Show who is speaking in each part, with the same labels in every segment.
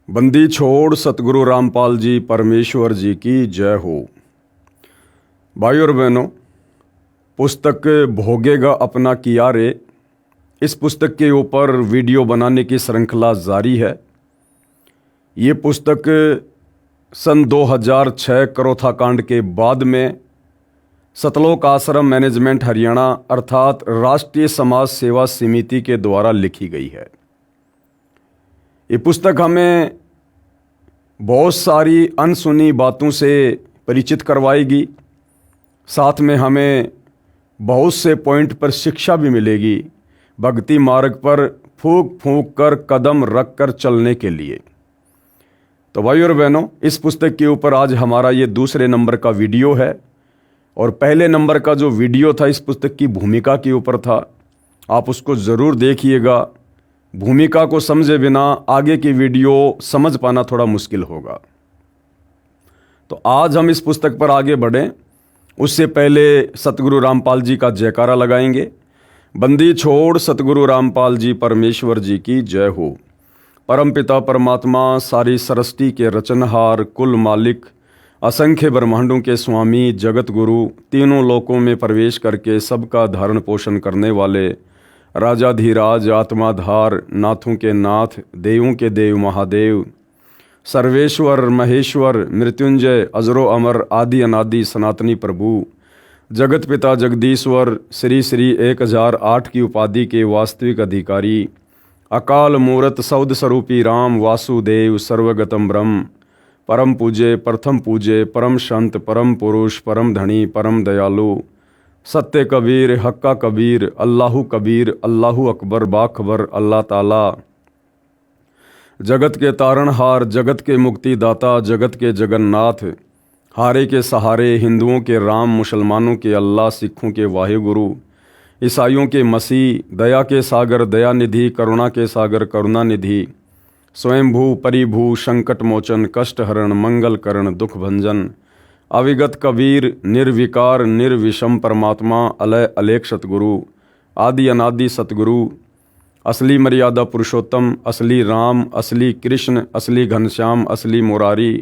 Speaker 1: बंदी छोड़ सतगुरु रामपाल जी परमेश्वर जी की जय हो। भाई और बहनों, पुस्तक भोगेगा अपना किया रे, इस पुस्तक के ऊपर वीडियो बनाने की श्रृंखला जारी है। ये पुस्तक सन 2006 करोथा कांड के बाद में सतलोक आश्रम मैनेजमेंट हरियाणा अर्थात राष्ट्रीय समाज सेवा समिति के द्वारा लिखी गई है। ये पुस्तक हमें बहुत सारी अनसुनी बातों से परिचित करवाएगी, साथ में हमें बहुत से पॉइंट पर शिक्षा भी मिलेगी भक्ति मार्ग पर फूंक फूंक कर कदम रख कर चलने के लिए। तो भाई और बहनों, इस पुस्तक के ऊपर आज हमारा ये दूसरे नंबर का वीडियो है और पहले नंबर का जो वीडियो था इस पुस्तक की भूमिका के ऊपर था। आप उसको ज़रूर देखिएगा। भूमिका को समझे बिना आगे की वीडियो समझ पाना थोड़ा मुश्किल होगा। तो आज हम इस पुस्तक पर आगे बढ़ें उससे पहले सतगुरु रामपाल जी का जयकारा लगाएंगे। बंदी छोड़ सतगुरु रामपाल जी परमेश्वर जी की जय हो। परमपिता परमात्मा सारी सृष्टि के रचनहार, कुल मालिक, असंख्य ब्रह्मांडों के स्वामी, जगत गुरु, तीनों लोकों में प्रवेश करके सबका धारण पोषण करने वाले राजाधीराज, आत्माधार, नाथों के नाथ, देवों के देव महादेव, सर्वेश्वर महेश्वर, मृत्युंजय, अजरो अमर, आदि अनादि सनातनी प्रभु, जगत पिता जगदीश्वर, श्री श्री 1008 की उपाधि के वास्तविक अधिकारी, अकाल मूरत सौद स्वरूपी राम वासुदेव, सर्वगतम ब्रह्म, परम पूज्य, प्रथम पूज्य, परम संत, परम पुरुष, परम धनी, परम दयालु, सत्य कबीर, हक्का कबीर, अल्लाहु कबीर, अल्लाहु अकबर, बाखबर, अल्लाह ताला, जगत के तारणहार, जगत के मुक्तिदाता, जगत के जगन्नाथ, हारे के सहारे, हिंदुओं के राम, मुसलमानों के अल्लाह, सिखों के वाहिगुरु, ईसाइयों के मसीह, दया के सागर दयानिधि, करुणा के सागर करुणानिधि, स्वयंभू परिभू, संकट मोचन, कष्ट हरण, मंगल करण, दुख भंजन, अविगत कबीर, निर्विकार निर्विषम परमात्मा, अलय अलेख सतगुरु, आदि अनादि सतगुरु, असली मर्यादा पुरुषोत्तम, असली राम, असली कृष्ण, असली घनश्याम, असली मुरारी,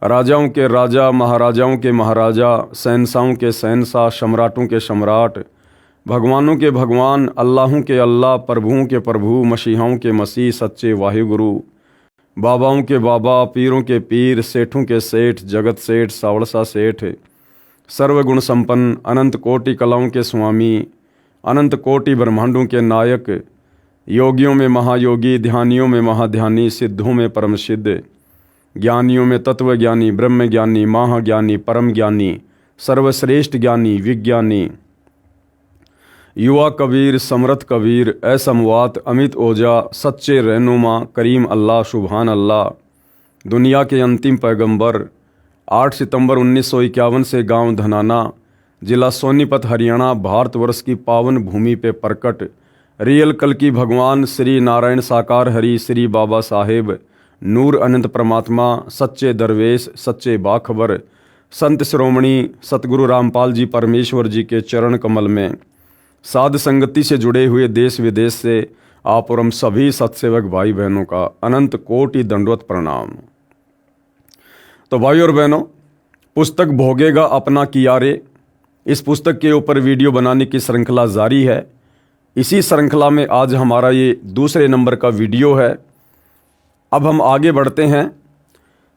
Speaker 1: राजाओं के राजा, महाराजाओं के महाराजा, शहंशाहों के शहंशाह, सम्राटों के सम्राट, भगवानों के भगवान, अल्लाहों के अल्लाह, प्रभुओं के प्रभु, मसीहाओं के मसीह, सच्चे वाहिगुरु, बाबाओं के बाबा, पीरों के पीर, सेठों के सेठ, जगत सेठ, सावड़सा सेठ, सर्वगुण संपन्न, अनंत कोटि कलाओं के स्वामी, अनंत कोटि ब्रह्मांडों के नायक, योगियों में महायोगी, ध्यानियों में महाध्यानी, सिद्धों में परम सिद्ध, ज्ञानियों में तत्व ज्ञानी, ब्रह्म ज्ञानी, महाज्ञानी, परम ज्ञानी, सर्वश्रेष्ठ ज्ञानी, विज्ञानी, युवा कबीर, समर्थ कबीर, असमवात, अमित ओजा, सच्चे रहनुमा, करीम अल्लाह, सुभान अल्लाह, दुनिया के अंतिम पैगंबर, 8 सितंबर 1951 से गांव धनाना, जिला सोनीपत, हरियाणा, भारतवर्ष की पावन भूमि पे प्रकट रियल कल की भगवान श्री नारायण साकार हरि, श्री बाबा साहेब, नूर अनंत परमात्मा, सच्चे दरवेश, सच्चे बाखबर, संत श्रोमणी सतगुरु रामपाल जी परमेश्वर जी के चरण कमल में साध संगति से जुड़े हुए देश विदेश से आप और हम सभी सत्सेवक भाई बहनों का अनंत कोटि दंडवत प्रणाम। तो भाई और बहनों, पुस्तक भोगेगा अपना किया रे, इस पुस्तक के ऊपर वीडियो बनाने की श्रृंखला जारी है। इसी श्रृंखला में आज हमारा ये दूसरे नंबर का वीडियो है। अब हम आगे बढ़ते हैं।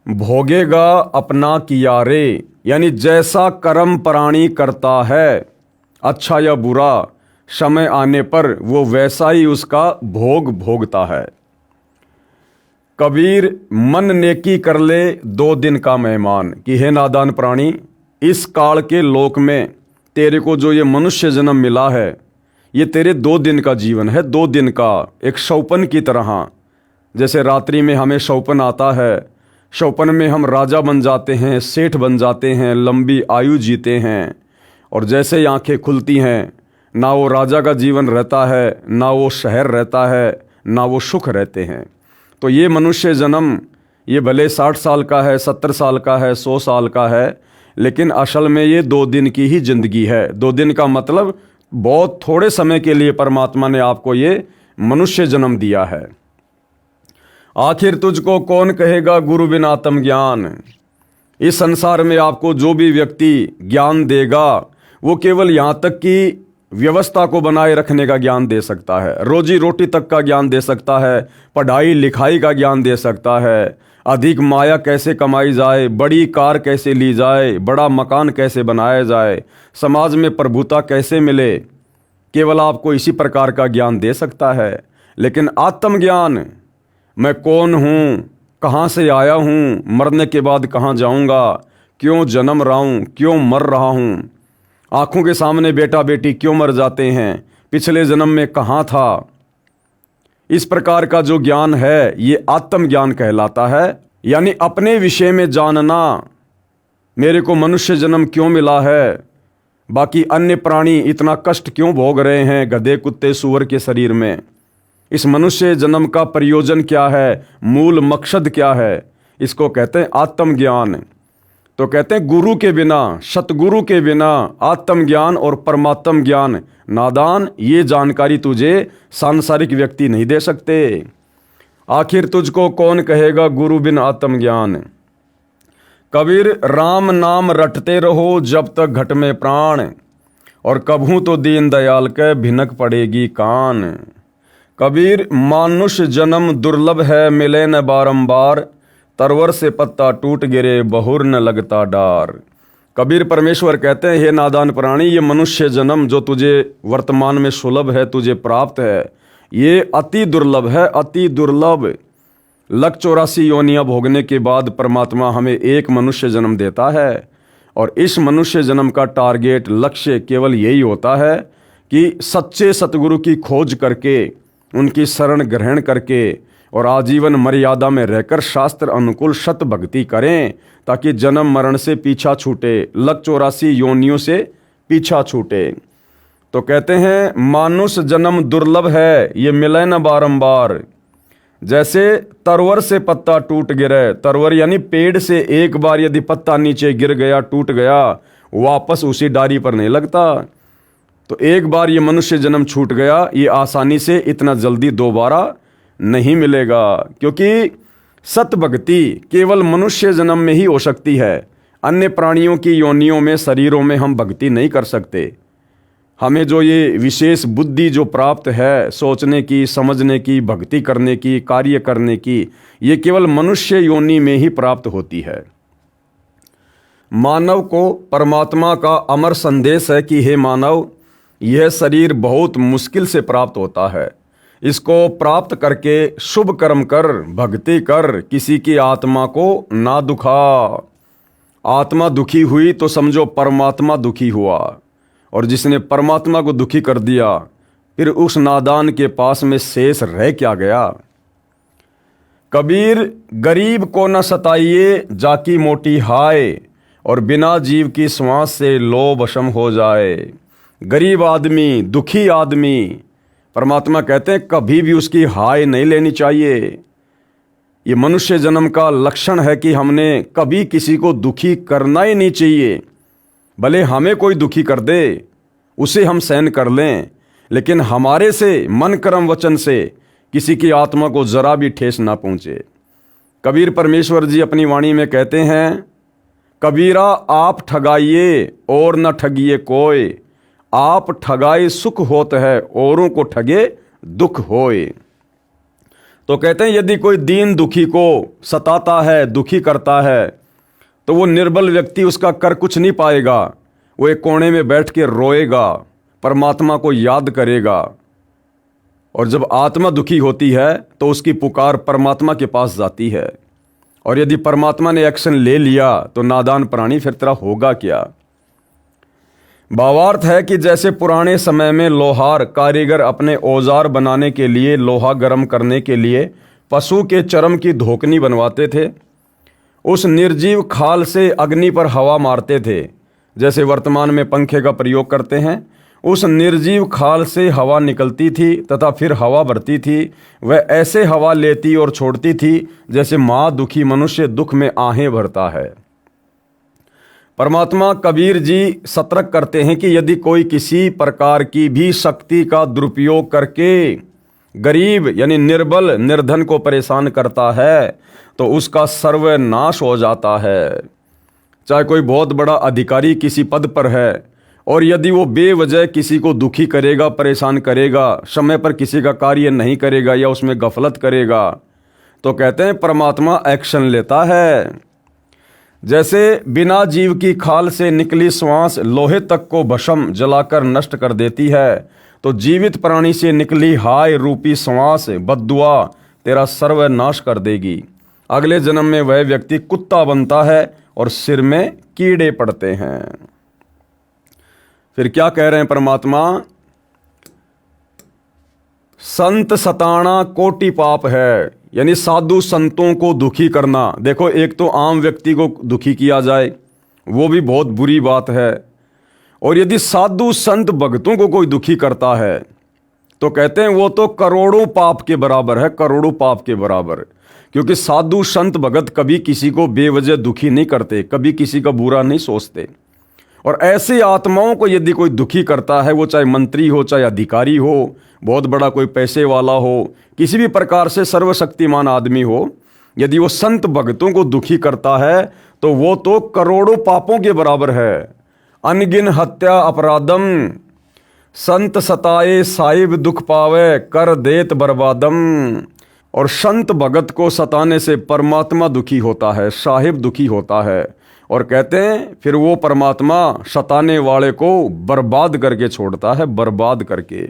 Speaker 1: भोगेगा अपना किया रे, यानी जैसा कर्म प्राणी करता है, अच्छा या बुरा, समय आने पर वो वैसा ही उसका भोग भोगता है। कबीर मन नेकी कर ले 2 दिन का मेहमान, कि हे नादान प्राणी, इस काल के लोक में तेरे को जो ये मनुष्य जन्म मिला है, ये तेरे 2 दिन का जीवन है, 2 दिन का, एक शौपन की तरह। जैसे रात्रि में हमें शौपन आता है, शौपन में हम राजा बन जाते हैं, सेठ बन जाते हैं, लंबी आयु जीते हैं, और जैसे ही आंखें खुलती हैं, ना वो राजा का जीवन रहता है, ना वो शहर रहता है, ना वो सुख रहते हैं। तो ये मनुष्य जन्म, ये भले 60 साल का है, 70 साल का है, 100 साल का है, लेकिन असल में ये 2 दिन की ही जिंदगी है। 2 दिन का मतलब बहुत थोड़े समय के लिए परमात्मा ने आपको ये मनुष्य जन्म दिया है। आखिर तुझको कौन कहेगा गुरु बिन आत्मज्ञान। इस संसार में आपको जो भी व्यक्ति ज्ञान देगा वो केवल यहाँ तक कि व्यवस्था को बनाए रखने का ज्ञान दे सकता है, रोजी रोटी तक का ज्ञान दे सकता है, पढ़ाई लिखाई का ज्ञान दे सकता है, अधिक माया कैसे कमाई जाए, बड़ी कार कैसे ली जाए, बड़ा मकान कैसे बनाया जाए, समाज में प्रभुता कैसे मिले, केवल आपको इसी प्रकार का ज्ञान दे सकता है। लेकिन आत्मज्ञान, मैं कौन हूँ, कहाँ से आया हूँ, मरने के बाद कहाँ जाऊँगा, क्यों जन्म रहा हूँ, क्यों मर रहा हूँ, आँखों के सामने बेटा बेटी क्यों मर जाते हैं, पिछले जन्म में कहाँ था, इस प्रकार का जो ज्ञान है ये आत्मज्ञान कहलाता है। यानी अपने विषय में जानना, मेरे को मनुष्य जन्म क्यों मिला है, बाकी अन्य प्राणी इतना कष्ट क्यों भोग रहे हैं गधे कुत्ते सूअर के शरीर में, इस मनुष्य जन्म का प्रयोजन क्या है, मूल मकसद क्या है, इसको कहते हैं आत्मज्ञान। तो कहते हैं गुरु के बिना, सतगुरु के बिना आत्मज्ञान और परमात्म ज्ञान नादान, ये जानकारी तुझे सांसारिक व्यक्ति नहीं दे सकते। आखिर तुझको कौन कहेगा गुरु बिन आत्मज्ञान। कबीर राम नाम रटते रहो जब तक घट में प्राण, और कभू तो दीन दयाल के भिनक पड़ेगी कान। कबीर मानुष जन्म दुर्लभ है मिले न बारंबार, तरवर से पत्ता टूट गिरे बहुर न लगता डार। कबीर परमेश्वर कहते हैं, हे नादान प्राणी, ये मनुष्य जन्म जो तुझे वर्तमान में सुलभ है, तुझे प्राप्त है, ये अति दुर्लभ है, अति दुर्लभ। 184 योनियां भोगने के बाद परमात्मा हमें एक मनुष्य जन्म देता है, और इस मनुष्य जन्म का टारगेट, लक्ष्य केवल यही होता है कि सच्चे सतगुरु की खोज करके, उनकी शरण ग्रहण करके और आजीवन मर्यादा में रहकर शास्त्र अनुकूल सत भक्ति करें, ताकि जन्म मरण से पीछा छूटे, 184 योनियों से पीछा छूटे। तो कहते हैं मानुष जन्म दुर्लभ है, ये मिले न बारंबार। जैसे तरवर से पत्ता टूट गिरे, तरवर यानी पेड़ से एक बार यदि पत्ता नीचे गिर गया, टूट गया, वापस उसी डारी पर नहीं लगता। तो एक बार ये मनुष्य जन्म छूट गया, ये आसानी से इतना जल्दी दोबारा नहीं मिलेगा, क्योंकि सत भक्ति केवल मनुष्य जन्म में ही हो सकती है। अन्य प्राणियों की योनियों में, शरीरों में हम भक्ति नहीं कर सकते। हमें जो ये विशेष बुद्धि जो प्राप्त है, सोचने की, समझने की, भक्ति करने की, कार्य करने की, ये केवल मनुष्य योनि में ही प्राप्त होती है। मानव को परमात्मा का अमर संदेश है कि हे मानव, यह शरीर बहुत मुश्किल से प्राप्त होता है, इसको प्राप्त करके शुभ कर्म कर, भक्ति कर, किसी की आत्मा को ना दुखा। आत्मा दुखी हुई तो समझो परमात्मा दुखी हुआ, और जिसने परमात्मा को दुखी कर दिया, फिर उस नादान के पास में शेष रह क्या गया। कबीर गरीब को न सताइए जाकी मोटी हाय, और बिना जीव की श्वास से लो वशम हो जाए। गरीब आदमी, दुखी आदमी, परमात्मा कहते हैं कभी भी उसकी हाय नहीं लेनी चाहिए। ये मनुष्य जन्म का लक्षण है कि हमने कभी किसी को दुखी करना ही नहीं चाहिए। भले हमें कोई दुखी कर दे, उसे हम सहन कर लें, लेकिन हमारे से मन कर्म वचन से किसी की आत्मा को जरा भी ठेस ना पहुंचे। कबीर परमेश्वर जी अपनी वाणी में कहते हैं, कबीरा आप ठगाइए और न ठगिए कोई, आप ठगाए सुख होत है औरों को ठगे दुख होए। तो कहते हैं यदि कोई दीन दुखी को सताता है, दुखी करता है, तो वो निर्बल व्यक्ति उसका कर कुछ नहीं पाएगा। वो एक कोने में बैठ के रोएगा, परमात्मा को याद करेगा, और जब आत्मा दुखी होती है तो उसकी पुकार परमात्मा के पास जाती है। और यदि परमात्मा ने एक्शन ले लिया तो नादान प्राणी फिर तेरा होगा क्या। भावार्थ है कि जैसे पुराने समय में लोहार कारीगर अपने औजार बनाने के लिए, लोहा गर्म करने के लिए पशु के चर्म की धोकनी बनवाते थे, उस निर्जीव खाल से अग्नि पर हवा मारते थे, जैसे वर्तमान में पंखे का प्रयोग करते हैं। उस निर्जीव खाल से हवा निकलती थी तथा फिर हवा भरती थी। वह ऐसे हवा लेती और छोड़ती थी जैसे माँ दुखी मनुष्य दुख में आहें भरता है। परमात्मा कबीर जी सतर्क करते हैं कि यदि कोई किसी प्रकार की भी शक्ति का दुरुपयोग करके गरीब यानी निर्बल निर्धन को परेशान करता है तो उसका सर्वनाश हो जाता है। चाहे कोई बहुत बड़ा अधिकारी किसी पद पर है और यदि वो बेवजह किसी को दुखी करेगा, परेशान करेगा, समय पर किसी का कार्य नहीं करेगा या उसमें गफलत करेगा, तो कहते हैं परमात्मा एक्शन लेता है। जैसे बिना जीव की खाल से निकली श्वास लोहे तक को भस्म जलाकर नष्ट कर देती है, तो जीवित प्राणी से निकली हाय रूपी श्वास बद्दुआ तेरा सर्वनाश कर देगी। अगले जन्म में वह व्यक्ति कुत्ता बनता है और सिर में कीड़े पड़ते हैं। फिर क्या कह रहे हैं परमात्मा? संत सताना कोटि पाप है, यानी साधु संतों को दुखी करना। देखो, एक तो आम व्यक्ति को दुखी किया जाए वो भी बहुत बुरी बात है, और यदि साधु संत भक्तों को कोई दुखी करता है तो कहते हैं वो तो करोड़ों पाप के बराबर है, करोड़ों पाप के बराबर। क्योंकि साधु संत भगत कभी किसी को बेवजह दुखी नहीं करते, कभी किसी का बुरा नहीं सोचते। और ऐसी आत्माओं को यदि कोई दुखी करता है, वो चाहे मंत्री हो, चाहे अधिकारी हो, बहुत बड़ा कोई पैसे वाला हो, किसी भी प्रकार से सर्वशक्तिमान आदमी हो, यदि वो संत भक्तों को दुखी करता है तो वो तो करोड़ों पापों के बराबर है। अनगिन हत्या अपराधम संत सताए साहिब दुख पावे कर देत बर्बादम। और संत भगत को सताने से परमात्मा दुखी होता है, साहिब दुखी होता है, और कहते हैं फिर वो परमात्मा सताने वाले को बर्बाद करके छोड़ता है, बर्बाद करके।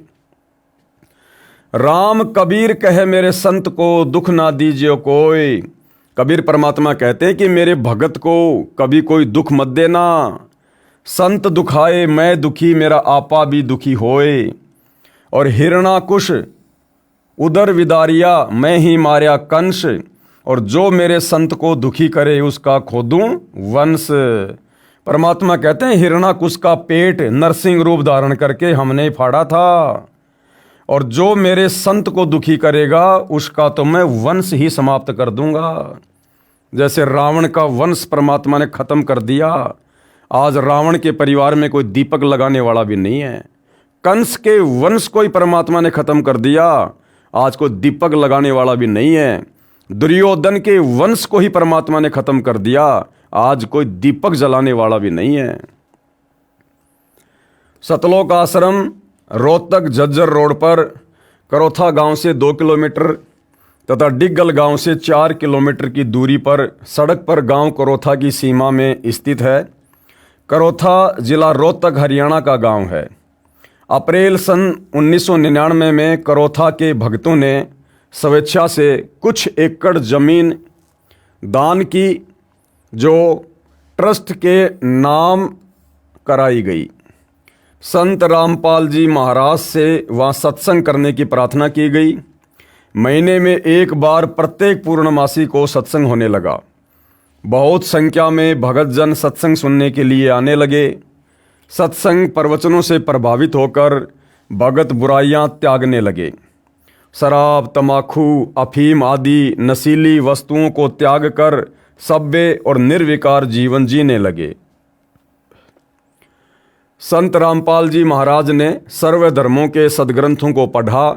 Speaker 1: राम कबीर कहे मेरे संत को दुख ना दीजिए कोई। कबीर परमात्मा कहते हैं कि मेरे भगत को कभी कोई दुख मत देना। संत दुखाए मैं दुखी मेरा आपा भी दुखी होए। और हिरणाकुश उदर विदारिया मैं ही मार्या कंस। और जो मेरे संत को दुखी करे उसका खोदूं वंश। परमात्मा कहते हैं हिरणाकुश का पेट नरसिंह रूप धारण करके हमने फाड़ा था, और जो मेरे संत को दुखी करेगा उसका तो मैं वंश ही समाप्त कर दूंगा। जैसे रावण का वंश परमात्मा ने खत्म कर दिया, आज रावण के परिवार में कोई दीपक लगाने वाला भी नहीं है। कंस के वंश को ही परमात्मा ने खत्म कर दिया, आज कोई दीपक लगाने वाला भी नहीं है। दुर्योधन के वंश को ही परमात्मा ने खत्म कर दिया, आज कोई दीपक जलाने वाला भी नहीं है। सतलोक आश्रम रोहतक झज्जर रोड पर करोथा गांव से 2 किलोमीटर तथा डिग्गल गांव से 4 किलोमीटर की दूरी पर सड़क पर गांव करोथा की सीमा में स्थित है। करोथा जिला रोहतक हरियाणा का गांव है। अप्रैल सन 1999 में करोथा के भक्तों ने स्वेच्छा से कुछ एकड़ जमीन दान की, जो ट्रस्ट के नाम कराई गई। संत रामपाल जी महाराज से वहाँ सत्संग करने की प्रार्थना की गई। महीने में एक बार प्रत्येक पूर्णमासी को सत्संग होने लगा। बहुत संख्या में भगत जन सत्संग सुनने के लिए आने लगे। सत्संग प्रवचनों से प्रभावित होकर भगत बुराइयां त्यागने लगे। शराब, तमाकू, अफीम आदि नशीली वस्तुओं को त्याग कर सभ्य और निर्विकार जीवन जीने लगे। संत रामपाल जी महाराज ने सर्व धर्मों के सदग्रंथों को पढ़ा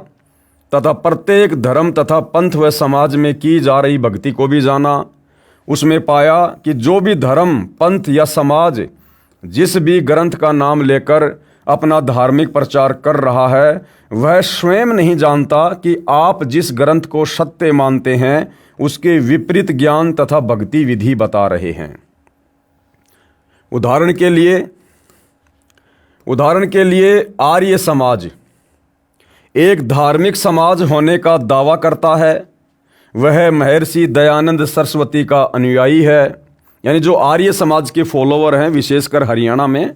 Speaker 1: तथा प्रत्येक धर्म तथा पंथ व समाज में की जा रही भक्ति को भी जाना। उसमें पाया कि जो भी धर्म, पंथ या समाज जिस भी ग्रंथ का नाम लेकर अपना धार्मिक प्रचार कर रहा है, वह स्वयं नहीं जानता कि आप जिस ग्रंथ को सत्य मानते हैं उसके विपरीत ज्ञान तथा भक्ति विधि बता रहे हैं। उदाहरण के लिए आर्य समाज एक धार्मिक समाज होने का दावा करता है। वह महर्षि दयानंद सरस्वती का अनुयायी है। यानी जो आर्य समाज के फॉलोवर हैं, विशेषकर हरियाणा में,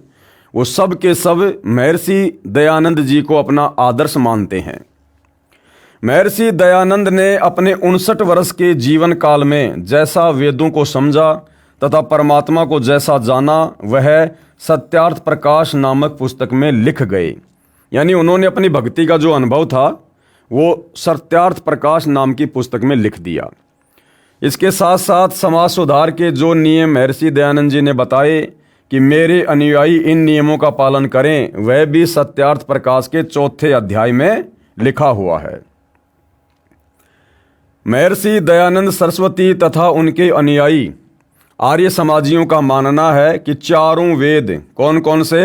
Speaker 1: वो सब के सब महर्षि दयानंद जी को अपना आदर्श मानते हैं। महर्षि दयानंद ने अपने 59 वर्ष के जीवन काल में जैसा वेदों को समझा तथा परमात्मा को जैसा जाना, वह सत्यार्थ प्रकाश नामक पुस्तक में लिख गए। यानी उन्होंने अपनी भक्ति का जो अनुभव था वो सत्यार्थ प्रकाश नाम की पुस्तक में लिख दिया। इसके साथ साथ समाज सुधार के जो नियम महर्षि दयानंद जी ने बताए कि मेरे अनुयायी इन नियमों का पालन करें, वह भी सत्यार्थ प्रकाश के 4थे अध्याय में लिखा हुआ है। महर्षि दयानंद सरस्वती तथा उनके अनुयायी आर्य समाजियों का मानना है कि चारों वेद, कौन कौन से?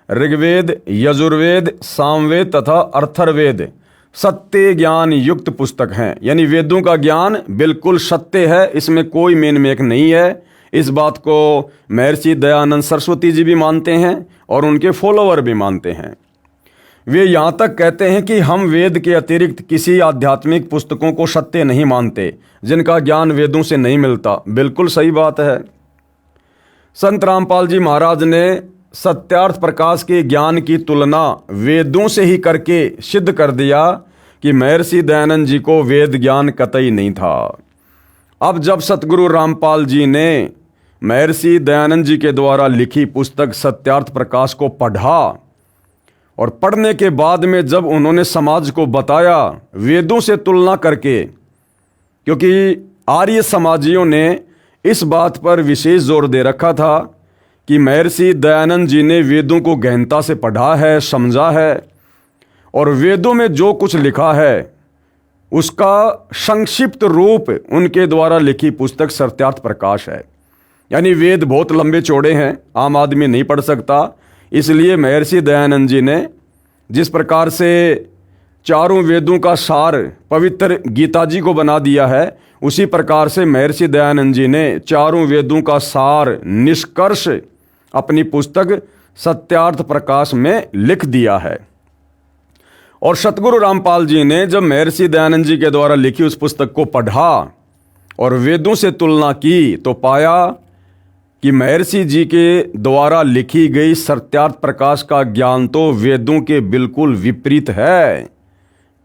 Speaker 1: ऋग्वेद, यजुर्वेद, सामवेद तथा अथर्ववेद सत्य ज्ञान युक्त पुस्तक हैं। यानी वेदों का ज्ञान बिल्कुल सत्य है, इसमें कोई मेन मेक नहीं है। इस बात को महर्षि दयानंद सरस्वती जी भी मानते हैं और उनके फॉलोअर भी मानते हैं। वे यहाँ तक कहते हैं कि हम वेद के अतिरिक्त किसी आध्यात्मिक पुस्तकों को सत्य नहीं मानते जिनका ज्ञान वेदों से नहीं मिलता। बिल्कुल सही बात है। संत रामपाल जी महाराज ने सत्यार्थ प्रकाश के ज्ञान की तुलना वेदों से ही करके सिद्ध कर दिया कि महर्षि दयानंद जी को वेद ज्ञान कतई नहीं था। अब जब सतगुरु रामपाल जी ने महर्षि दयानंद जी के द्वारा लिखी पुस्तक सत्यार्थ प्रकाश को पढ़ा और पढ़ने के बाद में जब उन्होंने समाज को बताया वेदों से तुलना करके, क्योंकि आर्य समाजियों ने इस बात पर विशेष जोर दे रखा था कि महर्षि दयानंद जी ने वेदों को गहनता से पढ़ा है, समझा है और वेदों में जो कुछ लिखा है उसका संक्षिप्त रूप उनके द्वारा लिखी पुस्तक सत्यार्थ प्रकाश है। यानी वेद बहुत लंबे चौड़े हैं, आम आदमी नहीं पढ़ सकता। इसलिए महर्षि दयानंद जी ने जिस प्रकार से चारों वेदों का सार पवित्र गीता जी को बना दिया है, उसी प्रकार से महर्षि दयानंद जी ने चारों वेदों का सार निष्कर्ष अपनी पुस्तक सत्यार्थ प्रकाश में लिख दिया है। और सतगुरु रामपाल जी ने जब महर्षि दयानंद जी के द्वारा लिखी उस पुस्तक को पढ़ा और वेदों से तुलना की तो पाया कि महर्षि जी के द्वारा लिखी गई सत्यार्थ प्रकाश का ज्ञान तो वेदों के बिल्कुल विपरीत है।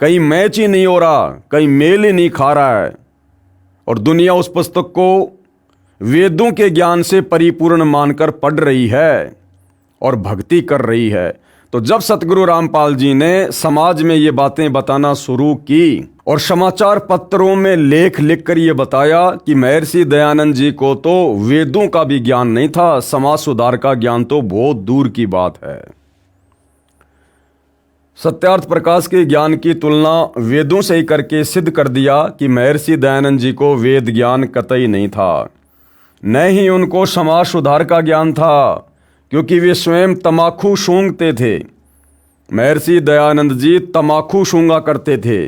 Speaker 1: कहीं मैच ही नहीं हो रहा, कहीं मेल ही नहीं खा रहा है और दुनिया उस पुस्तक को वेदों के ज्ञान से परिपूर्ण मानकर पढ़ रही है और भक्ति कर रही है। तो जब सतगुरु रामपाल जी ने समाज में ये बातें बताना शुरू की और समाचार पत्रों में लेख लिखकर ये बताया कि महर्षि दयानंद जी को तो वेदों का भी ज्ञान नहीं था, समाज सुधार का ज्ञान तो बहुत दूर की बात है। सत्यार्थ प्रकाश के ज्ञान की तुलना वेदों से ही करके सिद्ध कर दिया कि महर्षि दयानंद जी को वेद ज्ञान कतई नहीं था, न ही उनको समाज सुधार का ज्ञान था, क्योंकि वे स्वयं तमाकू सूंघते थे। महर्षि दयानंद जी तमाकू सूंघा करते थे।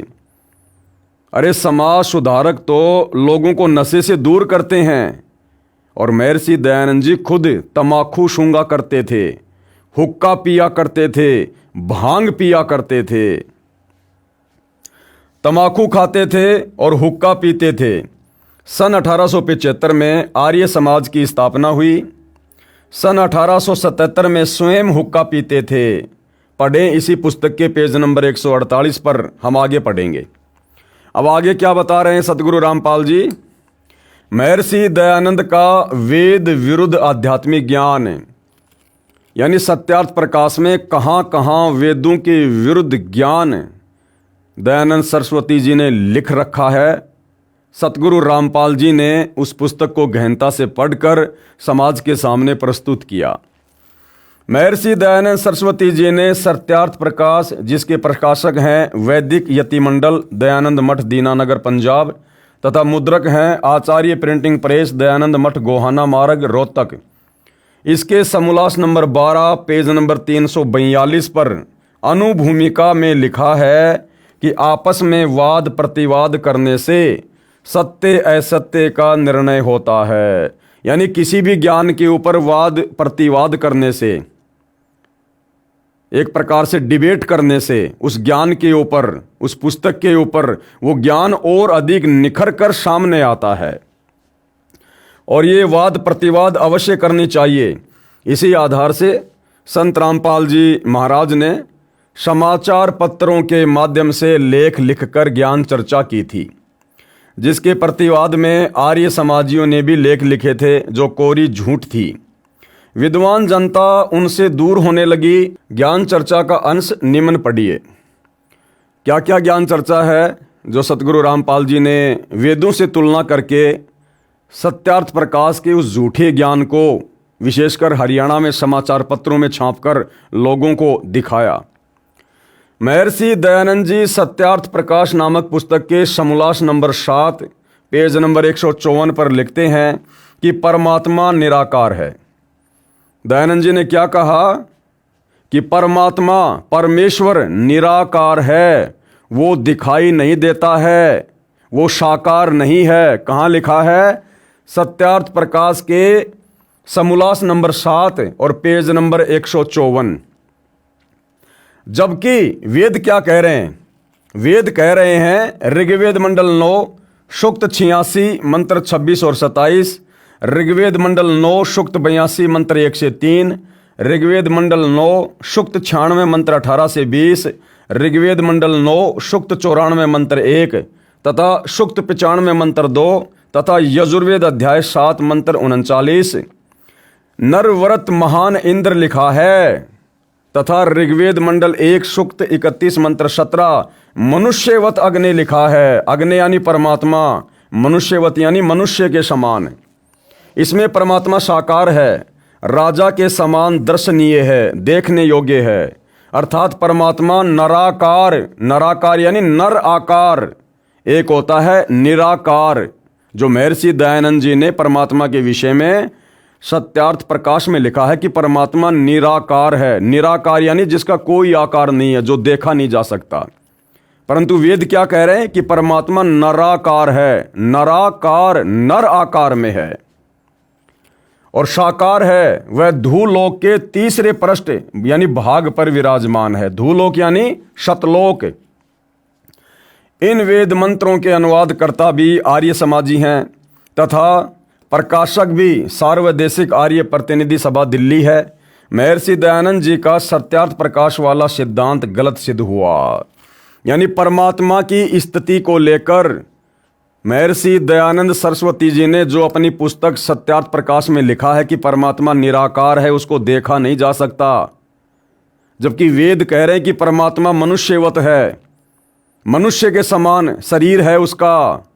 Speaker 1: अरे समाज सुधारक तो लोगों को नशे से दूर करते हैं और महर्षि दयानंद जी खुद तमाकू सूंघा करते थे, हुक्का पिया करते थे, भांग पिया करते थे, तमाकू खाते थे और हुक्का पीते थे। सन 1875 में आर्य समाज की स्थापना हुई। सन 1877 में स्वयं हुक्का पीते थे। पढ़ें इसी पुस्तक के पेज नंबर 148 पर, हम आगे पढ़ेंगे। अब आगे क्या बता रहे हैं सतगुरु रामपाल जी? महर्षि दयानंद का वेद विरुद्ध आध्यात्मिक ज्ञान, यानी सत्यार्थ प्रकाश में कहाँ कहाँ वेदों के विरुद्ध ज्ञान दयानंद सरस्वती जी ने लिख रखा है। सतगुरु रामपाल जी ने उस पुस्तक को गहनता से पढ़कर समाज के सामने प्रस्तुत किया। महर्षि दयानंद सरस्वती जी ने सत्यार्थ प्रकाश, जिसके प्रकाशक हैं वैदिक यतिमंडल दयानंद मठ दीनानगर पंजाब तथा मुद्रक हैं आचार्य प्रिंटिंग प्रेस दयानंद मठ गोहाना मार्ग रोहतक, इसके समोल्लास नंबर 12 पेज नंबर 342 पर अनुभूमिका में लिखा है कि आपस में वाद प्रतिवाद करने से सत्य असत्य का निर्णय होता है। यानी किसी भी ज्ञान के ऊपर वाद प्रतिवाद करने से, एक प्रकार से डिबेट करने से उस ज्ञान के ऊपर, उस पुस्तक के ऊपर वो ज्ञान और अधिक निखर कर सामने आता है और ये वाद प्रतिवाद अवश्य करनी चाहिए। इसी आधार से संत रामपाल जी महाराज ने समाचार पत्रों के माध्यम से लेख लिखकर ज्ञान चर्चा की थी, जिसके प्रतिवाद में आर्य समाजियों ने भी लेख लिखे थे जो कोरी झूठ थी। विद्वान जनता उनसे दूर होने लगी। ज्ञान चर्चा का अंश निम्न पढ़िए। क्या क्या ज्ञान चर्चा है जो सतगुरु रामपाल जी ने वेदों से तुलना करके सत्यार्थ प्रकाश के उस झूठे ज्ञान को विशेषकर हरियाणा में समाचार पत्रों में छापकर लोगों को दिखाया। महर्षि दयानंद जी सत्यार्थ प्रकाश नामक पुस्तक के समोल्लास नंबर 7 पेज नंबर 154 पर लिखते हैं कि परमात्मा निराकार है। दयानंद जी ने क्या कहा कि परमात्मा परमेश्वर निराकार है, वो दिखाई नहीं देता है, वो साकार नहीं है। कहाँ लिखा है? सत्यार्थ प्रकाश के समोल्लास नंबर 7 और पेज नंबर 154। जबकि वेद क्या कह रहे हैं? वेद कह रहे हैं ऋग्वेद मंडल 9 सूक्त 86 मंत्र 26 और 27, ऋग्वेद मंडल 9 सूक्त 82 मंत्र 1 से 3, ऋग्वेद मंडल 9 सूक्त 96 मंत्र 18 से 20, ऋग्वेद मंडल 9 सूक्त 94 मंत्र 1 तथा सूक्त 95 मंत्र 2 तथा यजुर्वेद अध्याय 7 मंत्र 39 नरव्रत महान इंद्र लिखा है तथा ऋग्वेद मंडल 1 सूक्त 31 मंत्र 17 मनुष्यवत अग्नि लिखा है। अग्नि यानी परमात्मा, मनुष्यवत यानी मनुष्य के समान। इसमें परमात्मा साकार है, राजा के समान दर्शनीय है, देखने योग्य है। अर्थात परमात्मा नराकार, नराकार यानी नर आकार। एक होता है निराकार, जो महर्षि दयानंद जी ने परमात्मा के विषय में सत्यार्थ प्रकाश में लिखा है कि परमात्मा निराकार है। निराकार यानी जिसका कोई आकार नहीं है, जो देखा नहीं जा सकता। परंतु वेद क्या कह रहे हैं कि परमात्मा नराकार है, नराकार नर आकार में है और साकार है। वह धूलोक के तीसरे पृष्ठ यानी भाग पर विराजमान है। धूलोक यानी शतलोक। इन वेद मंत्रों के अनुवादकर्ता भी आर्य समाजी हैं तथा प्रकाशक भी सार्वदेशिक आर्य प्रतिनिधि सभा दिल्ली है। महर्षि दयानंद जी का सत्यार्थ प्रकाश वाला सिद्धांत गलत सिद्ध हुआ। यानी परमात्मा की स्थिति को लेकर महर्षि दयानंद सरस्वती जी ने जो अपनी पुस्तक सत्यार्थ प्रकाश में लिखा है कि परमात्मा निराकार है, उसको देखा नहीं जा सकता। जबकि वेद कह रहे हैं कि परमात्मा मनुष्यवत है, मनुष्य के समान शरीर है उसका,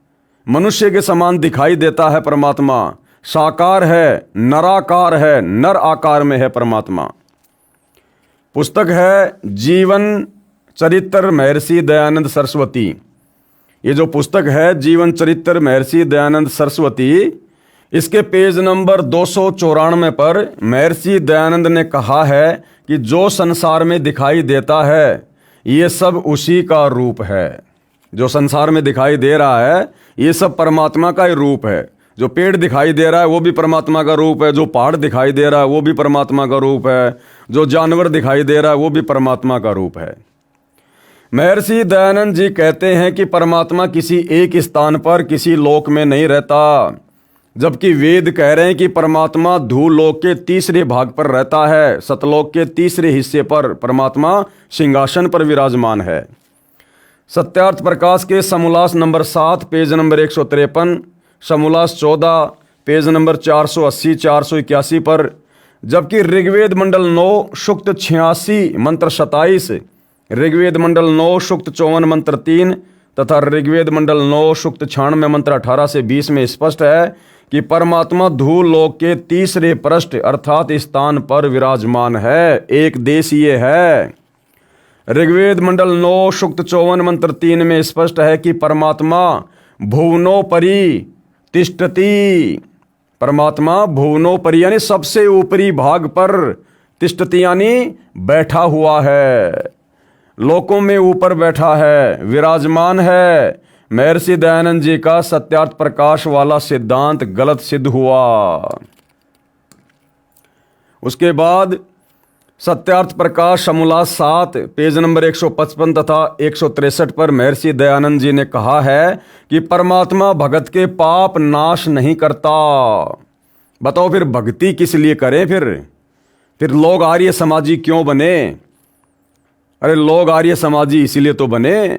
Speaker 1: मनुष्य के समान दिखाई देता है परमात्मा, साकार है, नराकार है, नर आकार में है परमात्मा। पुस्तक है जीवन चरित्र महर्षि दयानंद सरस्वती। ये जो पुस्तक है जीवन चरित्र महर्षि दयानंद सरस्वती, इसके पेज नंबर 294 पर महर्षि दयानंद ने कहा है कि जो संसार में दिखाई देता है ये सब उसी का रूप है। जो संसार में दिखाई दे रहा है ये सब परमात्मा का ही रूप है। जो पेड़ दिखाई दे रहा है वो भी परमात्मा का रूप है, जो पहाड़ दिखाई दे रहा है वो भी परमात्मा का रूप है, जो जानवर दिखाई दे रहा है वो भी परमात्मा का रूप है। महर्षि दयानंद जी कहते हैं कि परमात्मा किसी एक स्थान पर किसी लोक में नहीं रहता, जबकि वेद कह रहे हैं कि परमात्मा धूलोक के तीसरे भाग पर रहता है, सतलोक के तीसरे हिस्से पर परमात्मा सिंहासन पर विराजमान है। सत्यार्थ प्रकाश के समोल्लास नंबर 7 पेज नंबर 153, समोल्लास 14 पेज नंबर 480 481 पर, जबकि ऋग्वेद मंडल 9 सूक्त 86 मंत्र 27, ऋग्वेद मंडल 9 सूक्त 54 मंत्र 3 तथा ऋग्वेद मंडल 9 सूक्त 96 मंत्र 18 से 20 में स्पष्ट है कि परमात्मा धूलोक के तीसरे पृष्ठ अर्थात स्थान पर विराजमान है, एक देशीय है। ऋग्वेद मंडल 9 सूक्त 54 मंत्र 3 में स्पष्ट है कि परमात्मा भुवनोपरि तिष्ठति। परमात्मा भुवनोपरि यानी सबसे ऊपरी भाग पर, तिष्ठति यानी बैठा हुआ है, लोकों में ऊपर बैठा है, विराजमान है। महर्षि दयानंद जी का सत्यार्थ प्रकाश वाला सिद्धांत गलत सिद्ध हुआ। उसके बाद सत्यार्थ प्रकाश समोल्लास 7 पेज नंबर 155 तथा 163 पर महर्षि दयानंद जी ने कहा है कि परमात्मा भगत के पाप नाश नहीं करता। बताओ फिर भक्ति किस लिए करें? फिर लोग आर्य समाजी क्यों बने? अरे लोग आर्य समाजी इसीलिए तो बने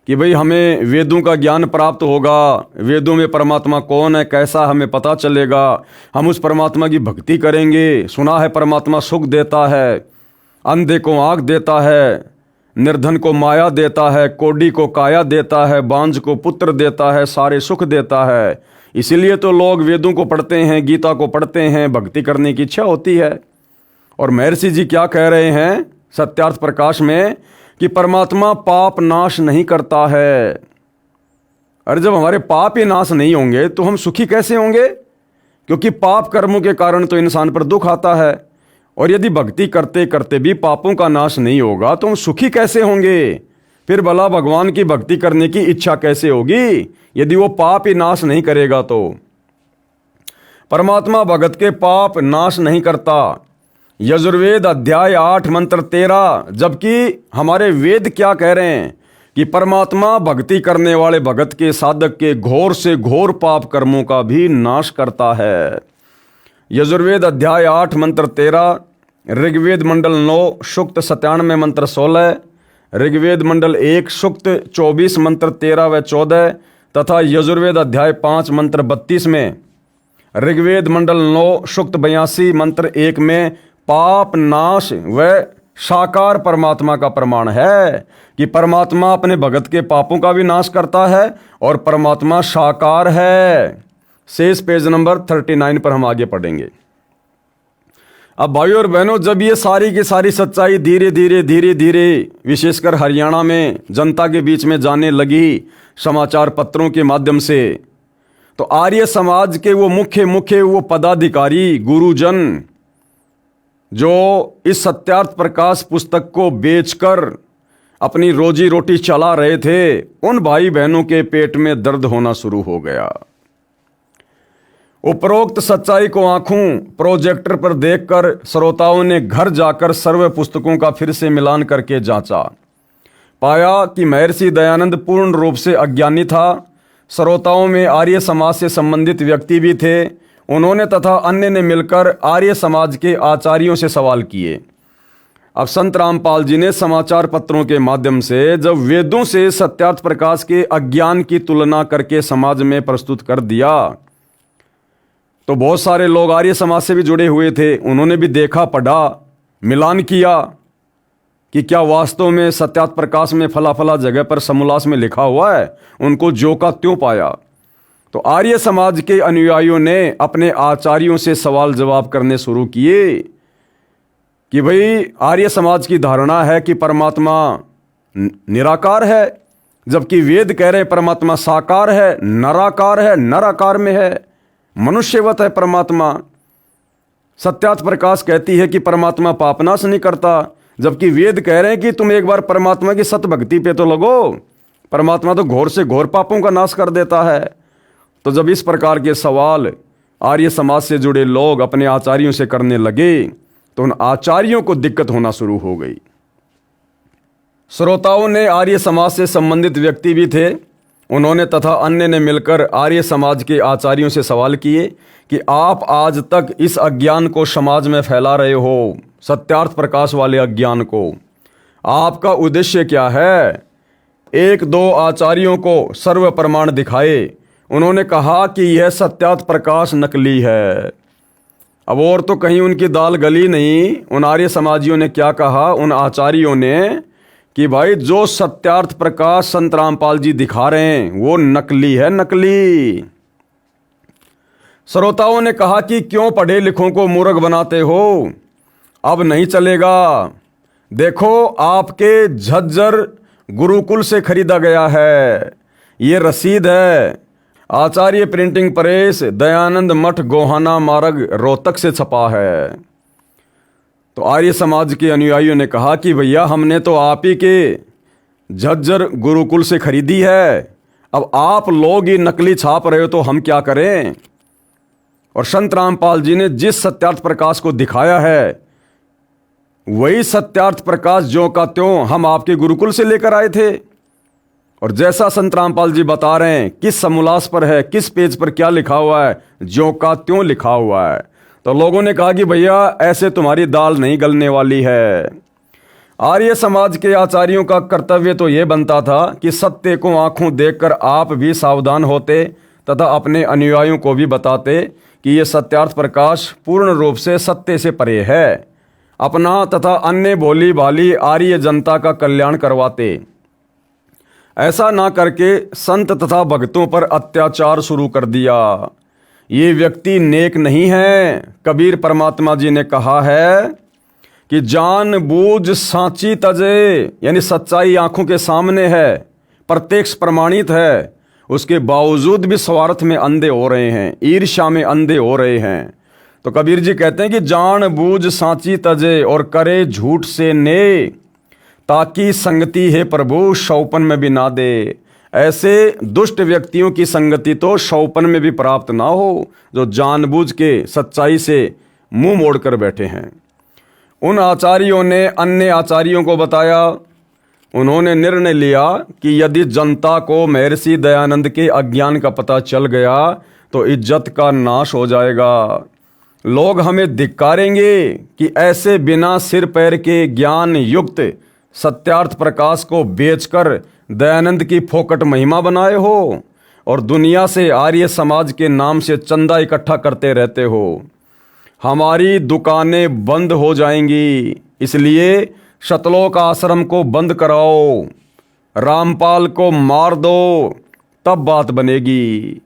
Speaker 1: कि भाई हमें वेदों का ज्ञान प्राप्त होगा, वेदों में परमात्मा कौन है कैसा हमें पता चलेगा, हम उस परमात्मा की भक्ति करेंगे। सुना है परमात्मा सुख देता है, अंधे को आँख देता है, निर्धन को माया देता है, कोढ़ी को काया देता है, बांझ को पुत्र देता है, सारे सुख देता है। इसीलिए तो लोग वेदों को पढ़ते हैं, गीता को पढ़ते हैं, भक्ति करने की इच्छा होती है। और महर्षि जी क्या कह रहे हैं सत्यार्थ प्रकाश में कि परमात्मा पाप नाश नहीं करता है। अरे जब हमारे पाप ही नाश नहीं होंगे तो हम सुखी कैसे होंगे? क्योंकि पाप कर्मों के कारण तो इंसान पर दुख आता है, और यदि भक्ति करते करते भी पापों का नाश नहीं होगा तो हम सुखी कैसे होंगे? फिर भला भगवान की भक्ति करने की इच्छा कैसे होगी यदि वो पाप ही नाश नहीं करेगा? तो परमात्मा भगत के पाप नाश नहीं करता। यजुर्वेद अध्याय 8 मंत्र 13, जबकि हमारे वेद क्या कह रहे हैं कि परमात्मा भक्ति करने वाले भगत के साधक के घोर से घोर पाप कर्मों का भी नाश करता है। यजुर्वेद अध्याय 8 मंत्र 13, ऋग्वेद मंडल 9 सूक्त 97 मंत्र 16, ऋग्वेद मंडल 1 सूक्त 24 मंत्र 13 व 14 तथा यजुर्वेद अध्याय 5 मंत्र 32 में, ऋग्वेद मंडल 9 सूक्त 82 मंत्र 1 में पाप नाश व साकार परमात्मा का प्रमाण है कि परमात्मा अपने भगत के पापों का भी नाश करता है और परमात्मा साकार है। शेष पेज नंबर 39 पर हम आगे पढ़ेंगे। अब भाइयों और बहनों, जब ये सारी की सारी सच्चाई धीरे धीरे विशेषकर हरियाणा में जनता के बीच में जाने लगी समाचार पत्रों के माध्यम से, तो आर्य समाज के वो मुख्य वो पदाधिकारी गुरुजन जो इस सत्यार्थ प्रकाश पुस्तक को बेचकर अपनी रोजी रोटी चला रहे थे, उन भाई बहनों के पेट में दर्द होना शुरू हो गया। उपरोक्त सच्चाई को आंखों प्रोजेक्टर पर देखकर श्रोताओं ने घर जाकर सर्व पुस्तकों का फिर से मिलान करके जांचा। पाया कि महर्षि दयानंद पूर्ण रूप से अज्ञानी था। श्रोताओं में आर्य समाज से संबंधित व्यक्ति भी थे। उन्होंने तथा अन्य ने मिलकर आर्य समाज के आचार्यों से सवाल किए। अब संत रामपाल जी ने समाचार पत्रों के माध्यम से जब वेदों से सत्यार्थ प्रकाश के अज्ञान की तुलना करके समाज में प्रस्तुत कर दिया, तो बहुत सारे लोग आर्य समाज से भी जुड़े हुए थे। उन्होंने भी देखा, पढ़ा, मिलान किया कि क्या वास्तव में सत्यार्थ प्रकाश में फला फला जगह पर समोल्लास में लिखा हुआ है। उनको जो का त्यों पाया। तो आर्य समाज के अनुयायियों ने अपने आचार्यों से सवाल जवाब करने शुरू किए कि भाई आर्य समाज की धारणा है कि परमात्मा निराकार है, जबकि वेद कह रहे परमात्मा साकार है, नराकार है, नराकार में है, मनुष्यवत है परमात्मा। सत्यार्थ प्रकाश कहती है कि परमात्मा पापनाश नहीं करता, जबकि वेद कह रहे हैं कि तुम एक बार परमात्मा की सत भक्ति पे तो लगो, परमात्मा तो घोर से घोर पापों का नाश कर देता है। तो जब इस प्रकार के सवाल आर्य समाज से जुड़े लोग अपने आचार्यों से करने लगे तो उन आचार्यों को दिक्कत होना शुरू हो गई। श्रोताओं ने आर्य समाज से संबंधित व्यक्ति भी थे। उन्होंने तथा अन्य ने मिलकर आर्य समाज के आचार्यों से सवाल किए कि आप आज तक इस अज्ञान को समाज में फैला रहे हो, सत्यार्थ प्रकाश वाले अज्ञान को, आपका उद्देश्य क्या है? एक दो आचार्यों को सर्व प्रमाण दिखाए। उन्होंने कहा कि यह सत्यार्थ प्रकाश नकली है। अब और तो कहीं उनकी दाल गली नहीं। उन आर्य समाजियों ने क्या कहा, उन आचार्यों ने, कि भाई जो सत्यार्थ प्रकाश संत रामपाल जी दिखा रहे हैं वो नकली है, नकली। श्रोताओं ने कहा कि क्यों पढ़े लिखों को मूर्ख बनाते हो, अब नहीं चलेगा। देखो आपके झज्जर गुरुकुल से खरीदा गया है, ये रसीद है, आचार्य प्रिंटिंग प्रेस, दयानंद मठ, गोहाना मार्ग, रोहतक से छपा है। तो आर्य समाज के अनुयायियों ने कहा कि भैया हमने तो आप ही के झज्जर गुरुकुल से खरीदी है, अब आप लोग ही नकली छाप रहे हो तो हम क्या करें। और संत रामपाल जी ने जिस सत्यार्थ प्रकाश को दिखाया है वही सत्यार्थ प्रकाश ज्यों का त्यों हम आपके गुरुकुल से लेकर आए थे। और जैसा संत रामपाल जी बता रहे हैं, किस समोल्लास पर है, किस पेज पर क्या लिखा हुआ है, ज्यों का त्यों लिखा हुआ है। तो लोगों ने कहा कि भैया ऐसे तुम्हारी दाल नहीं गलने वाली है। आर्य समाज के आचार्यों का कर्तव्य तो यह बनता था कि सत्य को आंखों देखकर आप भी सावधान होते तथा अपने अनुयायियों को भी बताते कि यह सत्यार्थ प्रकाश पूर्ण रूप से सत्य से परे है। अपना तथा अन्य भोली भाली आर्य जनता का कल्याण करवाते। ऐसा ना करके संत तथा भक्तों पर अत्याचार शुरू कर दिया। ये व्यक्ति नेक नहीं है। कबीर परमात्मा जी ने कहा है कि जानबूझ सांची तजे, यानी सच्चाई आंखों के सामने है, प्रत्यक्ष प्रमाणित है, उसके बावजूद भी स्वार्थ में अंधे हो रहे हैं, ईर्ष्या में अंधे हो रहे हैं। तो कबीर जी कहते हैं कि जानबूझ सांची तजे और करे झूठ से ने, ताकि संगति है प्रभु शौपन में भी ना दे। ऐसे दुष्ट व्यक्तियों की संगति तो शौपन में भी प्राप्त ना हो, जो जानबूझ के सच्चाई से मुंह मोड़कर बैठे हैं। उन आचार्यों ने अन्य आचार्यों को बताया, उन्होंने निर्णय लिया कि यदि जनता को महर्षि दयानंद के अज्ञान का पता चल गया तो इज्जत का नाश हो जाएगा। लोग हमें धिक्कारेंगे कि ऐसे बिना सिर पैर के ज्ञान युक्त सत्यार्थ प्रकाश को बेचकर दयानंद की फोकट महिमा बनाए हो और दुनिया से आर्य समाज के नाम से चंदा इकट्ठा करते रहते हो। हमारी दुकानें बंद हो जाएंगी, इसलिए शतलोक आश्रम को बंद कराओ, रामपाल को मार दो, तब बात बनेगी।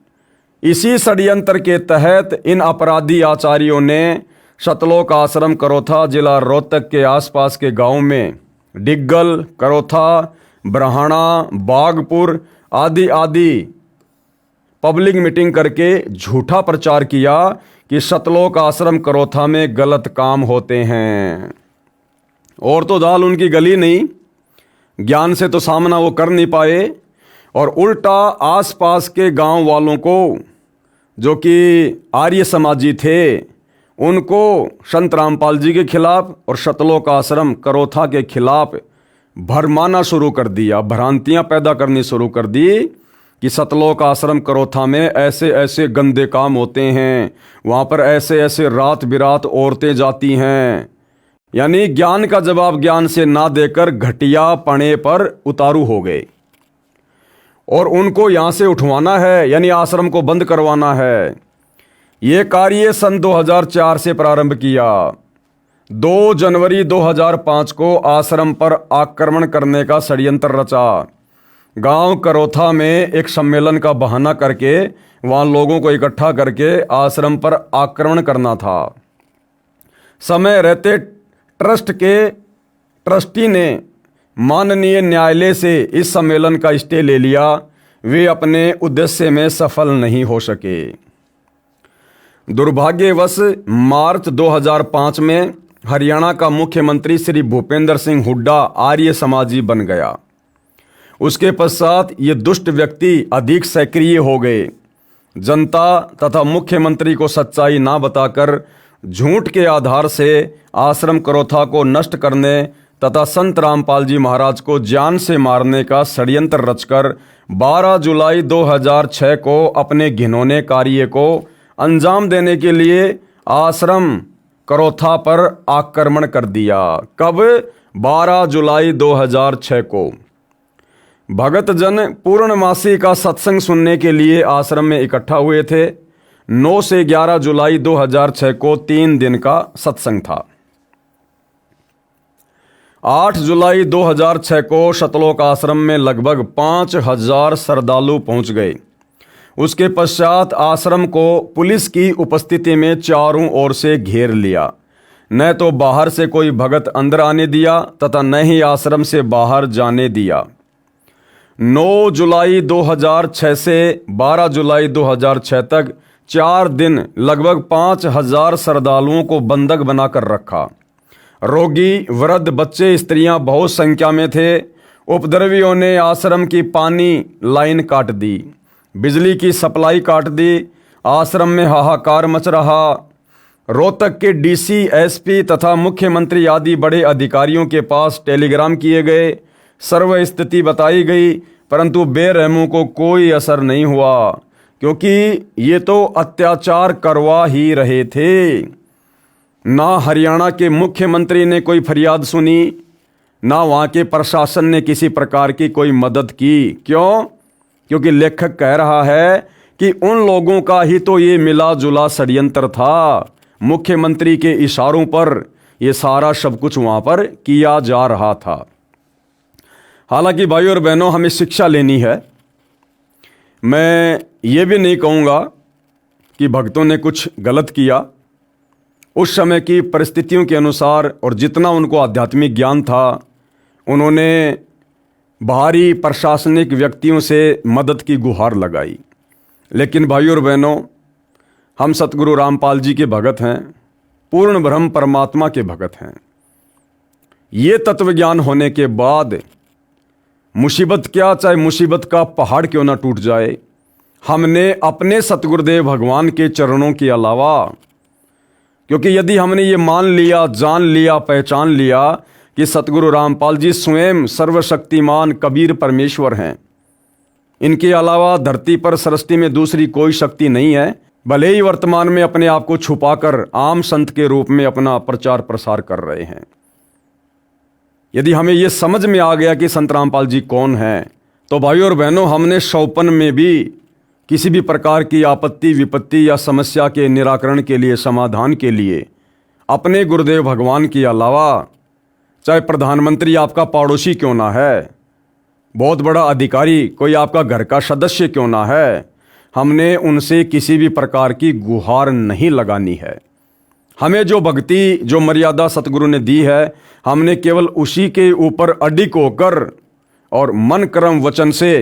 Speaker 1: इसी षड्यंत्र के तहत इन अपराधी आचार्यों ने शतलोक आश्रम करोथा जिला रोहतक के आसपास के गांव में डिग्गल, करोथा, ब्रहाणा, बागपुर आदि आदि पब्लिक मीटिंग करके झूठा प्रचार किया कि शतलोक आश्रम करोथा में गलत काम होते हैं। और तो दाल उनकी गली नहीं, ज्ञान से तो सामना वो कर नहीं पाए, और उल्टा आसपास के गांव वालों को जो कि आर्य समाजी थे उनको संत रामपाल जी के खिलाफ और शतलोक आश्रम करोथा के खिलाफ भरमाना शुरू कर दिया, भ्रांतियां पैदा करनी शुरू कर दी कि शतलोक आश्रम करोथा में ऐसे ऐसे गंदे काम होते हैं, वहाँ पर ऐसे ऐसे रात बिरात औरतें जाती हैं। यानी ज्ञान का जवाब ज्ञान से ना देकर घटिया पने पर उतारू हो गए और उनको यहाँ से उठवाना है, यानी आश्रम को बंद करवाना है। ये कार्य सन 2004 से प्रारंभ किया। 2 जनवरी 2005 को आश्रम पर आक्रमण करने का षड्यंत्र रचा। गांव करोथा में एक सम्मेलन का बहाना करके वहां लोगों को इकट्ठा करके आश्रम पर आक्रमण करना था। समय रहते ट्रस्ट के ट्रस्टी ने माननीय न्यायालय से इस सम्मेलन का स्टे ले लिया। वे अपने उद्देश्य में सफल नहीं हो सके। दुर्भाग्यवश मार्च 2005 में हरियाणा का मुख्यमंत्री श्री भूपेंद्र सिंह हुड्डा आर्य समाजी बन गया। उसके पश्चात ये दुष्ट व्यक्ति अधिक सक्रिय हो गए। जनता तथा मुख्यमंत्री को सच्चाई ना बताकर झूठ के आधार से आश्रम करोथा को नष्ट करने तथा संत रामपाल जी महाराज को जान से मारने का षड्यंत्र रचकर 12 जुलाई 2006 को अपने घिनौने कार्य को अंजाम देने के लिए आश्रम करोथा पर आक्रमण कर दिया। कब? 12 जुलाई 2006 को। भगत जन पूर्णमासी का सत्संग सुनने के लिए आश्रम में इकट्ठा हुए थे। 9 से 11 जुलाई 2006 को 3 दिन का सत्संग था। 8 जुलाई 2006 को शतलोक आश्रम में लगभग 5000 श्रद्धालु पहुंच गए। उसके पश्चात आश्रम को पुलिस की उपस्थिति में चारों ओर से घेर लिया। न तो बाहर से कोई भगत अंदर आने दिया तथा न ही आश्रम से बाहर जाने दिया। 9 जुलाई 2006 से 12 जुलाई 2006 तक 4 दिन लगभग 5000 श्रद्धालुओं को बंधक बनाकर रखा। रोगी, वृद्ध, बच्चे, स्त्रियां बहुत संख्या में थे। उपद्रवियों ने आश्रम की पानी लाइन काट दी, बिजली की सप्लाई काट दी। आश्रम में हाहाकार मच रहा। रोहतक के डीसी, एसपी तथा मुख्यमंत्री आदि बड़े अधिकारियों के पास टेलीग्राम किए गए, सर्व स्थिति बताई गई, परंतु बेरहमों को कोई असर नहीं हुआ, क्योंकि ये तो अत्याचार करवा ही रहे थे। ना हरियाणा के मुख्यमंत्री ने कोई फरियाद सुनी, ना वहाँ के प्रशासन ने किसी प्रकार की कोई मदद की। क्यों? क्योंकि लेखक कह रहा है कि उन लोगों का ही तो ये मिला जुला षड्यंत्र था। मुख्यमंत्री के इशारों पर ये सारा सब कुछ वहाँ पर किया जा रहा था। हालांकि भाइयों और बहनों, हमें शिक्षा लेनी है। मैं ये भी नहीं कहूँगा कि भक्तों ने कुछ गलत किया। उस समय की परिस्थितियों के अनुसार और जितना उनको आध्यात्मिक ज्ञान था, उन्होंने बाहरी प्रशासनिक व्यक्तियों से मदद की गुहार लगाई। लेकिन भाइयों और बहनों, हम सतगुरु रामपाल जी के भगत हैं, पूर्ण ब्रह्म परमात्मा के भगत हैं। ये तत्व ज्ञान होने के बाद मुसीबत क्या, चाहे मुसीबत का पहाड़ क्यों ना टूट जाए, हमने अपने सतगुरुदेव भगवान के चरणों के अलावा, क्योंकि यदि हमने ये मान लिया, जान लिया, पहचान लिया कि सतगुरु रामपाल जी स्वयं सर्वशक्तिमान कबीर परमेश्वर हैं, इनके अलावा धरती पर सृष्टि में दूसरी कोई शक्ति नहीं है, भले ही वर्तमान में अपने आप को छुपाकर आम संत के रूप में अपना प्रचार प्रसार कर रहे हैं। यदि हमें यह समझ में आ गया कि संत रामपाल जी कौन हैं, तो भाइयों और बहनों, हमने शौपन में भी किसी भी प्रकार की आपत्ति विपत्ति या समस्या के निराकरण के लिए, समाधान के लिए अपने गुरुदेव भगवान के अलावा, चाहे प्रधानमंत्री आपका पड़ोसी क्यों ना है, बहुत बड़ा अधिकारी कोई आपका घर का सदस्य क्यों ना है, हमने उनसे किसी भी प्रकार की गुहार नहीं लगानी है। हमें जो भक्ति, जो मर्यादा सतगुरु ने दी है, हमने केवल उसी के ऊपर अडिग होकर और मन कर्म वचन से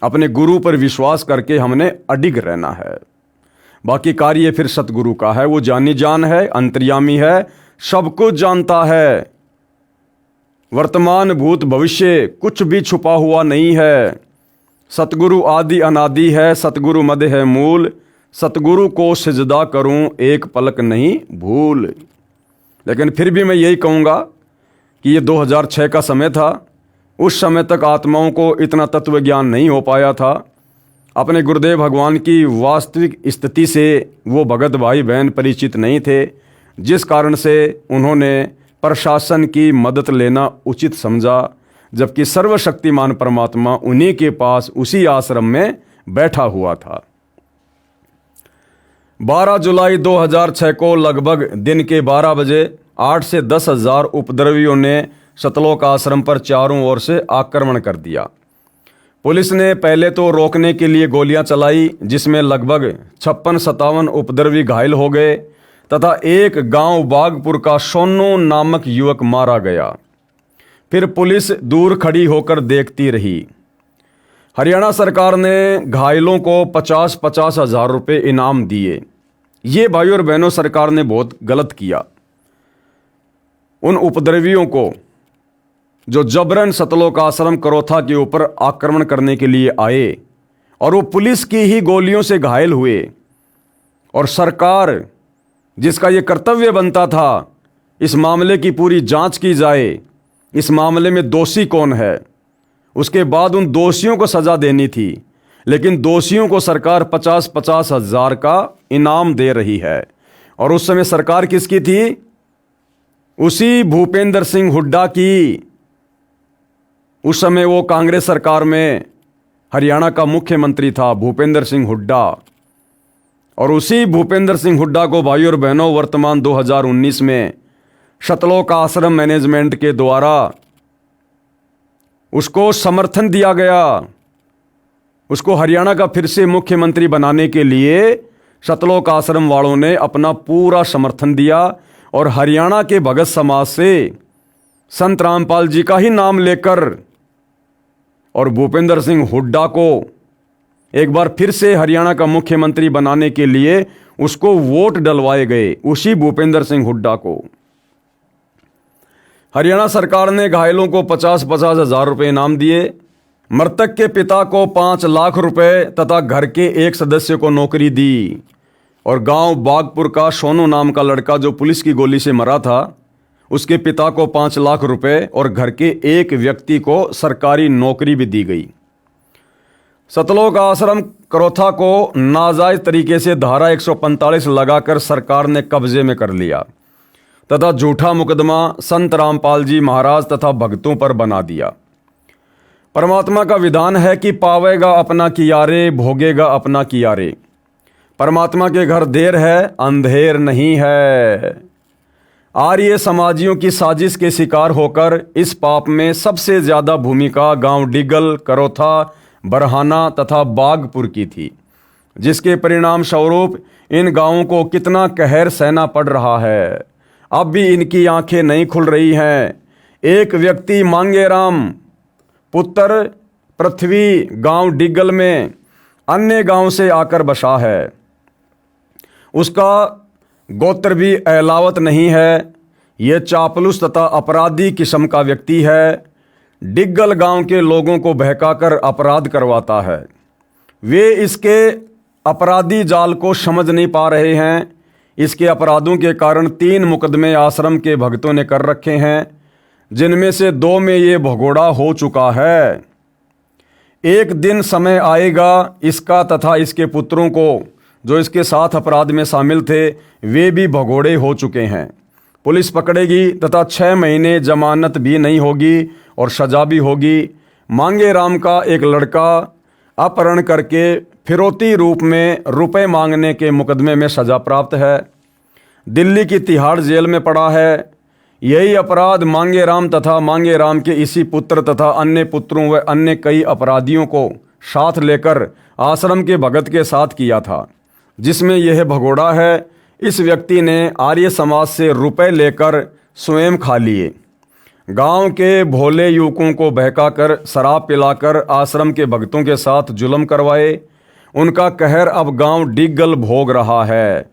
Speaker 1: अपने गुरु पर विश्वास करके हमने अडिग रहना है। बाकी कार्य फिर सतगुरु का है। वो जानी जान है, अंतर्यामी है, सब कुछ जानता है। वर्तमान भूत भविष्य कुछ भी छुपा हुआ नहीं है। सतगुरु आदि अनादि है, सतगुरु मद है मूल, सतगुरु को सिजदा करूं एक पलक नहीं भूल। लेकिन फिर भी मैं यही कहूँगा कि ये 2006 का समय था। उस समय तक आत्माओं को इतना तत्व ज्ञान नहीं हो पाया था। अपने गुरुदेव भगवान की वास्तविक स्थिति से वो भगत भाई बहन परिचित नहीं थे, जिस कारण से उन्होंने प्रशासन की मदद लेना उचित समझा, जबकि सर्वशक्तिमान परमात्मा उन्हीं के पास उसी आश्रम में बैठा हुआ था। 12 जुलाई 2006 को लगभग दिन के 12 बजे 8 से 10 हज़ार उपद्रवियों ने सतलोक आश्रम पर चारों ओर से आक्रमण कर दिया। पुलिस ने पहले तो रोकने के लिए गोलियां चलाई, जिसमें लगभग 56-57 उपद्रवी घायल हो गए तथा एक गांव बागपुर का सोनू नामक युवक मारा गया। फिर पुलिस दूर खड़ी होकर देखती रही। हरियाणा सरकार ने घायलों को 50-50 हज़ार रुपये इनाम दिए। ये भाइयों और बहनों, सरकार ने बहुत गलत किया। उन उपद्रवियों को जो जबरन सतलोक आश्रम करोथा के ऊपर आक्रमण करने के लिए आए और वो पुलिस की ही गोलियों से घायल हुए, और सरकार जिसका ये कर्तव्य बनता था इस मामले की पूरी जांच की जाए, इस मामले में दोषी कौन है, उसके बाद उन दोषियों को सजा देनी थी, लेकिन दोषियों को सरकार 50-50 हज़ार का इनाम दे रही है। और उस समय सरकार किसकी थी? उसी भूपेंद्र सिंह हुड्डा की। उस समय वो कांग्रेस सरकार में हरियाणा का मुख्यमंत्री था भूपेंद्र सिंह हुड्डा। और उसी भूपेंद्र सिंह हुड्डा को भाइयों और बहनों वर्तमान 2019 में सतलोक आश्रम मैनेजमेंट के द्वारा उसको समर्थन दिया गया। उसको हरियाणा का फिर से मुख्यमंत्री बनाने के लिए सतलोक आश्रम वालों ने अपना पूरा समर्थन दिया और हरियाणा के भगत समाज से संत रामपाल जी का ही नाम लेकर और भूपेंद्र सिंह हुड्डा को एक बार फिर से हरियाणा का मुख्यमंत्री बनाने के लिए उसको वोट डलवाए गए, उसी भूपेंद्र सिंह हुड्डा को। हरियाणा सरकार ने घायलों को 50-50 हज़ार रुपये इनाम दिए। मृतक के पिता को 5 लाख रुपए तथा घर के एक सदस्य को नौकरी दी। और गांव बागपुर का सोनू नाम का लड़का जो पुलिस की गोली से मरा था, उसके पिता को 5 लाख रुपए और घर के एक व्यक्ति को सरकारी नौकरी भी दी गई। सतलोक आश्रम करोथा को नाजायज तरीके से धारा 145 लगाकर सरकार ने कब्जे में कर लिया तथा झूठा मुकदमा संत रामपाल जी महाराज तथा भक्तों पर बना दिया। परमात्मा का विधान है कि पावेगा अपना कियारे, भोगेगा अपना कियारे। परमात्मा के घर देर है, अंधेर नहीं है। आर्य समाजियों की साजिश के शिकार होकर इस पाप में सबसे ज्यादा भूमिका गांव डिगल, करोथा, बरहाना तथा बागपुर की थी, जिसके परिणाम स्वरूप इन गांवों को कितना कहर सहना पड़ रहा है। अब भी इनकी आंखें नहीं खुल रही हैं। एक व्यक्ति मांगेराम पुत्र पृथ्वी गांव डिग्गल में अन्य गांव से आकर बसा है। उसका गोत्र भी अहलावत नहीं है। यह चापलूस तथा अपराधी किस्म का व्यक्ति है। डिग्गल गांव के लोगों को बहकाकर अपराध करवाता है। वे इसके अपराधी जाल को समझ नहीं पा रहे हैं। इसके अपराधों के कारण 3 मुकदमे आश्रम के भक्तों ने कर रखे हैं, जिनमें से 2 में ये भगोड़ा हो चुका है। एक दिन समय आएगा, इसका तथा इसके पुत्रों को जो इसके साथ अपराध में शामिल थे वे भी भगोड़े हो चुके हैं। पुलिस पकड़ेगी तथा 6 महीने जमानत भी नहीं होगी और सजा भी होगी। मांगेराम का एक लड़का अपहरण करके फिरौती रूप में रुपए मांगने के मुकदमे में सजा प्राप्त है। दिल्ली की तिहाड़ जेल में पड़ा है। यही अपराध मांगेराम तथा मांगेराम के इसी पुत्र तथा अन्य पुत्रों व अन्य कई अपराधियों को साथ लेकर आश्रम के भगत के साथ किया था, जिसमें यह भगोड़ा है। इस व्यक्ति ने आर्य समाज से रुपए लेकर स्वयं खा लिए। गांव के भोले युवकों को बहकाकर शराब पिलाकर आश्रम के भक्तों के साथ जुल्म करवाए। उनका कहर अब गांव डिग्गल भोग रहा है।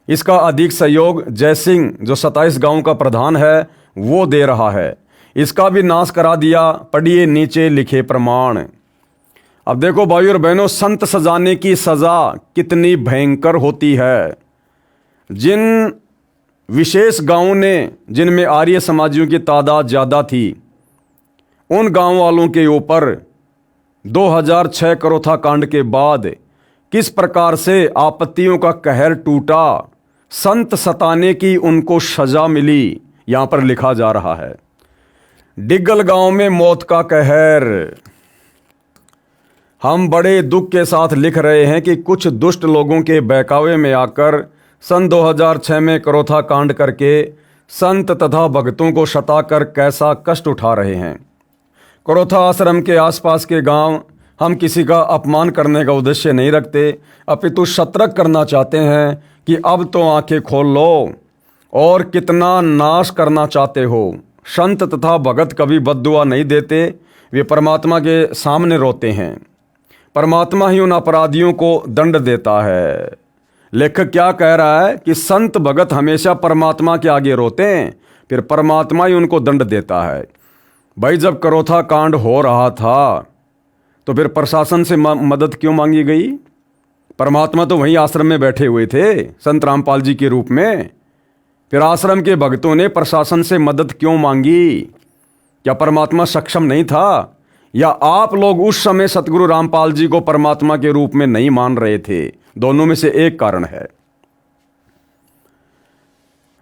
Speaker 1: इसका अधिक सहयोग जयसिंह जो 27 गांव का प्रधान है वो दे रहा है। इसका भी नाश करा दिया। पढ़िए नीचे लिखे प्रमाण। अब देखो भाइयों और बहनों, संत सजाने की सजा कितनी भयंकर होती है। जिन विशेष गांवों ने जिनमें आर्य समाजियों की तादाद ज़्यादा थी, उन गांव वालों के ऊपर 2006 करोथा कांड के बाद किस प्रकार से आपत्तियों का कहर टूटा, संत सताने की उनको सजा मिली, यहाँ पर लिखा जा रहा है। डिग्गल गांव में मौत का कहर। हम बड़े दुख के साथ लिख रहे हैं कि कुछ दुष्ट लोगों के बहकावे में आकर सन 2006 में करोथा कांड करके संत तथा भक्तों को सताकर कैसा कष्ट उठा रहे हैं। करोथा आश्रम के आसपास के गांव हम किसी का अपमान करने का उद्देश्य नहीं रखते, अपितु सतर्क करना चाहते हैं कि अब तो आंखें खोल लो और कितना नाश करना चाहते हो। संत तथा भगत कभी बद्दुआ नहीं देते, वे परमात्मा के सामने रोते हैं। परमात्मा ही उन अपराधियों को दंड देता है। लेखक क्या कह रहा है कि संत भगत हमेशा परमात्मा के आगे रोते हैं, फिर परमात्मा ही उनको दंड देता है। भाई, जब करोथा कांड हो रहा था तो फिर प्रशासन से मदद क्यों मांगी गई? परमात्मा तो वहीं आश्रम में बैठे हुए थे संत रामपाल जी के रूप में। फिर आश्रम के भक्तों ने प्रशासन से मदद क्यों मांगी? क्या परमात्मा सक्षम नहीं था, या आप लोग उस समय सतगुरु रामपाल जी को परमात्मा के रूप में नहीं मान रहे थे? दोनों में से एक कारण है।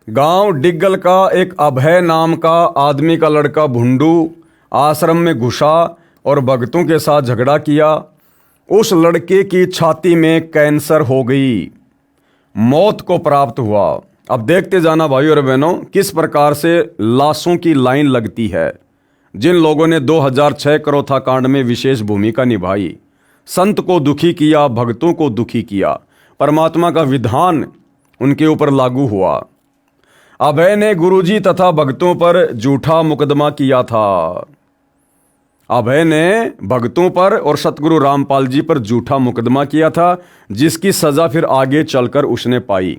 Speaker 1: गांव डिग्गल का एक अभय नाम का आदमी का लड़का भुंडू आश्रम में घुसा और भक्तों के साथ झगड़ा किया। उस लड़के की छाती में कैंसर हो गई, मौत को प्राप्त हुआ। अब देखते जाना भाइयों और बहनों किस प्रकार से लाशों की लाइन लगती है। जिन लोगों ने 2006 करोथा कांड में विशेष भूमिका निभाई, संत को दुखी किया, भक्तों को दुखी किया, परमात्मा का विधान उनके ऊपर लागू हुआ। अभय ने गुरुजी तथा भक्तों पर झूठा मुकदमा किया था। अभय ने भक्तों पर और सतगुरु रामपाल जी पर झूठा मुकदमा किया था, जिसकी सजा फिर आगे चलकर उसने पाई,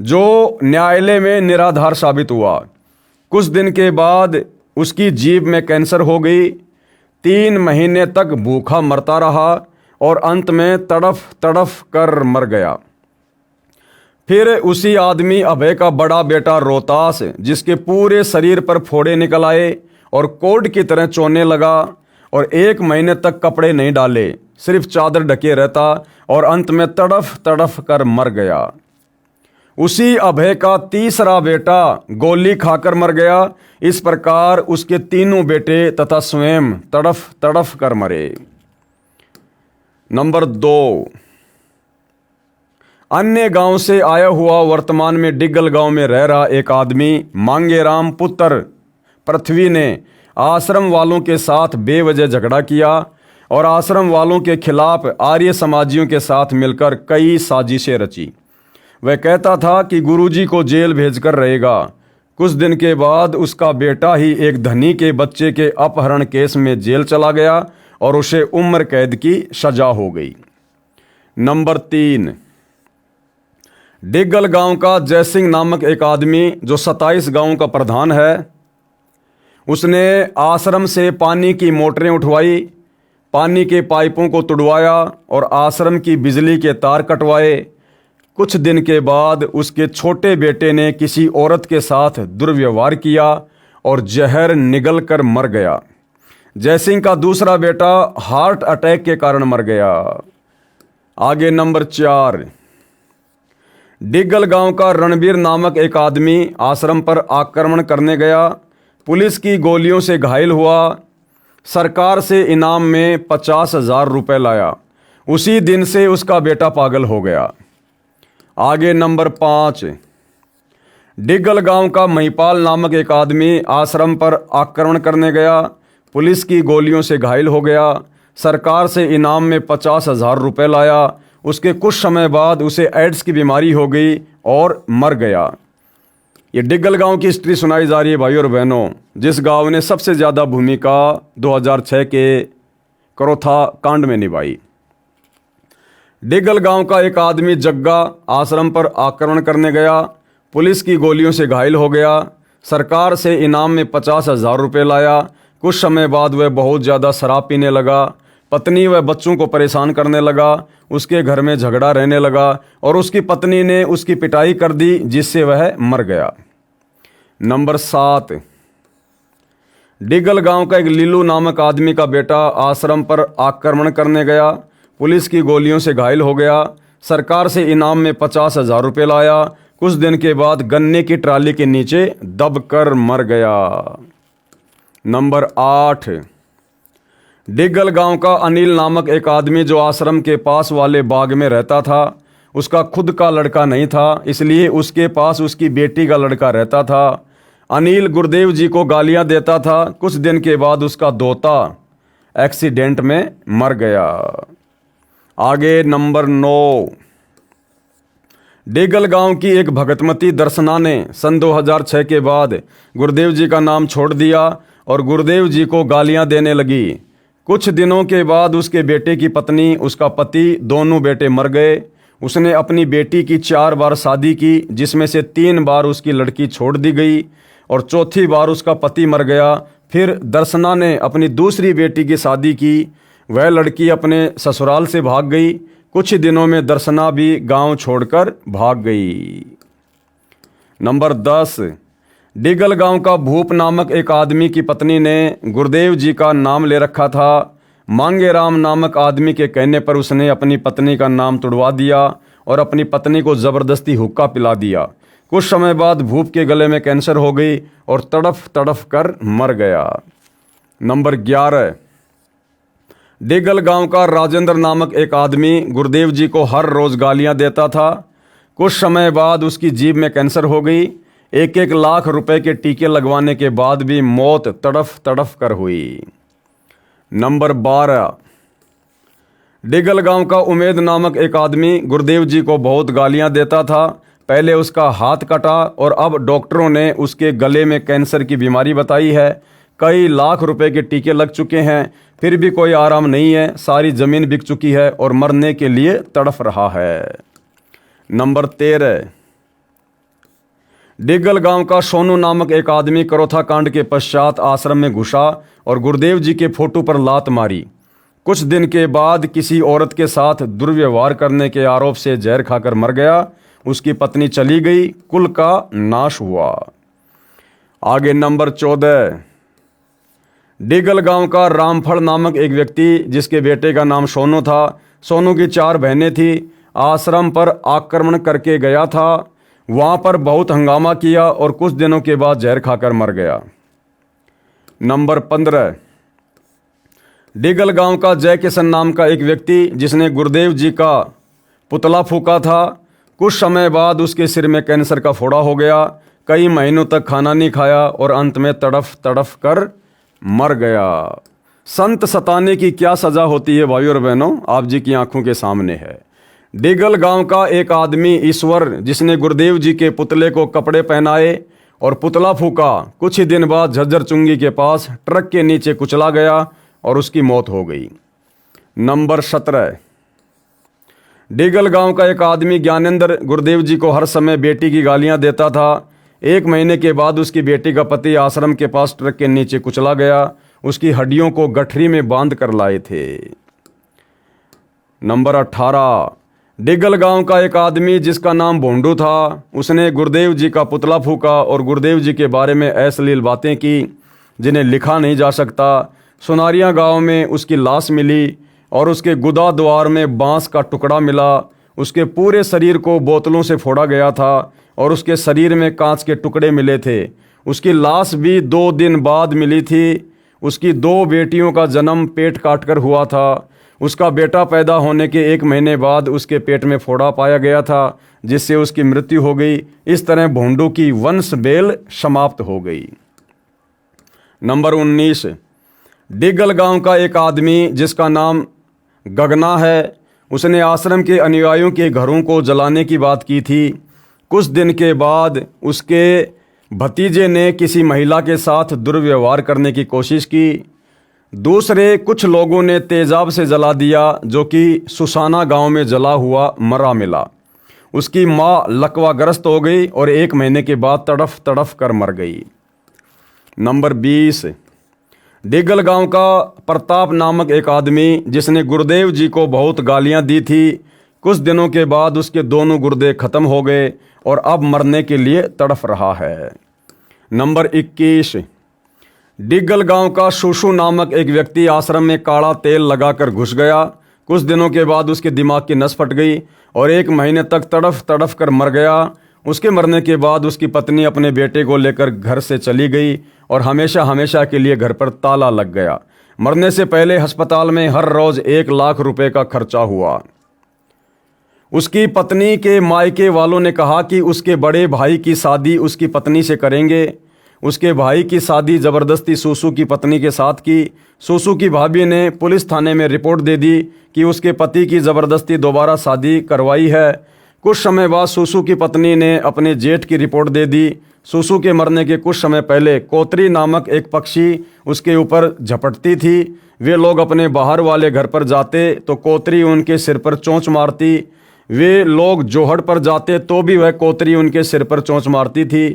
Speaker 1: जो न्यायालय में निराधार साबित हुआ। कुछ दिन के बाद उसकी जीभ में कैंसर हो गई। 3 महीने तक भूखा मरता रहा और अंत में तड़फ तड़फ कर मर गया। फिर उसी आदमी अभय का बड़ा बेटा रोहतास, जिसके पूरे शरीर पर फोड़े निकल आए और कोढ़ की तरह चोने लगा और 1 महीने तक कपड़े नहीं डाले, सिर्फ चादर ढके रहता और अंत में तड़फ तड़फ कर मर गया। उसी अभय का तीसरा बेटा गोली खाकर मर गया। इस प्रकार उसके 3 बेटे तथा स्वयं तड़फ तड़फ कर मरे। नंबर 2, अन्य गांव से आया हुआ वर्तमान में डिग्गल गांव में रह रहा एक आदमी मांगेराम पुत्र पृथ्वी ने आश्रम वालों के साथ बेवजह झगड़ा किया और आश्रम वालों के खिलाफ आर्य समाजियों के साथ मिलकर कई साजिशें रची। वह कहता था कि गुरुजी को जेल भेजकर रहेगा। कुछ दिन के बाद उसका बेटा ही एक धनी के बच्चे के अपहरण केस में जेल चला गया और उसे उम्र कैद की सजा हो गई। नंबर 3, डिग्गल गांव का जयसिंह नामक एक आदमी जो 27 गांवों का प्रधान है, उसने आश्रम से पानी की मोटरें उठवाई, पानी के पाइपों को तुड़वाया और आश्रम की बिजली के तार कटवाए। कुछ दिन के बाद उसके छोटे बेटे ने किसी औरत के साथ दुर्व्यवहार किया और जहर निगल कर मर गया। जयसिंह का दूसरा बेटा हार्ट अटैक के कारण मर गया। आगे नंबर 4, डिग्गल गांव का रणबीर नामक एक आदमी आश्रम पर आक्रमण करने गया, पुलिस की गोलियों से घायल हुआ, सरकार से इनाम में 50,000 रुपये लाया। उसी दिन से उसका बेटा पागल हो गया। आगे नंबर 5, डिग्गल गांव का महिपाल नामक एक आदमी आश्रम पर आक्रमण करने गया, पुलिस की गोलियों से घायल हो गया, सरकार से इनाम में 50,000 रुपये लाया। उसके कुछ समय बाद उसे एड्स की बीमारी हो गई और मर गया। ये डिग्गल गांव की हिस्ट्री सुनाई जा रही है भाई और बहनों, जिस गांव ने सबसे ज़्यादा भूमिका 2006 के करोथा कांड में निभाई। डिग्गल गांव का एक आदमी जग्गा आश्रम पर आक्रमण करने गया, पुलिस की गोलियों से घायल हो गया, सरकार से इनाम में 50,000 रुपये लाया। कुछ समय बाद वह बहुत ज़्यादा शराब पीने लगा, पत्नी व बच्चों को परेशान करने लगा, उसके घर में झगड़ा रहने लगा और उसकी पत्नी ने उसकी पिटाई कर दी जिससे वह मर गया। नंबर 7, डिग्गल गांव का एक लीलू नामक आदमी का बेटा आश्रम पर आक्रमण करने गया, पुलिस की गोलियों से घायल हो गया, सरकार से इनाम में 50,000 रुपये लाया। कुछ दिन के बाद गन्ने की ट्राली के नीचे दबकर मर गया। नंबर 8, डिग्गल गांव का अनिल नामक एक आदमी जो आश्रम के पास वाले बाग में रहता था, उसका खुद का लड़का नहीं था, इसलिए उसके पास उसकी बेटी का लड़का रहता था। अनिल गुरुदेव जी को गालियां देता था। कुछ दिन के बाद उसका दोता एक्सीडेंट में मर गया। आगे नंबर 9, डिग्गल गांव की एक भगतमती दर्शना ने सन 2006 के बाद गुरुदेव जी का नाम छोड़ दिया और गुरुदेव जी को गालियां देने लगी। कुछ दिनों के बाद उसके बेटे की पत्नी, उसका पति, दोनों बेटे मर गए। उसने अपनी बेटी की 4 बार शादी की, जिसमें से 3 बार उसकी लड़की छोड़ दी गई और चौथी बार उसका पति मर गया। फिर दर्शना ने अपनी दूसरी बेटी की शादी की, वह लड़की अपने ससुराल से भाग गई। कुछ दिनों में दर्शना भी गांव छोड़कर भाग गई। नंबर 10, डिग्गल गांव का भूप नामक एक आदमी की पत्नी ने गुरुदेव जी का नाम ले रखा था। मांगे राम नामक आदमी के कहने पर उसने अपनी पत्नी का नाम तुड़वा दिया और अपनी पत्नी को ज़बरदस्ती हुक्का पिला दिया। कुछ समय बाद भूप के गले में कैंसर हो गई और तड़फ तड़फ कर मर गया। नंबर 11, डिग्गल गांव का राजेंद्र नामक एक आदमी गुरुदेव जी को हर रोज़ गालियां देता था। कुछ समय बाद उसकी जीभ में कैंसर हो गई। 1-1 लाख रुपए के टीके लगवाने के बाद भी मौत तड़फ तड़फ कर हुई। नंबर 12, डिग्गल गांव का उमेद नामक एक आदमी गुरुदेव जी को बहुत गालियां देता था। पहले उसका हाथ कटा और अब डॉक्टरों ने उसके गले में कैंसर की बीमारी बताई है। कई लाख रुपए के टीके लग चुके हैं, फिर भी कोई आराम नहीं है। सारी ज़मीन बिक चुकी है और मरने के लिए तड़फ रहा है। नंबर 13, डिग्गल गांव का सोनू नामक एक आदमी करोथा कांड के पश्चात आश्रम में घुसा और गुरुदेव जी के फोटो पर लात मारी। कुछ दिन के बाद किसी औरत के साथ दुर्व्यवहार करने के आरोप से जहर खाकर मर गया। उसकी पत्नी चली गई, कुल का नाश हुआ। आगे नंबर 14, डिग्गल गांव का रामफल नामक एक व्यक्ति जिसके बेटे का नाम सोनू था। सोनू की 4 बहनें थी। आश्रम पर आक्रमण करके गया था, वहाँ पर बहुत हंगामा किया और कुछ दिनों के बाद जहर खाकर मर गया। नंबर 15, डिग्गल गांव का जय किशन नाम का एक व्यक्ति जिसने गुरुदेव जी का पुतला फूका था। कुछ समय बाद उसके सिर में कैंसर का फोड़ा हो गया। कई महीनों तक खाना नहीं खाया और अंत में तड़फ तड़फ कर मर गया। संत सताने की क्या सज़ा होती है भाइयों और बहनों, आप जी की आंखों के सामने है। डिगल गांव का एक आदमी ईश्वर, जिसने गुरुदेव जी के पुतले को कपड़े पहनाए और पुतला फूका, कुछ ही दिन बाद झज्जर चुंगी के पास ट्रक के नीचे कुचला गया और उसकी मौत हो गई। नंबर 17, डिगल गांव का एक आदमी ज्ञानेंद्र गुरुदेव जी को हर समय बेटी की गालियां देता था। 1 महीने के बाद उसकी बेटी का पति आश्रम के पास ट्रक के नीचे कुचला गया। उसकी हड्डियों को गठरी में बांध कर लाए थे। नंबर 18, डिगल गांव का एक आदमी जिसका नाम भोंडू था, उसने गुरुदेव जी का पुतला फूका और गुरुदेव जी के बारे में अश्लील बातें की जिन्हें लिखा नहीं जा सकता। सुनारिया गांव में उसकी लाश मिली और उसके गुदा द्वार में बांस का टुकड़ा मिला। उसके पूरे शरीर को बोतलों से फोड़ा गया था और उसके शरीर में कांच के टुकड़े मिले थे। उसकी लाश भी 2 दिन बाद मिली थी। उसकी 2 बेटियों का जन्म पेट काटकर हुआ था। उसका बेटा पैदा होने के 1 महीने बाद उसके पेट में फोड़ा पाया गया था, जिससे उसकी मृत्यु हो गई। इस तरह भोंडू की वंश बेल समाप्त हो गई। नंबर 19, डिगल गांव का एक आदमी जिसका नाम गगना है, उसने आश्रम के अनुयायियों के घरों को जलाने की बात की थी। कुछ दिन के बाद उसके भतीजे ने किसी महिला के साथ दुर्व्यवहार करने की कोशिश की। दूसरे कुछ लोगों ने तेजाब से जला दिया, जो कि सुसाना गांव में जला हुआ मरा मिला। उसकी माँ लकवाग्रस्त हो गई और 1 महीने के बाद तड़फ तड़फ कर मर गई। नंबर 20, डिगल गांव का प्रताप नामक एक आदमी जिसने गुरुदेव जी को बहुत गालियां दी थी। कुछ दिनों के बाद उसके दोनों गुर्दे खत्म हो गए और अब मरने के लिए तड़फ रहा है। नंबर 21, डिगल गांव का शूशु नामक एक व्यक्ति आश्रम में काला तेल लगाकर घुस गया। कुछ दिनों के बाद उसके दिमाग की नस फट गई और 1 महीने तक तड़फ तड़फ कर मर गया। उसके मरने के बाद उसकी पत्नी अपने बेटे को लेकर घर से चली गई और हमेशा हमेशा के लिए घर पर ताला लग गया। मरने से पहले अस्पताल में हर रोज 1 लाख रुपए का खर्चा हुआ। उसकी पत्नी के मायके वालों ने कहा कि उसके बड़े भाई की शादी उसकी पत्नी से करेंगे। उसके भाई की शादी ज़बरदस्ती सूसू की पत्नी के साथ की। सूसू की भाभी ने पुलिस थाने में रिपोर्ट दे दी कि उसके पति की ज़बरदस्ती दोबारा शादी करवाई है। कुछ समय बाद सूसू की पत्नी ने अपने जेठ की रिपोर्ट दे दी। सूसू के मरने के कुछ समय पहले कोतरी नामक एक पक्षी उसके ऊपर झपटती थी। वे लोग अपने बाहर वाले घर पर जाते तो कोतरी उनके सिर पर चोंच मारती। वे लोग जोहड़ पर जाते तो भी वह कोतरी उनके सिर पर चोंच मारती थी।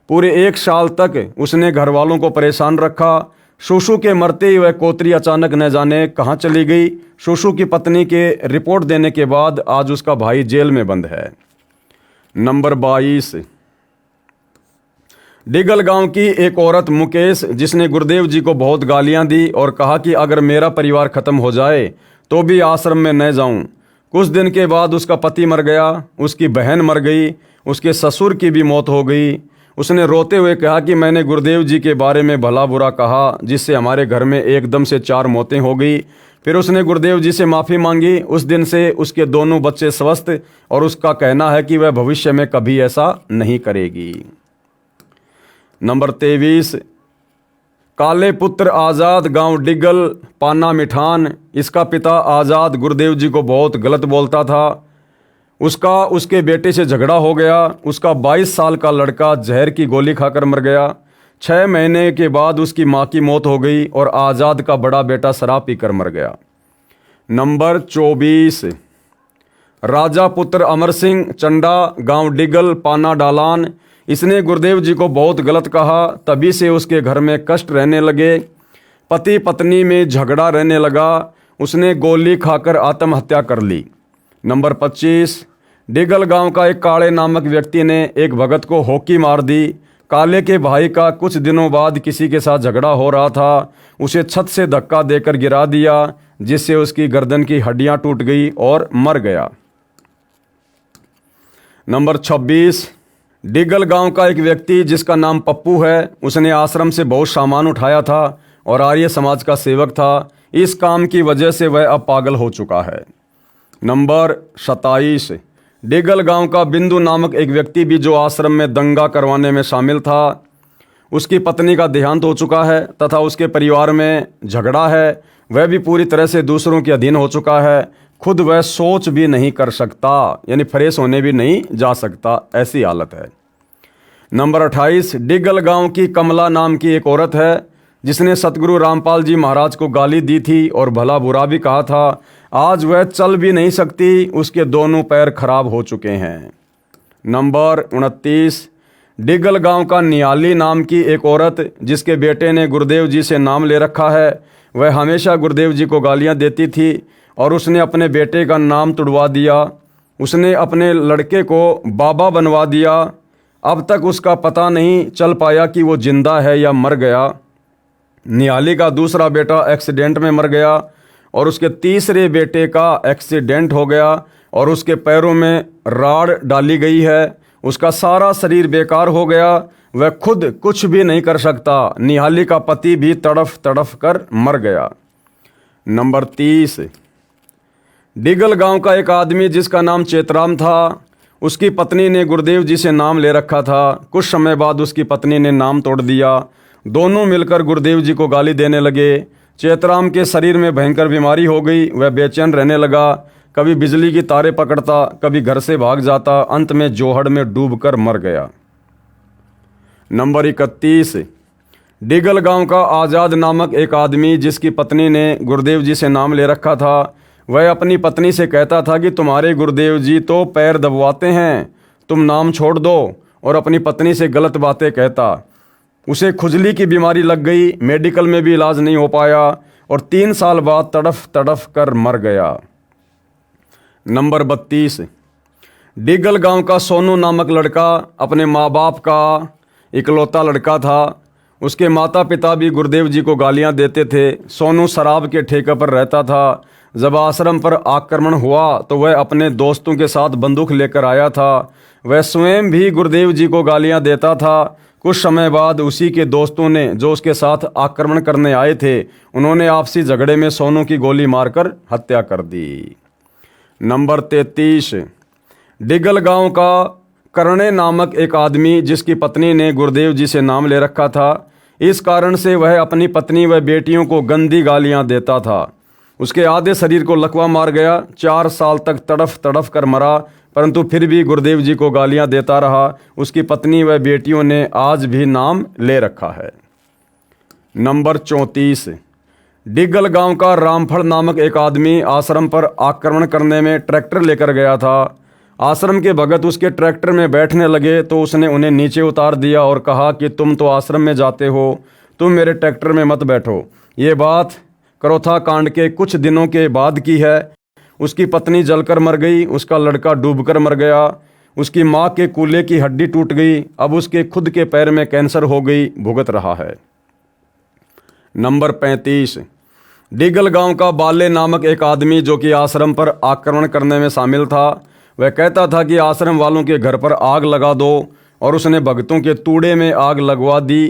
Speaker 1: पूरे 1 साल तक उसने घर वालों को परेशान रखा। शूशु के मरते ही वह कोतरी अचानक न जाने कहाँ चली गई। शूशु की पत्नी के रिपोर्ट देने के बाद आज उसका भाई जेल में बंद है। नंबर 22, डिगल गांव की एक औरत मुकेश, जिसने गुरुदेव जी को बहुत गालियां दी और कहा कि अगर मेरा परिवार खत्म हो जाए तो भी आश्रम में न जाऊं। कुछ दिन के बाद उसका पति मर गया, उसकी बहन मर गई, उसके ससुर की भी मौत हो गई। उसने रोते हुए कहा कि मैंने गुरुदेव जी के बारे में भला बुरा कहा, जिससे हमारे घर में एकदम से 4 मौतें हो गई। फिर उसने गुरुदेव जी से माफ़ी मांगी। उस दिन से उसके दोनों बच्चे स्वस्थ और उसका कहना है कि वह भविष्य में कभी ऐसा नहीं करेगी। नंबर 23, काले पुत्र आज़ाद, गांव डिगल, पाना मिठान। इसका पिता आज़ाद गुरुदेव जी को बहुत गलत बोलता था। उसके बेटे से झगड़ा हो गया। उसका 22 साल का लड़का जहर की गोली खाकर मर गया। 6 महीने के बाद उसकी माँ की मौत हो गई और आज़ाद का बड़ा बेटा शराब पीकर मर गया। नंबर 24, राजा पुत्र अमर सिंह चंडा, गांव डिगल, पाना डालान। इसने गुरुदेव जी को बहुत गलत कहा। तभी से उसके घर में कष्ट रहने लगे। पति पत्नी में झगड़ा रहने लगा। उसने गोली खाकर आत्महत्या कर ली। नंबर 25, डिगल गांव का एक काले नामक व्यक्ति ने एक भगत को हॉकी मार दी। काले के भाई का कुछ दिनों बाद किसी के साथ झगड़ा हो रहा था। उसे छत से धक्का देकर गिरा दिया, जिससे उसकी गर्दन की हड्डियां टूट गई और मर गया। नंबर 26, डिगल गांव का एक व्यक्ति जिसका नाम पप्पू है, उसने आश्रम से बहुत सामान उठाया था और आर्य समाज का सेवक था। इस काम की वजह से वह अब पागल हो चुका है। नंबर 27, डिगल गांव का बिंदु नामक एक व्यक्ति भी जो आश्रम में दंगा करवाने में शामिल था। उसकी पत्नी का देहांत हो चुका है तथा उसके परिवार में झगड़ा है। वह भी पूरी तरह से दूसरों के अधीन हो चुका है। खुद वह सोच भी नहीं कर सकता, यानी फ्रेश होने भी नहीं जा सकता, ऐसी हालत है। नंबर 28, डिगल गांव की कमला नाम की एक औरत है जिसने सतगुरु रामपाल जी महाराज को गाली दी थी और भला बुरा भी कहा था। आज वह चल भी नहीं सकती, उसके दोनों पैर खराब हो चुके हैं। नंबर 29, डिगल गांव का नियाली नाम की एक औरत जिसके बेटे ने गुरुदेव जी से नाम ले रखा है। वह हमेशा गुरुदेव जी को गालियां देती थी और उसने अपने बेटे का नाम तुड़वा दिया। उसने अपने लड़के को बाबा बनवा दिया। अब तक उसका पता नहीं चल पाया कि वो जिंदा है या मर गया। नियाली का दूसरा बेटा एक्सीडेंट में मर गया और उसके तीसरे बेटे का एक्सीडेंट हो गया और उसके पैरों में राड़ डाली गई है। उसका सारा शरीर बेकार हो गया। वह खुद कुछ भी नहीं कर सकता। निहाली का पति भी तड़फ तड़फ कर मर गया। नंबर 30, डिगल गांव का एक आदमी जिसका नाम चेतराम था, उसकी पत्नी ने गुरुदेव जी से नाम ले रखा था। कुछ समय बाद उसकी पत्नी ने नाम तोड़ दिया। दोनों मिलकर गुरुदेव जी को गाली देने लगे। चेतराम के शरीर में भयंकर बीमारी हो गई। वह बेचैन रहने लगा। कभी बिजली की तारें पकड़ता, कभी घर से भाग जाता। अंत में जोहड़ में डूबकर मर गया। नंबर 31, डिगल गांव का आज़ाद नामक एक आदमी जिसकी पत्नी ने गुरुदेव जी से नाम ले रखा था, वह अपनी पत्नी से कहता था कि तुम्हारे गुरुदेव जी तो पैर दबवाते हैं, तुम नाम छोड़ दो, और अपनी पत्नी से गलत बातें कहता। उसे खुजली की बीमारी लग गई। मेडिकल में भी इलाज नहीं हो पाया और 3 साल बाद तड़फ तड़फ कर मर गया। नंबर 32, डिगल गांव का सोनू नामक लड़का अपने माँ बाप का इकलौता लड़का था। उसके माता पिता भी गुरुदेव जी को गालियां देते थे। सोनू शराब के ठेके पर रहता था। जब आश्रम पर आक्रमण हुआ तो वह अपने दोस्तों के साथ बंदूक लेकर आया था। वह स्वयं भी गुरुदेव जी को गालियां देता था। कुछ समय बाद उसी के दोस्तों ने, जो उसके साथ आक्रमण करने आए थे, उन्होंने आपसी झगड़े में सोनू की गोली मारकर हत्या कर दी। नंबर 33, डिगल गांव का करणे नामक एक आदमी जिसकी पत्नी ने गुरुदेव जी से नाम ले रखा था। इस कारण से वह अपनी पत्नी व बेटियों को गंदी गालियां देता था। उसके आधे शरीर को लकवा मार गया। 4 साल तक तड़फ तड़फ कर मरा, परंतु फिर भी गुरुदेव जी को गालियां देता रहा। उसकी पत्नी व बेटियों ने आज भी नाम ले रखा है। नंबर 34, डिगल गांव का रामफल नामक एक आदमी आश्रम पर आक्रमण करने में ट्रैक्टर लेकर गया था। आश्रम के भगत उसके ट्रैक्टर में बैठने लगे तो उसने उन्हें नीचे उतार दिया और कहा कि तुम तो आश्रम में जाते हो, तुम मेरे ट्रैक्टर में मत बैठो। ये बात करोथा कांड के कुछ दिनों के बाद की है। उसकी पत्नी जलकर मर गई। उसका लड़का डूबकर मर गया। उसकी माँ के कूल्हे की हड्डी टूट गई। अब उसके खुद के पैर में कैंसर हो गई, भुगत रहा है। नंबर 35, डिगल गांव का बाले नामक एक आदमी जो कि आश्रम पर आक्रमण करने में शामिल था, वह कहता था कि आश्रम वालों के घर पर आग लगा दो, और उसने भक्तों के तूड़े में आग लगवा दी,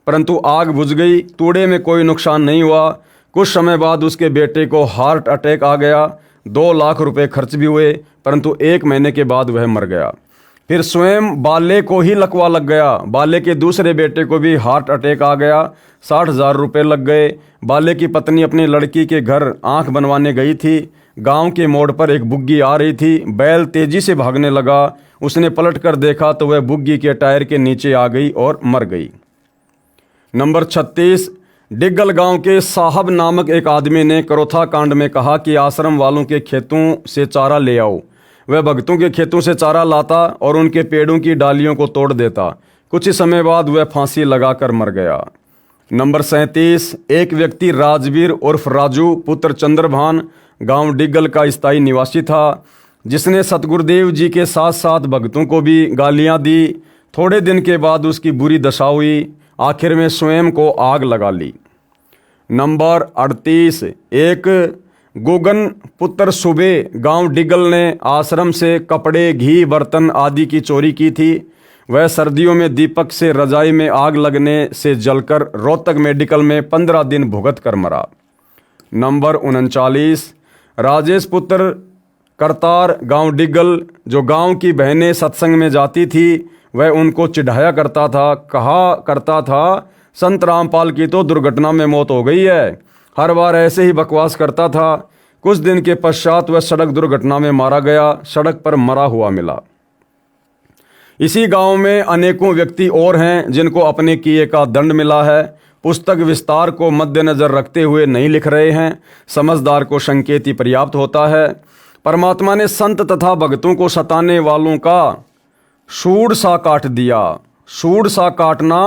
Speaker 1: परंतु आग बुझ गई। तूड़े में कोई नुकसान नहीं हुआ। कुछ समय बाद उसके बेटे को हार्ट अटैक आ गया। 2 लाख रुपए खर्च भी हुए, परंतु 1 महीने के बाद वह मर गया। फिर स्वयं बाले को ही लकवा लग गया। बाले के दूसरे बेटे को भी हार्ट अटैक आ गया। 60,000 रुपये लग गए। बाले की पत्नी अपनी लड़की के घर आंख बनवाने गई थी। गांव के मोड़ पर एक बुग्गी आ रही थी। बैल तेजी से भागने लगा। उसने पलट कर देखा तो वह बुग्गी के टायर के नीचे आ गई और मर गई। नंबर 36, डिगल गांव के साहब नामक एक आदमी ने करोथा कांड में कहा कि आश्रम वालों के खेतों से चारा ले आओ। वह भक्तों के खेतों से चारा लाता और उनके पेड़ों की डालियों को तोड़ देता। कुछ ही समय बाद वह फांसी लगाकर मर गया। नंबर 37, एक व्यक्ति राजवीर उर्फ राजू पुत्र चंद्रभान गांव डिगल का स्थायी निवासी था, जिसने सतगुरुदेव जी के साथ साथ भक्तों को भी गालियां दी। थोड़े दिन के बाद उसकी बुरी दशा हुई। आखिर में स्वयं को आग लगा ली। नंबर 38, एक गोगन पुत्र सुबे गांव डिगल ने आश्रम से कपड़े, घी, बर्तन आदि की चोरी की थी। वह सर्दियों में दीपक से रजाई में आग लगने से जलकर रोहतक मेडिकल में 15 दिन भुगत कर मरा। नंबर 39, राजेश पुत्र करतार गांव डिगल, जो गांव की बहनें सत्संग में जाती थी, वह उनको चिढ़ाया करता था, कहा करता था संत रामपाल की तो दुर्घटना में मौत हो गई है। हर बार ऐसे ही बकवास करता था। कुछ दिन के पश्चात वह सड़क दुर्घटना में मारा गया, सड़क पर मरा हुआ मिला। इसी गांव में अनेकों व्यक्ति और हैं जिनको अपने किए का दंड मिला है। पुस्तक विस्तार को मद्देनजर रखते हुए नहीं लिख रहे हैं, समझदार को संकेत ही पर्याप्त होता है। परमात्मा ने संत तथा भक्तों को सताने वालों का सूड़ सा काट दिया। सूड़ सा काटना,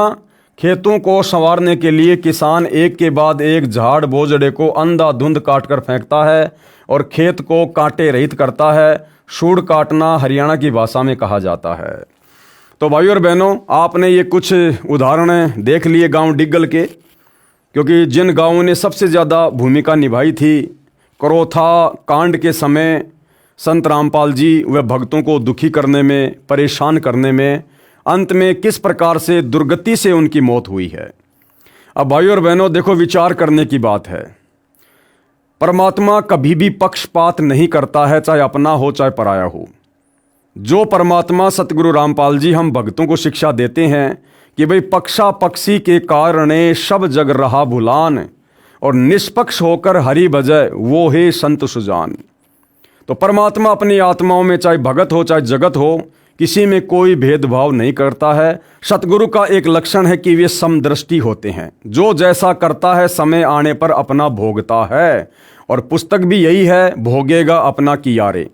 Speaker 1: खेतों को संवारने के लिए किसान एक के बाद एक झाड़ बोझड़े को अंधाधुंध काट कर फेंकता है और खेत को कांटे रहित करता है। सूड़ काटना हरियाणा की भाषा में कहा जाता है। तो भाइयों और बहनों, आपने ये कुछ उदाहरण देख लिए गांव डिग्गल के, क्योंकि जिन गांवों ने सबसे ज़्यादा भूमिका निभाई थी करोथा कांड के समय, संत रामपाल जी व भक्तों को दुखी करने में, परेशान करने में, अंत में किस प्रकार से दुर्गति से उनकी मौत हुई है। अब भाइयों और बहनों देखो, विचार करने की बात है। परमात्मा कभी भी पक्षपात नहीं करता है, चाहे अपना हो चाहे पराया हो। जो परमात्मा सतगुरु रामपाल जी हम भक्तों को शिक्षा देते हैं कि भाई पक्षा पक्षी के कारणे सब जग रहा भुलान और निष्पक्ष होकर हरि भजय वो है संत सुजान। तो परमात्मा अपनी आत्माओं में चाहे भगत हो चाहे जगत हो, किसी में कोई भेदभाव नहीं करता है। सतगुरु का एक लक्षण है कि वे समदृष्टि होते हैं। जो जैसा करता है समय आने पर अपना भोगता है, और पुस्तक भी यही है, भोगेगा अपना कियारे।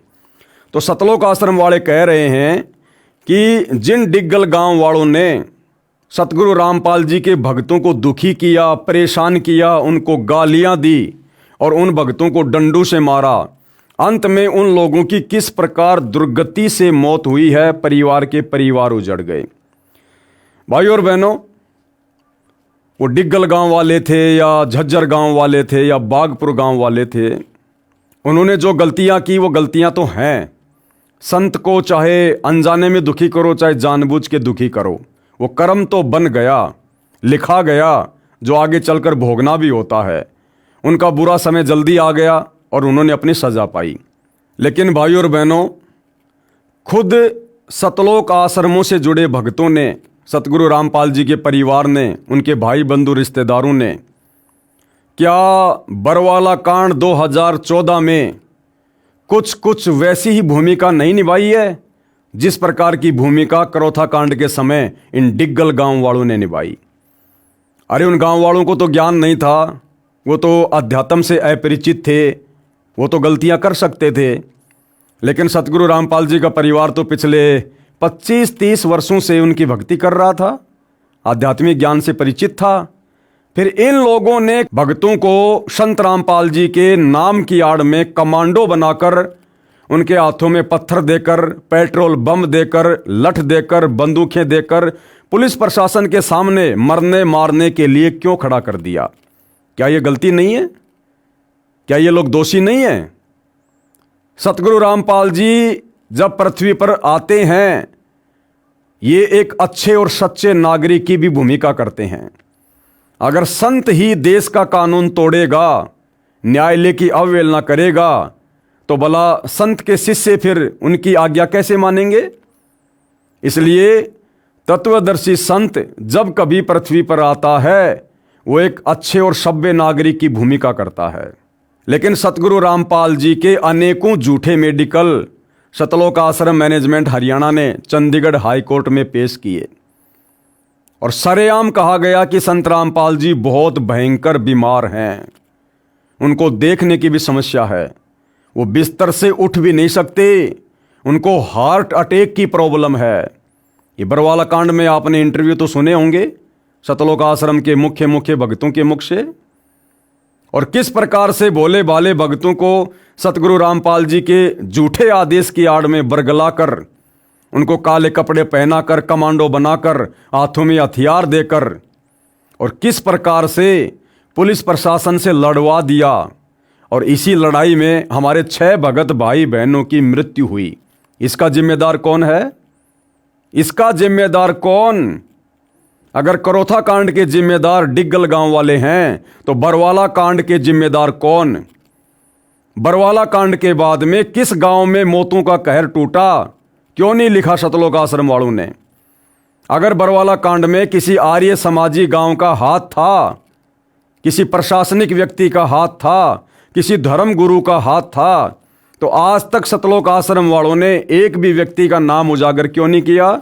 Speaker 1: तो सतलोक आश्रम वाले कह रहे हैं कि जिन डिग्गल गांव वालों ने सतगुरु रामपाल जी के भक्तों को दुखी किया, परेशान किया, उनको गालियां दी और उन भक्तों को डंडू से मारा, अंत में उन लोगों की किस प्रकार दुर्गति से मौत हुई है, परिवार के परिवार उजड़ गए। भाइयों और बहनों, वो डिग्गल गांव वाले थे या झज्जर गांव वाले थे या बागपुर गांव वाले थे, उन्होंने जो गलतियां की वो गलतियां तो हैं। संत को चाहे अनजाने में दुखी करो चाहे जानबूझ के दुखी करो, वो कर्म तो बन गया, लिखा गया, जो आगे चलकर भोगना भी होता है। उनका बुरा समय जल्दी आ गया और उन्होंने अपनी सजा पाई। लेकिन भाइयों और बहनों, खुद सतलोक आश्रमों से जुड़े भक्तों ने, सतगुरु रामपाल जी के परिवार ने, उनके भाई बंधु रिश्तेदारों ने क्या बरवाला कांड 2014 में कुछ वैसी ही भूमिका नहीं निभाई है जिस प्रकार की भूमिका करोथा कांड के समय इन डिग्गल गांव वालों ने निभाई। अरे उन गांव वालों को तो ज्ञान नहीं था, वो तो अध्यात्म से अपरिचित थे, वो तो गलतियां कर सकते थे। लेकिन सतगुरु रामपाल जी का परिवार तो पिछले 25-30 वर्षों से उनकी भक्ति कर रहा था, आध्यात्मिक ज्ञान से परिचित था। फिर इन लोगों ने भक्तों को संत रामपाल जी के नाम की आड़ में कमांडो बनाकर, उनके हाथों में पत्थर देकर, पेट्रोल बम देकर, लठ देकर, बंदूकें देकर पुलिस प्रशासन के सामने मरने मारने के लिए क्यों खड़ा कर दिया। क्या ये गलती नहीं है? क्या ये लोग दोषी नहीं हैं? सतगुरु रामपाल जी जब पृथ्वी पर आते हैं, ये एक अच्छे और सच्चे नागरिक की भी भूमिका करते हैं। अगर संत ही देश का कानून तोड़ेगा, न्यायालय की अवहेलना करेगा, तो भला संत के शिष्य फिर उनकी आज्ञा कैसे मानेंगे? इसलिए तत्वदर्शी संत जब कभी पृथ्वी पर आता है, वो एक अच्छे और सभ्य नागरिक की भूमिका करता है। लेकिन सतगुरु रामपाल जी के अनेकों झूठे मेडिकल सतलोक आश्रम मैनेजमेंट हरियाणा ने चंडीगढ़ हाई कोर्ट में पेश किए और सरेआम कहा गया कि संत रामपाल जी बहुत भयंकर बीमार हैं, उनको देखने की भी समस्या है, वो बिस्तर से उठ भी नहीं सकते, उनको हार्ट अटैक की प्रॉब्लम है। ये बरवाला कांड में आपने इंटरव्यू तो सुने होंगे सतलोक आश्रम के मुख्य भक्तों के मुख से, और किस प्रकार से भोले भाले भक्तों को सतगुरु रामपाल जी के झूठे आदेश की आड़ में बरगलाकर, उनको काले कपड़े पहनाकर, कमांडो बनाकर, हाथों में हथियार देकर, और किस प्रकार से पुलिस प्रशासन से लड़वा दिया। और इसी लड़ाई में हमारे 6 भगत भाई बहनों की मृत्यु हुई। इसका जिम्मेदार कौन है? इसका जिम्मेदार कौन? अगर करोथा कांड के जिम्मेदार डिग्गल गांव वाले हैं, तो बरवाला कांड के जिम्मेदार कौन? बरवाला कांड के बाद में किस गांव में मौतों का कहर टूटा? क्यों नहीं लिखा सतलोक आश्रम वालों ने? अगर बरवाला कांड में किसी आर्य समाजी गांव का हाथ था, किसी प्रशासनिक व्यक्ति का हाथ था, किसी धर्म गुरु का हाथ था, तो आज तक सतलोक आश्रम वालों ने एक भी व्यक्ति का नाम उजागर क्यों नहीं किया?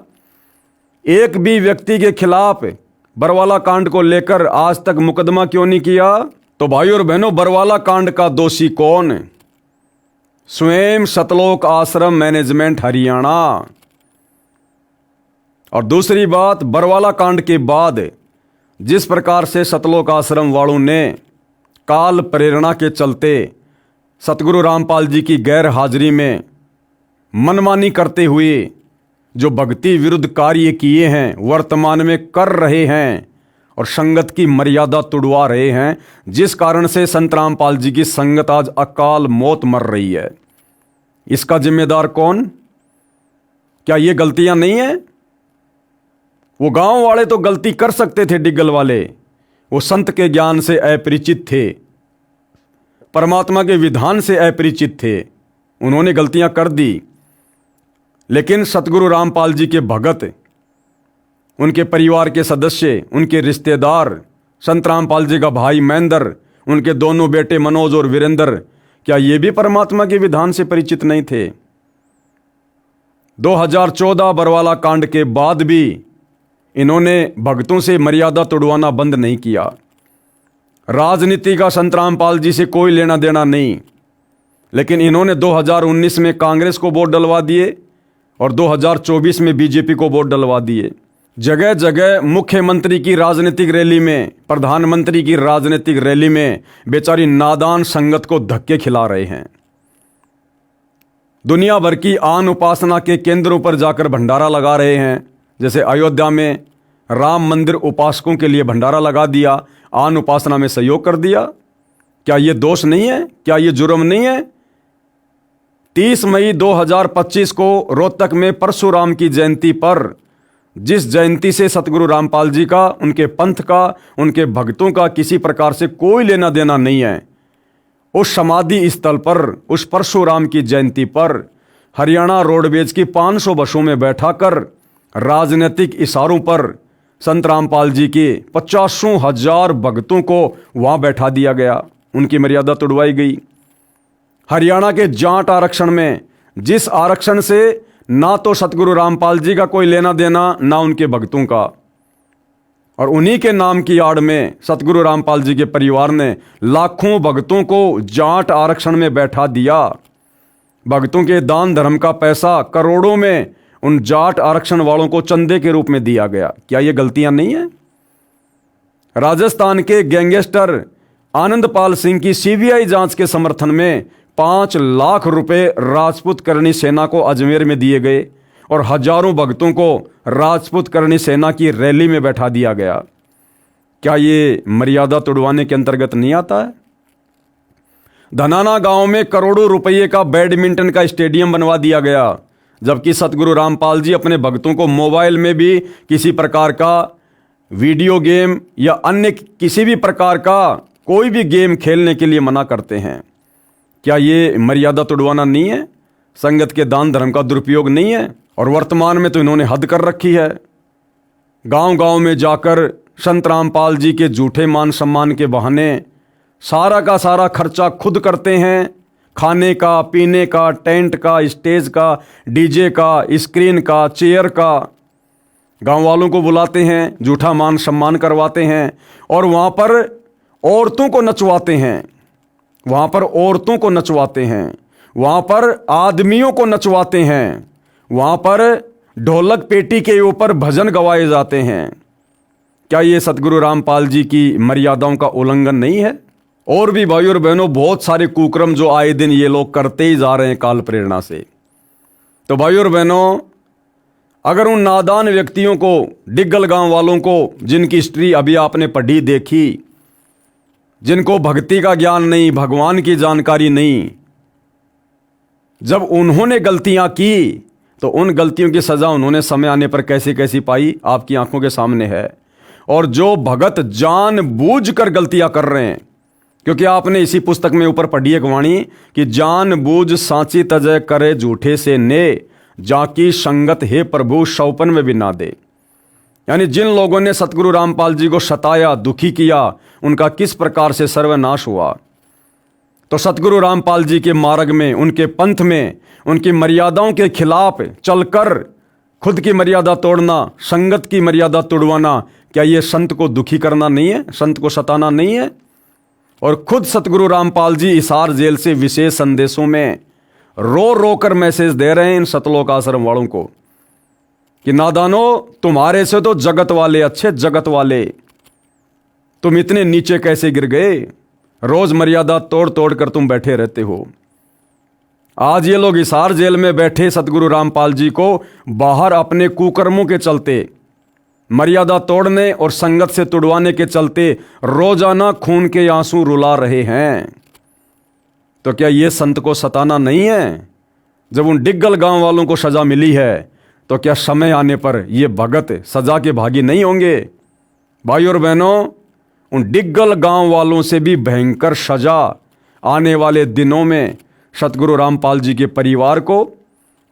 Speaker 1: एक भी व्यक्ति के खिलाफ बरवाला कांड को लेकर आज तक मुकदमा क्यों नहीं किया? तो भाई और बहनों, बरवाला कांड का दोषी कौन? स्वयं सतलोक आश्रम मैनेजमेंट हरियाणा। और दूसरी बात, बरवाला कांड के बाद जिस प्रकार से सतलोक आश्रम वालों ने काल प्रेरणा के चलते सतगुरु रामपाल जी की गैर हाजिरी में मनमानी करते हुए जो भक्ति विरुद्ध कार्य किए हैं, वर्तमान में कर रहे हैं और संगत की मर्यादा तुड़वा रहे हैं, जिस कारण से संत रामपाल जी की संगत आज अकाल मौत मर रही है, इसका जिम्मेदार कौन? क्या ये गलतियां नहीं है? वो गांव वाले तो गलती कर सकते थे, डिग्गल वाले, वो संत के ज्ञान से अपरिचित थे, परमात्मा के विधान से अपरिचित थे, उन्होंने गलतियां कर दी। लेकिन सतगुरु रामपाल जी के भगत, उनके परिवार के सदस्य, उनके रिश्तेदार, संत रामपाल जी का भाई महेंद्र, उनके दोनों बेटे मनोज और वीरेंद्र, क्या ये भी परमात्मा के विधान से परिचित नहीं थे? 2014 बरवाला कांड के बाद भी इन्होंने भक्तों से मर्यादा तोड़वाना बंद नहीं किया। राजनीति का संत रामपाल जी से कोई लेना देना नहीं, लेकिन इन्होंने 2019 में कांग्रेस को वोट डलवा दिए और 2024 में बीजेपी को वोट डलवा दिए। जगह जगह मुख्यमंत्री की राजनीतिक रैली में, प्रधानमंत्री की राजनीतिक रैली में बेचारी नादान संगत को धक्के खिला रहे हैं। दुनिया भर की आन उपासना के केंद्रों पर जाकर भंडारा लगा रहे हैं। जैसे अयोध्या में राम मंदिर उपासकों के लिए भंडारा लगा दिया, आन उपासना में सहयोग कर दिया। क्या ये दोष नहीं है? क्या ये जुर्म नहीं है? 30 मई 2025 को रोहतक में परशुराम की जयंती पर, जिस जयंती से सतगुरु रामपाल जी का, उनके पंथ का, उनके भक्तों का किसी प्रकार से कोई लेना देना नहीं है, उस समाधि स्थल पर, उस परशुराम की जयंती पर हरियाणा रोडवेज की 500 बसों में बैठाकर राजनीतिक इशारों पर संत रामपाल जी के 50,000 भक्तों को वहां बैठा दिया गया, उनकी मर्यादा तोड़वाई गई। हरियाणा के जाट आरक्षण में, जिस आरक्षण से ना तो सतगुरु रामपाल जी का कोई लेना देना, ना उनके भक्तों का, और उन्हीं के नाम की आड़ में सतगुरु रामपाल जी के परिवार ने लाखों भक्तों को जाट आरक्षण में बैठा दिया। भक्तों के दान धर्म का पैसा करोड़ों में उन जाट आरक्षण वालों को चंदे के रूप में दिया गया। क्या ये गलतियां नहीं है? राजस्थान के गैंगस्टर आनंदपाल सिंह की सीबीआई जांच के समर्थन में 5 लाख रुपए राजपूत करणी सेना को अजमेर में दिए गए और हजारों भक्तों को राजपूत करणी सेना की रैली में बैठा दिया गया। क्या ये मर्यादा तोड़वाने के अंतर्गत नहीं आता है? धनाना गांव में करोड़ों रुपये का बैडमिंटन का स्टेडियम बनवा दिया गया, जबकि सतगुरु रामपाल जी अपने भक्तों को मोबाइल में भी किसी प्रकार का वीडियो गेम या अन्य किसी भी प्रकार का कोई भी गेम खेलने के लिए मना करते हैं। क्या ये मर्यादा तोड़वाना नहीं है? संगत के दान धर्म का दुरुपयोग नहीं है? और वर्तमान में तो इन्होंने हद कर रखी है। गांव गांव में जाकर संत रामपाल जी के झूठे मान सम्मान के बहाने सारा का सारा खर्चा खुद करते हैं। खाने का, पीने का, टेंट का, स्टेज का, डीजे का, स्क्रीन का, चेयर का, गांव वालों को बुलाते हैं, झूठा मान सम्मान करवाते हैं और वहाँ पर औरतों को नचवाते हैं, वहाँ पर औरतों को नचवाते हैं, वहाँ पर आदमियों को नचवाते हैं, वहाँ पर ढोलक पेटी के ऊपर भजन गवाए जाते हैं। क्या ये सतगुरु रामपाल जी की मर्यादाओं का उल्लंघन नहीं है? और भी भाई और बहनों, बहुत सारे कुक्रम जो आए दिन ये लोग करते ही जा रहे हैं काल प्रेरणा से। तो भाई और बहनों, अगर उन नादान व्यक्तियों को, डिग्गल गांव वालों को, जिनकी हिस्ट्री अभी आपने पढ़ी देखी, जिनको भक्ति का ज्ञान नहीं, भगवान की जानकारी नहीं, जब उन्होंने गलतियां की तो उन गलतियों की सजा उन्होंने समय आने पर कैसी कैसी पाई आपकी आंखों के सामने है। और जो भगत जानबूझकर गलतियां कर रहे हैं, क्योंकि आपने इसी पुस्तक में ऊपर पढ़ी एक वाणी कि जानबूझ सांची तजय करे झूठे से ने, जाकी संगत हे प्रभु शौपन में भी ना दे। यानी जिन लोगों ने सतगुरु रामपाल जी को सताया, दुखी किया, उनका किस प्रकार से सर्वनाश हुआ। तो सतगुरु रामपाल जी के मार्ग में, उनके पंथ में, उनकी मर्यादाओं के खिलाफ चलकर खुद की मर्यादा तोड़ना, संगत की मर्यादा तोड़वाना, क्या ये संत को दुखी करना नहीं है, संत को सताना नहीं है। और खुद सतगुरु रामपाल जी हिसार जेल से विशेष संदेशों में रो रो कर मैसेज दे रहे हैं इन सतलोक आश्रम वालों को कि नादानो, तुम्हारे से तो जगत वाले अच्छे, जगत वाले, तुम इतने नीचे कैसे गिर गए, रोज मर्यादा तोड़ तोड़ कर तुम बैठे रहते हो। आज ये लोग हिसार जेल में बैठे सतगुरु रामपाल जी को बाहर अपने कुकर्मों के चलते, मर्यादा तोड़ने और संगत से तुड़वाने के चलते रोजाना खून के आंसू रुला रहे हैं। तो क्या ये संत को सताना नहीं है? जब उन डिग्गल गांव वालों को सजा मिली है तो क्या समय आने पर ये भगत सजा के भागी नहीं होंगे? भाई और बहनों, उन डिग्गल गांव वालों से भी भयंकर सजा आने वाले दिनों में सतगुरु रामपाल जी के परिवार को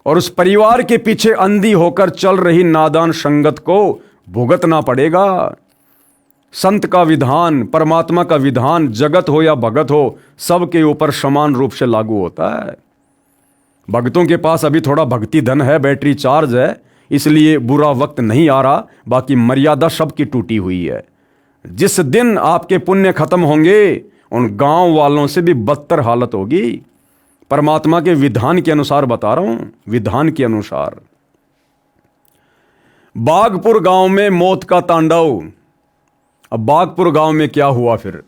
Speaker 1: और उस परिवार के पीछे अंधी होकर चल रही नादान संगत को भुगतना पड़ेगा। संत का विधान, परमात्मा का विधान, जगत हो या भगत हो, सबके ऊपर समान रूप से लागू होता है। भक्तों के पास अभी थोड़ा भक्ति धन है, बैटरी चार्ज है, इसलिए बुरा वक्त नहीं आ रहा, बाकी मर्यादा सबकी टूटी हुई है। जिस दिन आपके पुण्य खत्म होंगे, उन गांव वालों से भी बदतर हालत होगी। परमात्मा के विधान के अनुसार बता रहा हूं, विधान के अनुसार। बागपुर गांव में मौत का तांडव। अब बागपुर गांव में क्या हुआ फिर?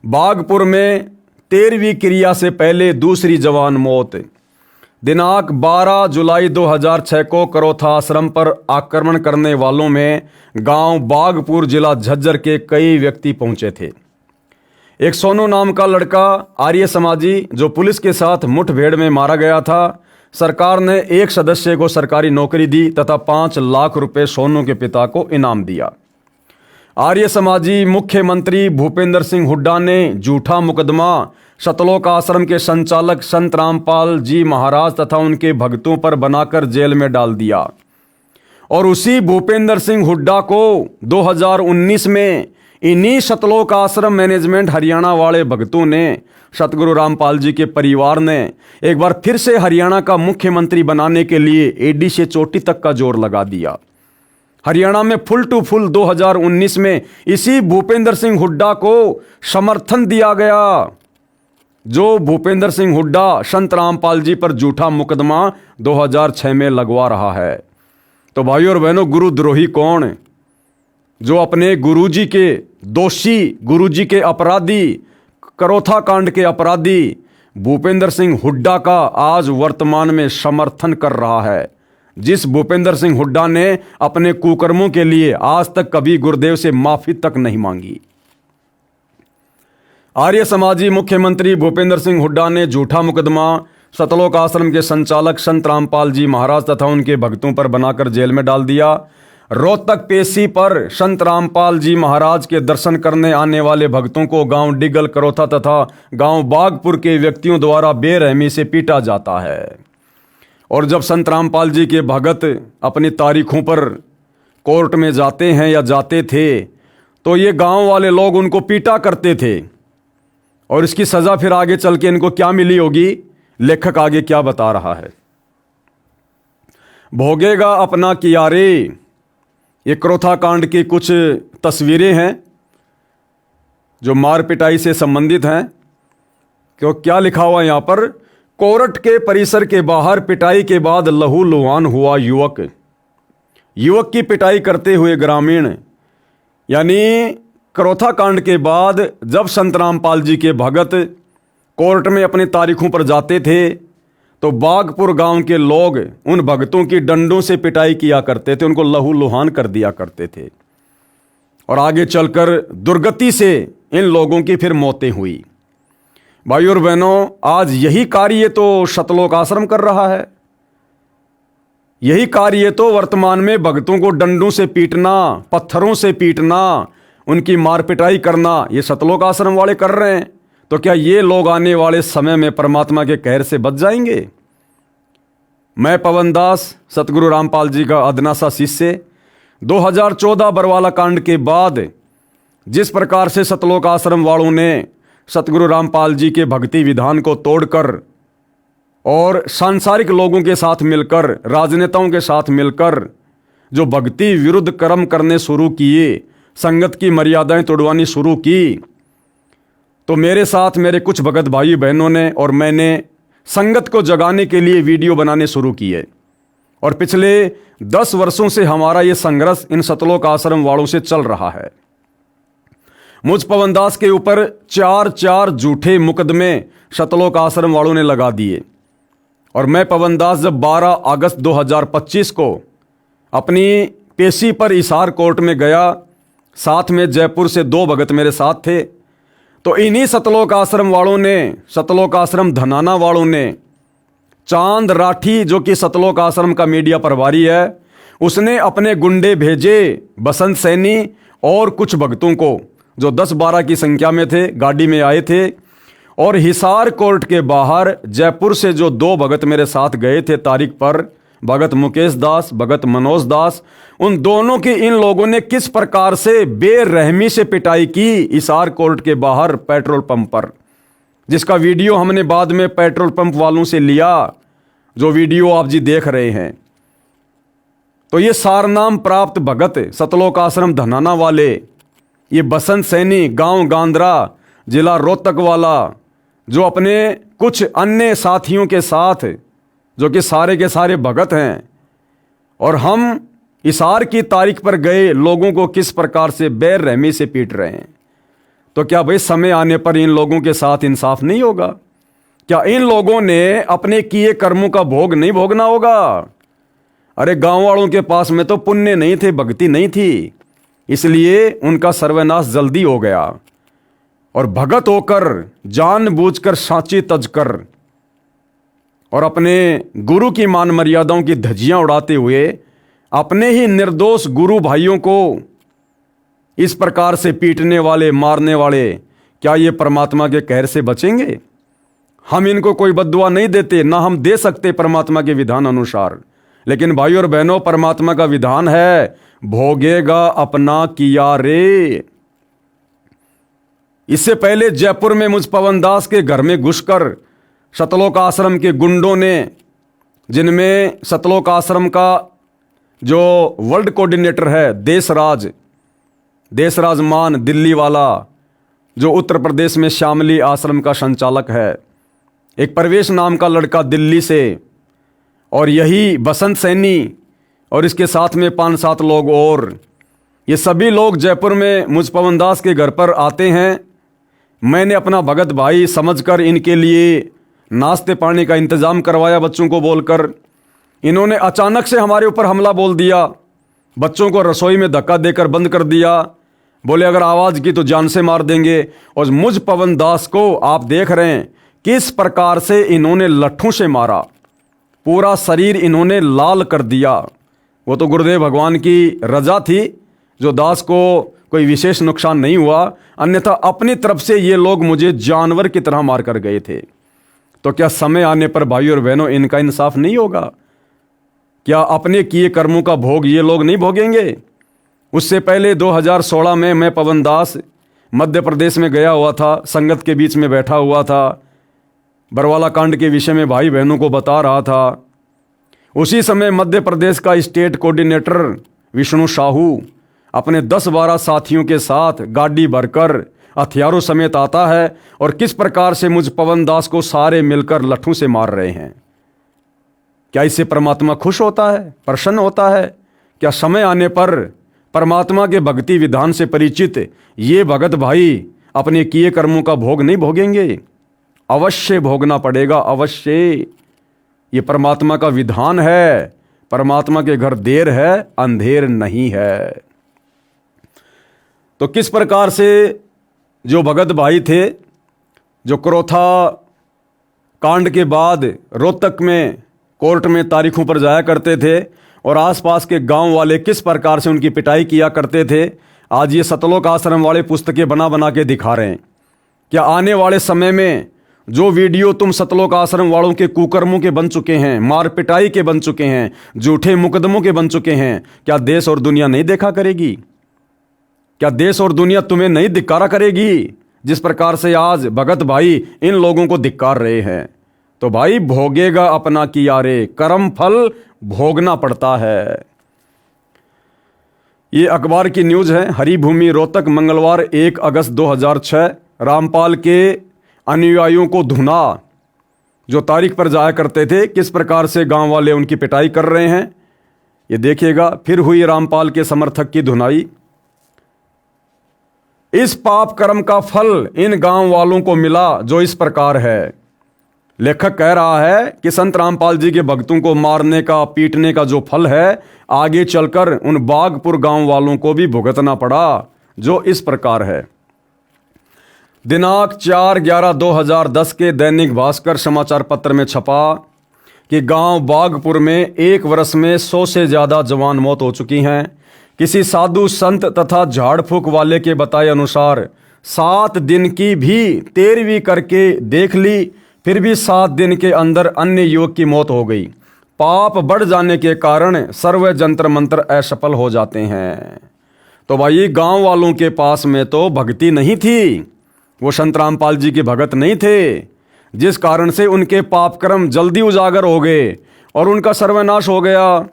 Speaker 1: बागपुर में 13वीं क्रिया से पहले दूसरी जवान मौत। दिनांक 12 जुलाई 2006 को करोथा आश्रम पर आक्रमण करने वालों में गांव बागपुर जिला झज्जर के कई व्यक्ति पहुंचे थे। एक सोनू नाम का लड़का आर्य समाजी जो पुलिस के साथ मुठभेड़ में मारा गया था। सरकार ने एक सदस्य को सरकारी नौकरी दी तथा 5 लाख रुपए सोनू के पिता को इनाम दिया। आर्य समाजी मुख्यमंत्री भूपेंद्र सिंह हुड्डा ने झूठा मुकदमा सतलोक आश्रम के संचालक संत रामपाल जी महाराज तथा उनके भक्तों पर बनाकर जेल में डाल दिया। और उसी भूपेंद्र सिंह हुड्डा को 2019 में इन्हीं सतलोक आश्रम मैनेजमेंट हरियाणा वाले भक्तों ने, सतगुरु रामपाल जी के परिवार ने एक बार फिर से हरियाणा का मुख्यमंत्री बनाने के लिए एडी से चोटी तक का जोर लगा दिया। हरियाणा में फुल टू फुल 2019 में इसी भूपेंद्र सिंह हुड्डा को समर्थन दिया गया, जो भूपेंद्र सिंह हुड्डा संत रामपाल जी पर झूठा मुकदमा 2006 में लगवा रहा है। तो भाइयों और बहनों, गुरुद्रोही कौन? जो अपने गुरुजी के दोषी, गुरुजी के अपराधी, करोथा कांड के अपराधी भूपेंद्र सिंह हुड्डा का आज वर्तमान में समर्थन कर रहा है। जिस भूपेंद्र सिंह हुड्डा ने अपने कुकर्मों के लिए आज तक कभी गुरुदेव से माफी तक नहीं मांगी। आर्य समाजी मुख्यमंत्री भूपेंद्र सिंह हुड्डा ने झूठा मुकदमा सतलोक आश्रम के संचालक संत रामपाल जी महाराज तथा उनके भक्तों पर बनाकर जेल में डाल दिया। रोहतक पेशी पर संत रामपाल जी महाराज के दर्शन करने आने वाले भक्तों को गांव डिगल, करोथा तथा गांव बागपुर के व्यक्तियों द्वारा बेरहमी से पीटा जाता है। और जब संत रामपाल जी के भगत अपनी तारीखों पर कोर्ट में जाते हैं या जाते थे, तो ये गांव वाले लोग उनको पीटा करते थे। और इसकी सजा फिर आगे चल के इनको क्या मिली होगी, लेखक आगे क्या बता रहा है। भोगेगा अपना किया रे, ये करोथा कांड की कुछ तस्वीरें हैं जो मार पिटाई से संबंधित हैं। क्यों, क्या लिखा हुआ यहां पर? कोर्ट के परिसर के बाहर पिटाई के बाद लहू लुहान हुआ युवक। युवक की पिटाई करते हुए ग्रामीण। यानी करोथा कांड के बाद जब संत रामपाल जी के भगत कोर्ट में अपनी तारीखों पर जाते थे, तो बागपुर गांव के लोग उन भक्तों की डंडों से पिटाई किया करते थे, उनको लहू लुहान कर दिया करते थे। और आगे चलकर दुर्गति से इन लोगों की फिर मौतें हुई। भाइयों और बहनों, आज यही कार्य तो सतलोक आश्रम कर रहा है। यही कार्य तो वर्तमान में भक्तों को डंडों से पीटना, पत्थरों से पीटना, उनकी मार पिटाई करना, ये सतलोक आश्रम वाले कर रहे हैं। तो क्या ये लोग आने वाले समय में परमात्मा के कहर से बच जाएंगे? मैं पवन दास, सतगुरु रामपाल जी का अदना सा शिष्य, 2014 बरवाला कांड के बाद जिस प्रकार से सतलोक आश्रम वालों ने सतगुरु रामपाल जी के भक्ति विधान को तोड़कर और सांसारिक लोगों के साथ मिलकर, राजनेताओं के साथ मिलकर जो भक्ति विरुद्ध कर्म करने शुरू किए, संगत की मर्यादाएं तोड़वानी शुरू की, तो मेरे साथ मेरे कुछ भगत भाई बहनों ने और मैंने संगत को जगाने के लिए वीडियो बनाने शुरू किए। और पिछले 10 वर्षों से हमारा ये संघर्ष इन सतलोक आश्रम वालों से चल रहा है। मुझ पवन दास के ऊपर 4 झूठे मुकदमे सतलोक आश्रम वालों ने लगा दिए। और मैं पवन दास जब 12 अगस्त 2025 को अपनी पेशी पर हिसार कोर्ट में गया, साथ में जयपुर से 2 भगत मेरे साथ थे, तो इन्हीं सतलोक आश्रम वालों ने, सतलोक आश्रम धनाना वालों ने, चांद राठी जो कि सतलोक आश्रम का मीडिया प्रभारी है, उसने अपने गुंडे भेजे, बसंत सैनी और कुछ भक्तों को जो 10-12 की संख्या में थे, गाड़ी में आए थे। और हिसार कोर्ट के बाहर जयपुर से जो 2 भगत मेरे साथ गए थे तारीख पर, भगत मुकेश दास, भगत मनोज दास, उन दोनों की इन लोगों ने किस प्रकार से बेरहमी से पिटाई की हिसार कोर्ट के बाहर पेट्रोल पंप पर, जिसका वीडियो हमने बाद में पेट्रोल पंप वालों से लिया, जो वीडियो आप जी देख रहे हैं। तो ये सारनाम प्राप्त भगत सतलोक आश्रम धनाना वाले, ये बसंत सैनी गांव गांद्रा जिला रोहतक वाला, जो अपने कुछ अन्य साथियों के साथ, जो कि सारे के सारे भगत हैं, और हम हिसार की तारीख पर गए लोगों को किस प्रकार से बेरहमी से पीट रहे हैं। तो क्या भाई समय आने पर इन लोगों के साथ इंसाफ नहीं होगा? क्या इन लोगों ने अपने किए कर्मों का भोग नहीं भोगना होगा? अरे गांव वालों के पास में तो पुण्य नहीं थे, भक्ति नहीं थी, इसलिए उनका सर्वनाश जल्दी हो गया। और भगत होकर, जानबूझकर सांची तजकर और अपने गुरु की मान मर्यादाओं की धज्जियां उड़ाते हुए अपने ही निर्दोष गुरु भाइयों को इस प्रकार से पीटने वाले, मारने वाले, क्या ये परमात्मा के कहर से बचेंगे? हम इनको कोई बद्दुआ नहीं देते, ना हम दे सकते परमात्मा के विधान अनुसार। लेकिन भाई और बहनों, परमात्मा का विधान है, भोगेगा अपना किया रे। इससे पहले जयपुर में मुझ पवन दास के घर में घुसकर सतलोक आश्रम के गुंडों ने, जिनमें सतलोक आश्रम का जो वर्ल्ड कोऑर्डिनेटर है देशराज मान दिल्ली वाला, जो उत्तर प्रदेश में श्यामली आश्रम का संचालक है, एक प्रवेश नाम का लड़का दिल्ली से, और यही बसंत सैनी और इसके साथ में 5-7 लोग और, ये सभी लोग जयपुर में मुझ पवन दास के घर पर आते हैं। मैंने अपना भगत भाई समझकर इनके लिए नाश्ते पानी का इंतज़ाम करवाया बच्चों को बोलकर। इन्होंने अचानक से हमारे ऊपर हमला बोल दिया, बच्चों को रसोई में धक्का देकर बंद कर दिया, बोले अगर आवाज़ की तो जान से मार देंगे। और मुझ पवन दास को आप देख रहे हैं किस प्रकार से इन्होंने लट्ठों से मारा, पूरा शरीर इन्होंने लाल कर दिया। वो तो गुरुदेव भगवान की रजा थी, जो दास को कोई विशेष नुकसान नहीं हुआ, अन्यथा अपनी तरफ से ये लोग मुझे जानवर की तरह मार कर गए थे। तो क्या समय आने पर भाई और बहनों इनका इंसाफ नहीं होगा? क्या अपने किए कर्मों का भोग ये लोग नहीं भोगेंगे? उससे पहले 2016 में मैं पवन दास मध्य प्रदेश में गया हुआ था, संगत के बीच में बैठा हुआ था, बरवाला कांड के विषय में भाई बहनों को बता रहा था। उसी समय मध्य प्रदेश का स्टेट कोऑर्डिनेटर विष्णु साहू अपने 10-12 साथियों के साथ गाड़ी भरकर हथियारों समेत आता है और किस प्रकार से मुझ पवन दास को सारे मिलकर लट्ठों से मार रहे हैं। क्या इससे परमात्मा खुश होता है, प्रसन्न होता है? क्या समय आने पर परमात्मा के भक्ति विधान से परिचित ये भगत भाई अपने किए कर्मों का भोग नहीं भोगेंगे? अवश्य भोगना पड़ेगा, अवश्य। ये परमात्मा का विधान है। परमात्मा के घर देर है, अंधेर नहीं है। तो किस प्रकार से जो भगत भाई थे, जो क्रोथा कांड के बाद रोहतक में कोर्ट में तारीखों पर जाया करते थे और आसपास के गांव वाले किस प्रकार से उनकी पिटाई किया करते थे, आज ये सतलोक आश्रम वाले पुस्तकें बना बना के दिखा रहे हैं। क्या आने वाले समय में जो वीडियो तुम सतलोक आश्रम वालों के कुकर्मों के बन चुके हैं, मार पिटाई के बन चुके हैं, झूठे मुकदमों के बन चुके हैं, क्या देश और दुनिया नहीं देखा करेगी? क्या देश और दुनिया तुम्हें नहीं धिक्कारा करेगी? जिस प्रकार से आज भगत भाई इन लोगों को धिक्कार रहे हैं, तो भाई भोगेगा अपना किया रे, कर्म फल भोगना पड़ता है। ये अखबार की न्यूज है। हरिभूमि रोहतक मंगलवार 1 अगस्त 2006। रामपाल के अनुयायियों को धुना, जो तारीख पर जाया करते थे, किस प्रकार से गांव वाले उनकी पिटाई कर रहे हैं, ये देखिएगा। फिर हुई रामपाल के समर्थक की धुनाई। इस पाप कर्म का फल इन गांव वालों को मिला जो इस प्रकार है। लेखक कह रहा है कि संत रामपाल जी के भक्तों को मारने का, पीटने का जो फल है, आगे चलकर उन बागपुर गांव वालों को भी भुगतना पड़ा, जो इस प्रकार है। दिनांक 4/11/2010 के दैनिक भास्कर समाचार पत्र में छपा कि गांव बागपुर में 1 वर्ष में 100 से ज्यादा जवान मौत हो चुकी हैं। किसी साधु संत तथा झाड़ फूक वाले के बताए अनुसार 7 दिन की भी 13वीं करके देख ली, फिर भी 7 दिन के अंदर अन्य युवक की मौत हो गई। पाप बढ़ जाने के कारण सर्व जंतर मंत्र असफल हो जाते हैं। तो भाई गांव वालों के पास में तो भक्ति नहीं थी, वो संत रामपाल जी के भगत नहीं थे, जिस कारण से उनके पाप कर्म जल्दी उजागर हो गए और उनका सर्वनाश हो गया।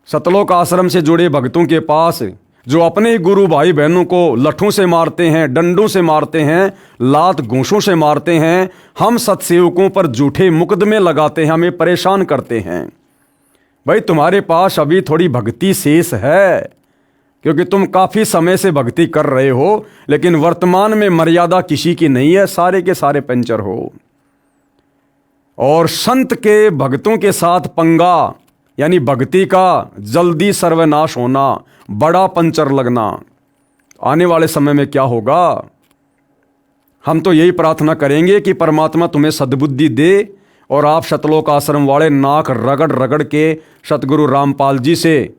Speaker 1: सतलोक आश्रम से जुड़े भक्तों के पास जो अपने गुरु भाई बहनों को लठों से मारते हैं, डंडों से मारते हैं, लात घूंसों से मारते हैं, हम सत्सेवकों पर झूठे मुकदमे लगाते हैं, हमें परेशान करते हैं। भाई तुम्हारे पास अभी थोड़ी भक्ति शेष है, क्योंकि तुम काफी समय से भक्ति कर रहे हो, लेकिन वर्तमान में मर्यादा किसी की नहीं है, सारे के सारे पंचर हो। और संत के भक्तों के साथ पंगा, यानी भक्ति का जल्दी सर्वनाश होना, बड़ा पंचर लगना, आने वाले समय में क्या होगा? हम तो यही प्रार्थना करेंगे कि परमात्मा तुम्हें सद्बुद्धि दे और आप सतलोक आश्रम वाले नाक रगड़ रगड़ के सतगुरु रामपाल जी से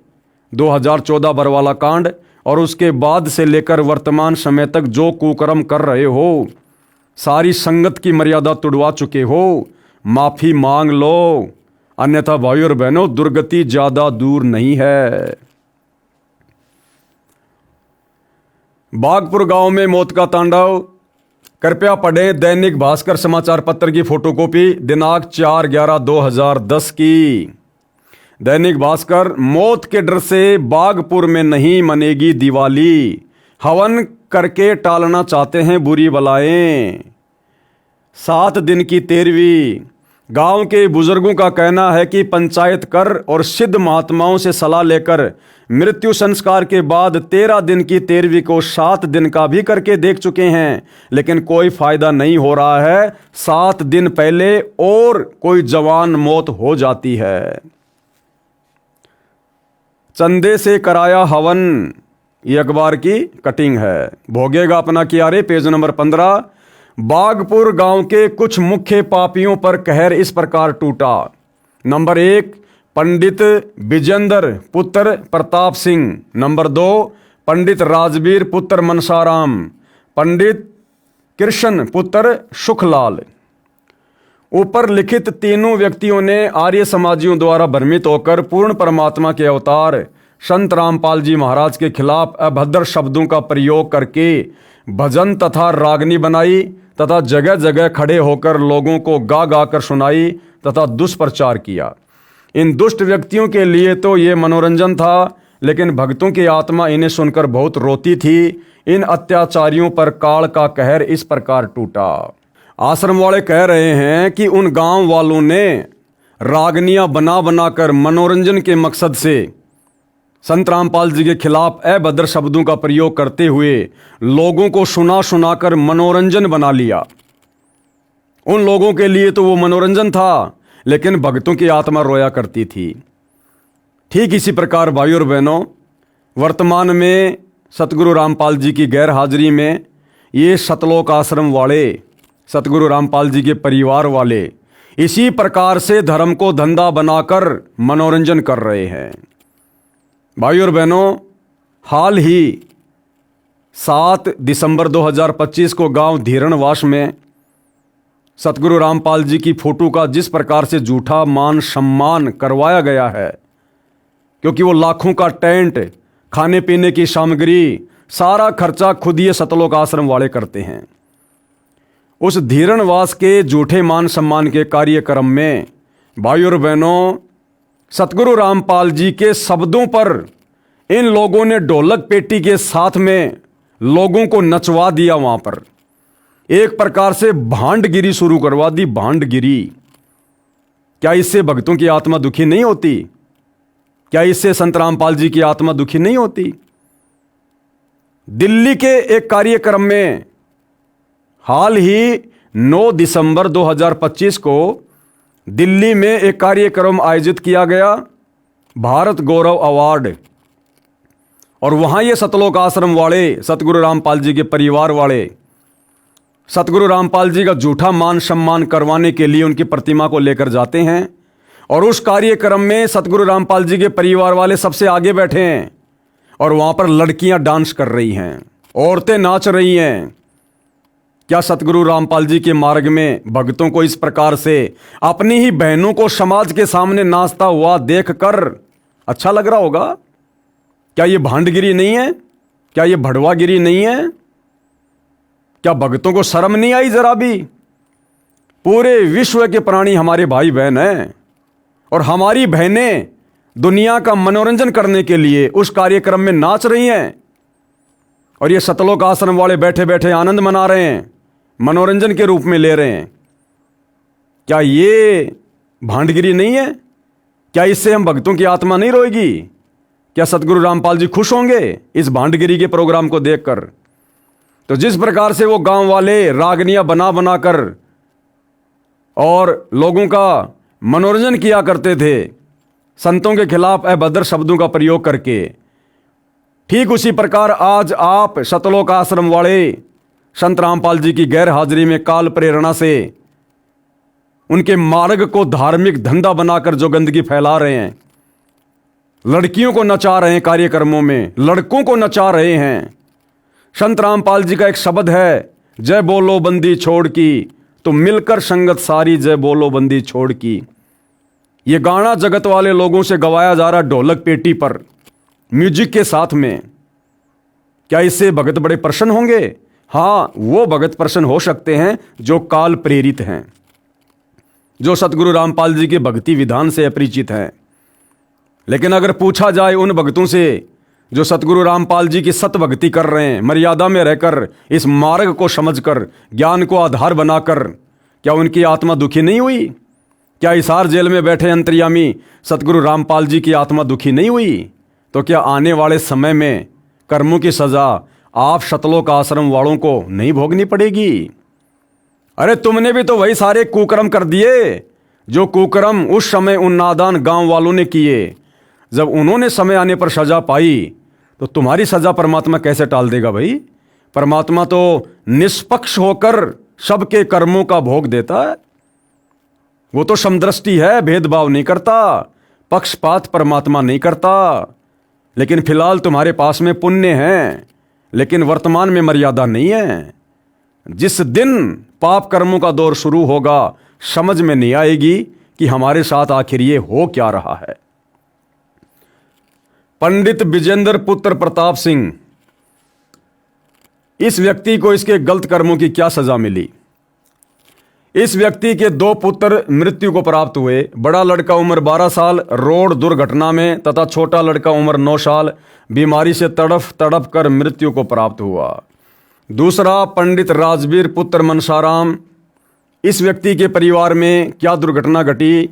Speaker 1: 2014 बरवाला कांड और उसके बाद से लेकर वर्तमान समय तक जो कुकर्म कर रहे हो, सारी संगत की मर्यादा तुड़वा चुके हो, माफी मांग लो, अन्यथा भाई और बहनों दुर्गति ज्यादा दूर नहीं है। बागपुर गांव में मौत का तांडव। कृपया पढ़ें दैनिक भास्कर समाचार पत्र की फोटोकॉपी दिनांक 4/11/2010 की। दैनिक भास्कर, मौत के डर से बागपुर में नहीं मनेगी दिवाली, हवन करके टालना चाहते हैं बुरी बलाएं। 7 दिन की 13वीं। गांव के बुजुर्गों का कहना है कि पंचायत कर और सिद्ध महात्माओं से सलाह लेकर मृत्यु संस्कार के बाद 13 दिन की 13वीं को 7 दिन का भी करके देख चुके हैं, लेकिन कोई फायदा नहीं हो रहा है। 7 दिन पहले और कोई जवान मौत हो जाती है। चंदे से कराया हवन, ये अखबार की कटिंग है। भोगेगा अपना किया रे, पेज नंबर 15। बागपुर गांव के कुछ मुख्य पापियों पर कहर इस प्रकार टूटा। नंबर 1, पंडित विजेंद्र पुत्र प्रताप सिंह। नंबर 2, पंडित राजवीर पुत्र मनसाराम। पंडित कृष्ण पुत्र सुखलाल। ऊपर लिखित तीनों व्यक्तियों ने आर्य समाजियों द्वारा भ्रमित होकर पूर्ण परमात्मा के अवतार संत रामपाल जी महाराज के खिलाफ अभद्र शब्दों का प्रयोग करके भजन तथा रागनी बनाई तथा जगह जगह खड़े होकर लोगों को गा गा कर सुनाई तथा दुष्प्रचार किया। इन दुष्ट व्यक्तियों के लिए तो ये मनोरंजन था, लेकिन भक्तों की आत्मा इन्हें सुनकर बहुत रोती थी। इन अत्याचारियों पर काल का कहर इस प्रकार टूटा। आश्रम वाले कह रहे हैं कि उन गांव वालों ने रागनियां बना बनाकर मनोरंजन के मकसद से संत रामपाल जी के खिलाफ अभद्र शब्दों का प्रयोग करते हुए लोगों को सुना सुनाकर मनोरंजन बना लिया। उन लोगों के लिए तो वो मनोरंजन था, लेकिन भक्तों की आत्मा रोया करती थी। ठीक इसी प्रकार भाई और बहनों, वर्तमान में सतगुरु रामपाल जी की गैर हाजिरी में ये सतलोक आश्रम वाले, सतगुरु रामपाल जी के परिवार वाले इसी प्रकार से धर्म को धंधा बनाकर मनोरंजन कर रहे हैं। भाई और बहनों, हाल ही 7 दिसंबर 2025 को गांव धीरणवास में सतगुरु रामपाल जी की फोटो का जिस प्रकार से झूठा मान सम्मान करवाया गया है, क्योंकि वो लाखों का टेंट, खाने पीने की सामग्री, सारा खर्चा खुद ये सतलोक आश्रम वाले करते हैं। उस धीरणवास के झूठे मान सम्मान के कार्यक्रम में भाई और बहनों, सतगुरु रामपाल जी के शब्दों पर इन लोगों ने ढोलक पेटी के साथ में लोगों को नचवा दिया। वहां पर एक प्रकार से भांडगिरी शुरू करवा दी, भांडगिरी। क्या इससे भक्तों की आत्मा दुखी नहीं होती? क्या इससे संत रामपाल जी की आत्मा दुखी नहीं होती? दिल्ली के एक कार्यक्रम में हाल ही 9 दिसंबर 2025 को दिल्ली में एक कार्यक्रम आयोजित किया गया, भारत गौरव अवार्ड। और वहां ये सतलोक आश्रम वाले, सतगुरु रामपाल जी के परिवार वाले, सतगुरु रामपाल जी का झूठा मान सम्मान करवाने के लिए उनकी प्रतिमा को लेकर जाते हैं। और उस कार्यक्रम में सतगुरु रामपाल जी के परिवार वाले सबसे आगे बैठे हैं और वहां पर लड़कियां डांस कर रही हैं, औरतें नाच रही हैं। क्या सतगुरु रामपाल जी के मार्ग में भक्तों को इस प्रकार से अपनी ही बहनों को समाज के सामने नाचता हुआ देखकर अच्छा लग रहा होगा? क्या ये भांडगिरी नहीं है? क्या ये भड़वागिरी नहीं है? क्या भक्तों को शर्म नहीं आई जरा भी? पूरे विश्व के प्राणी हमारे भाई बहन हैं और हमारी बहनें दुनिया का मनोरंजन करने के लिए उस कार्यक्रम में नाच रही हैं और ये सतलोक आश्रम वाले बैठे बैठे आनंद मना रहे हैं, मनोरंजन के रूप में ले रहे हैं। क्या ये भांडगिरी नहीं है? क्या इससे हम भक्तों की आत्मा नहीं रोएगी? क्या सतगुरु रामपाल जी खुश होंगे इस भांडगिरी के प्रोग्राम को देखकर? तो जिस प्रकार से वो गांव वाले रागनियां बना बना कर और लोगों का मनोरंजन किया करते थे, संतों के खिलाफ अभद्र शब्दों का प्रयोग करके, ठीक उसी प्रकार आज आप सतलोक आश्रम वाले संत रामपाल जी की गैर हाजिरी में काल प्रेरणा से उनके मार्ग को धार्मिक धंधा बनाकर जो गंदगी फैला रहे हैं, लड़कियों को नचा रहे हैं कार्यक्रमों में, लड़कों को नचा रहे हैं। संत रामपाल जी का एक शब्द है, जय बोलो बंदी छोड़ की, तो मिलकर संगत सारी जय बोलो बंदी छोड़ की। ये गाना जगत वाले लोगों से गवाया जा रहा ढोलक पेटी पर म्यूजिक के साथ में। क्या इससे भगत बड़े प्रसन्न होंगे? हाँ, वो भगत प्रसन्न हो सकते हैं जो काल प्रेरित हैं, जो सतगुरु रामपाल जी के भक्ति विधान से अपरिचित हैं। लेकिन अगर पूछा जाए उन भक्तों से जो सतगुरु रामपाल जी की सत भक्ति कर रहे हैं, मर्यादा में रहकर, इस मार्ग को समझकर, ज्ञान को आधार बनाकर, क्या उनकी आत्मा दुखी नहीं हुई? क्या हिसार जेल में बैठे अंतर्यामी सतगुरु रामपाल जी की आत्मा दुखी नहीं हुई? तो क्या आने वाले समय में कर्मों की सजा आप सतलोक आश्रम वालों को नहीं भोगनी पड़ेगी? अरे तुमने भी तो वही सारे कुकर्म कर दिए जो कुकर्म उस समय उन नादान गांव वालों ने किए। जब उन्होंने समय आने पर सजा पाई तो तुम्हारी सजा परमात्मा कैसे टाल देगा भाई? परमात्मा तो निष्पक्ष होकर सबके कर्मों का भोग देता है। वो तो समदृष्टि है, भेदभाव नहीं करता, पक्षपात परमात्मा नहीं करता। लेकिन फिलहाल तुम्हारे पास में पुण्य है, लेकिन वर्तमान में मर्यादा नहीं है। जिस दिन पाप कर्मों का दौर शुरू होगा, समझ में नहीं आएगी कि हमारे साथ आखिर ये हो क्या रहा है। पंडित विजेंद्र पुत्र प्रताप सिंह, इस व्यक्ति को इसके गलत कर्मों की क्या सजा मिली? इस व्यक्ति के 2 पुत्र मृत्यु को प्राप्त हुए। बड़ा लड़का उम्र 12 साल रोड दुर्घटना में तथा छोटा लड़का उम्र 9 साल बीमारी से तड़फ तड़प कर मृत्यु को प्राप्त हुआ। दूसरा पंडित राजवीर पुत्र मनसाराम, इस व्यक्ति के परिवार में क्या दुर्घटना घटी?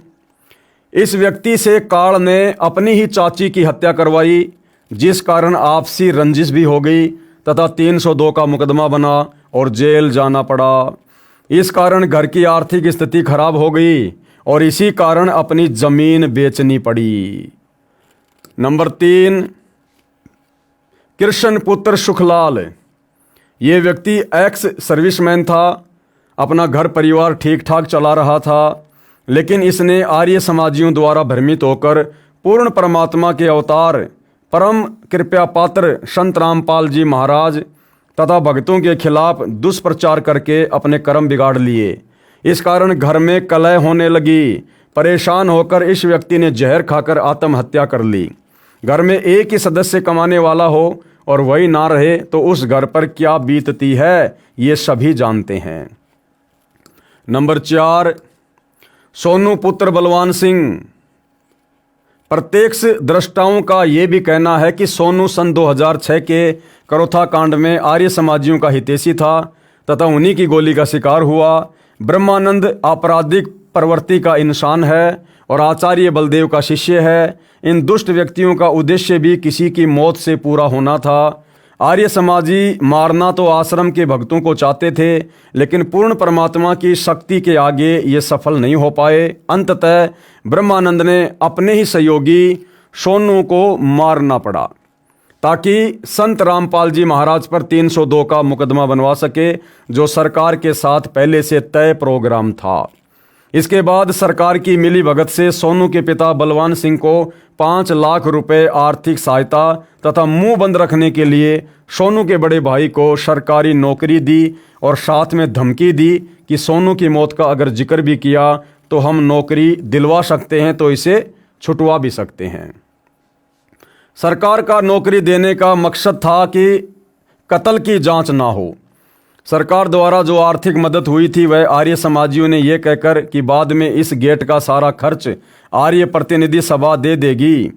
Speaker 1: इस व्यक्ति से काल ने अपनी ही चाची की हत्या करवाई, जिस कारण आपसी रंजिश भी हो गई तथा 302 का मुकदमा बना और जेल जाना पड़ा। इस कारण घर की आर्थिक स्थिति खराब हो गई और इसी कारण अपनी जमीन बेचनी पड़ी। नंबर 3 कृष्ण पुत्र सुखलाल, ये व्यक्ति एक्स सर्विसमैन था, अपना घर परिवार ठीक ठाक चला रहा था, लेकिन इसने आर्य समाजियों द्वारा भ्रमित होकर पूर्ण परमात्मा के अवतार परम कृपया पात्र संत रामपाल जी महाराज तथा भक्तों के खिलाफ दुष्प्रचार करके अपने कर्म बिगाड़ लिए। इस कारण घर में कलह होने लगी। परेशान होकर इस व्यक्ति ने जहर खाकर आत्महत्या कर ली। घर में एक ही सदस्य कमाने वाला हो और वही ना रहे तो उस घर पर क्या बीतती है, ये सभी जानते हैं। नंबर 4, सोनू पुत्र बलवान सिंह। प्रत्यक्ष दृष्टाओं का ये भी कहना है कि सोनू सन 2006 के करोथा कांड में आर्य समाजियों का हितैषी था तथा उन्हीं की गोली का शिकार हुआ। ब्रह्मानंद आपराधिक प्रवृत्ति का इंसान है और आचार्य बलदेव का शिष्य है। इन दुष्ट व्यक्तियों का उद्देश्य भी किसी की मौत से पूरा होना था। आर्य समाजी मारना तो आश्रम के भक्तों को चाहते थे, लेकिन पूर्ण परमात्मा की शक्ति के आगे ये सफल नहीं हो पाए। अंततः ब्रह्मानंद ने अपने ही सहयोगी सोनू को मारना पड़ा ताकि संत रामपाल जी महाराज पर 302 का मुकदमा बनवा सके, जो सरकार के साथ पहले से तय प्रोग्राम था। इसके बाद सरकार की मिली भगत से सोनू के पिता बलवान सिंह को 5 लाख रुपए आर्थिक सहायता तथा मुंह बंद रखने के लिए सोनू के बड़े भाई को सरकारी नौकरी दी और साथ में धमकी दी कि सोनू की मौत का अगर जिक्र भी किया तो हम नौकरी दिलवा सकते हैं, तो इसे छुटवा भी सकते हैं। सरकार का नौकरी देने का मकसद था कि कत्ल की जांच ना हो। सरकार द्वारा जो आर्थिक मदद हुई थी वह आर्य समाजियों ने यह कहकर कि बाद में इस गेट का सारा खर्च आर्य प्रतिनिधि सभा दे देगी।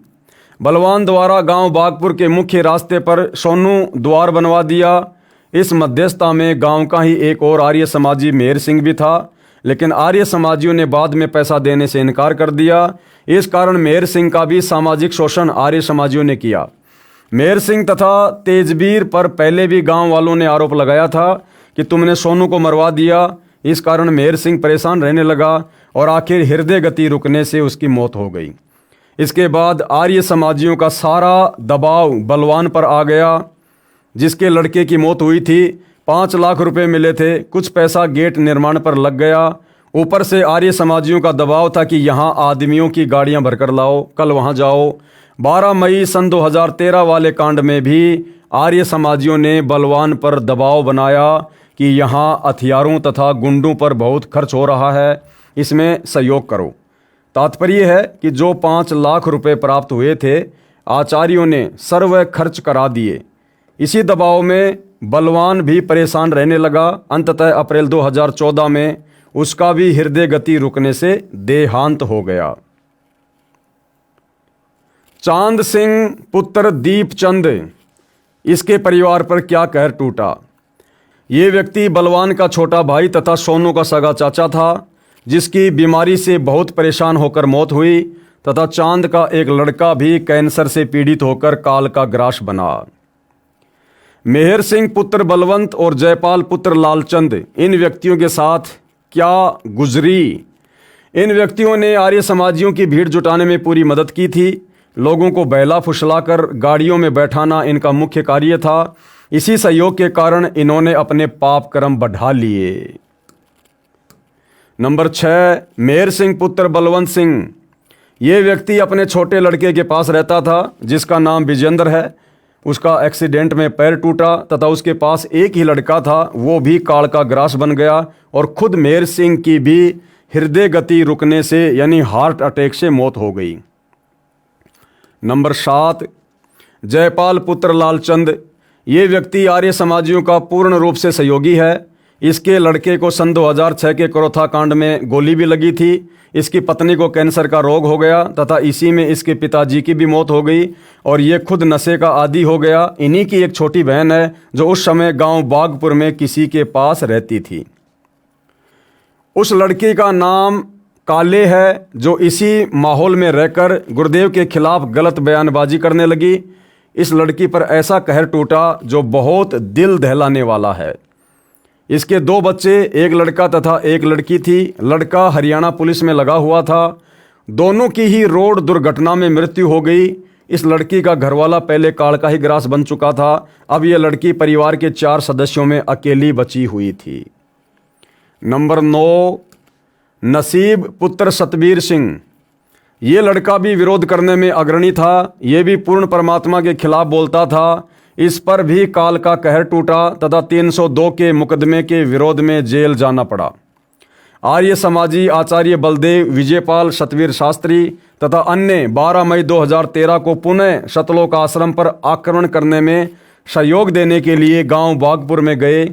Speaker 1: बलवान द्वारा गांव बागपुर के मुख्य रास्ते पर सोनू द्वार बनवा दिया। इस मध्यस्थता में गांव का ही एक और आर्य समाजी मेहर सिंह भी था, लेकिन आर्य समाजियों ने बाद में पैसा देने से इनकार कर दिया। इस कारण मेहर सिंह का भी सामाजिक शोषण आर्य समाजियों ने किया। मेहर सिंह तथा तेजबीर पर पहले भी गांव वालों ने आरोप लगाया था कि तुमने सोनू को मरवा दिया। इस कारण मेहर सिंह परेशान रहने लगा और आखिर हृदय गति रुकने से उसकी मौत हो गई। इसके बाद आर्य समाजियों का सारा दबाव बलवान पर आ गया, जिसके लड़के की मौत हुई थी। 5 लाख रुपए मिले थे, कुछ पैसा गेट निर्माण पर लग गया। ऊपर से आर्य समाजियों का दबाव था कि यहाँ आदमियों की गाड़ियाँ भरकर लाओ, कल वहाँ जाओ। 12 मई सन 2013 वाले कांड में भी आर्य समाजियों ने बलवान पर दबाव बनाया कि यहाँ हथियारों तथा गुंडों पर बहुत खर्च हो रहा है, इसमें सहयोग करो। तात्पर्य है कि जो 5 लाख रुपए प्राप्त हुए थे आचार्यों ने सर्व खर्च करा दिए। इसी दबाव में बलवान भी परेशान रहने लगा। अंततः अप्रैल 2014 में उसका भी हृदय गति रुकने से देहांत हो गया। चांद सिंह पुत्र दीपचंद, इसके परिवार पर क्या कहर टूटा। ये व्यक्ति बलवान का छोटा भाई तथा सोनू का सगा चाचा था, जिसकी बीमारी से बहुत परेशान होकर मौत हुई तथा चांद का एक लड़का भी कैंसर से पीड़ित होकर काल का ग्रास बना। मेहर सिंह पुत्र बलवंत और जयपाल पुत्र लालचंद, इन व्यक्तियों के साथ क्या गुजरी। इन व्यक्तियों ने आर्य समाजियों की भीड़ जुटाने में पूरी मदद की थी। लोगों को बहला फुसलाकर गाड़ियों में बैठाना इनका मुख्य कार्य था। इसी सहयोग के कारण इन्होंने अपने पाप कर्म बढ़ा लिए। नंबर 6, मेहर सिंह पुत्र बलवंत सिंह। ये व्यक्ति अपने छोटे लड़के के पास रहता था, जिसका नाम विजेंद्र है। उसका एक्सीडेंट में पैर टूटा तथा उसके पास एक ही लड़का था, वो भी काल का ग्रास बन गया और खुद मेहर सिंह की भी हृदय गति रुकने से यानी हार्ट अटैक से मौत हो गई। नंबर 7, जयपाल पुत्र लालचंद। ये व्यक्ति आर्य समाजियों का पूर्ण रूप से सहयोगी है। इसके लड़के को सन 2006 के करोथा कांड में गोली भी लगी थी। इसकी पत्नी को कैंसर का रोग हो गया तथा इसी में इसके पिताजी की भी मौत हो गई और ये खुद नशे का आदी हो गया। इन्हीं की एक छोटी बहन है जो उस समय गांव बागपुर में किसी के पास रहती थी। उस लड़की का नाम काले है, जो इसी माहौल में रहकर गुरुदेव के खिलाफ गलत बयानबाजी करने लगी। इस लड़की पर ऐसा कहर टूटा जो बहुत दिल दहलाने वाला है। इसके 2 बच्चे, एक लड़का तथा एक लड़की थी। लड़का हरियाणा पुलिस में लगा हुआ था। दोनों की ही रोड दुर्घटना में मृत्यु हो गई। इस लड़की का घरवाला पहले काल का ही ग्रास बन चुका था। अब यह लड़की परिवार के 4 सदस्यों में अकेली बची हुई थी। नंबर 9, नसीब पुत्र सतबीर सिंह। ये लड़का भी विरोध करने में अग्रणी था। ये भी पूर्ण परमात्मा के खिलाफ बोलता था। इस पर भी काल का कहर टूटा तथा 302 के मुकदमे के विरोध में जेल जाना पड़ा। आर्य समाजी आचार्य बलदेव विजयपाल सतवीर शास्त्री तथा अन्य 12 मई 2013 को पुनः सतलोक आश्रम पर आक्रमण करने में सहयोग देने के लिए गांव बागपुर में गए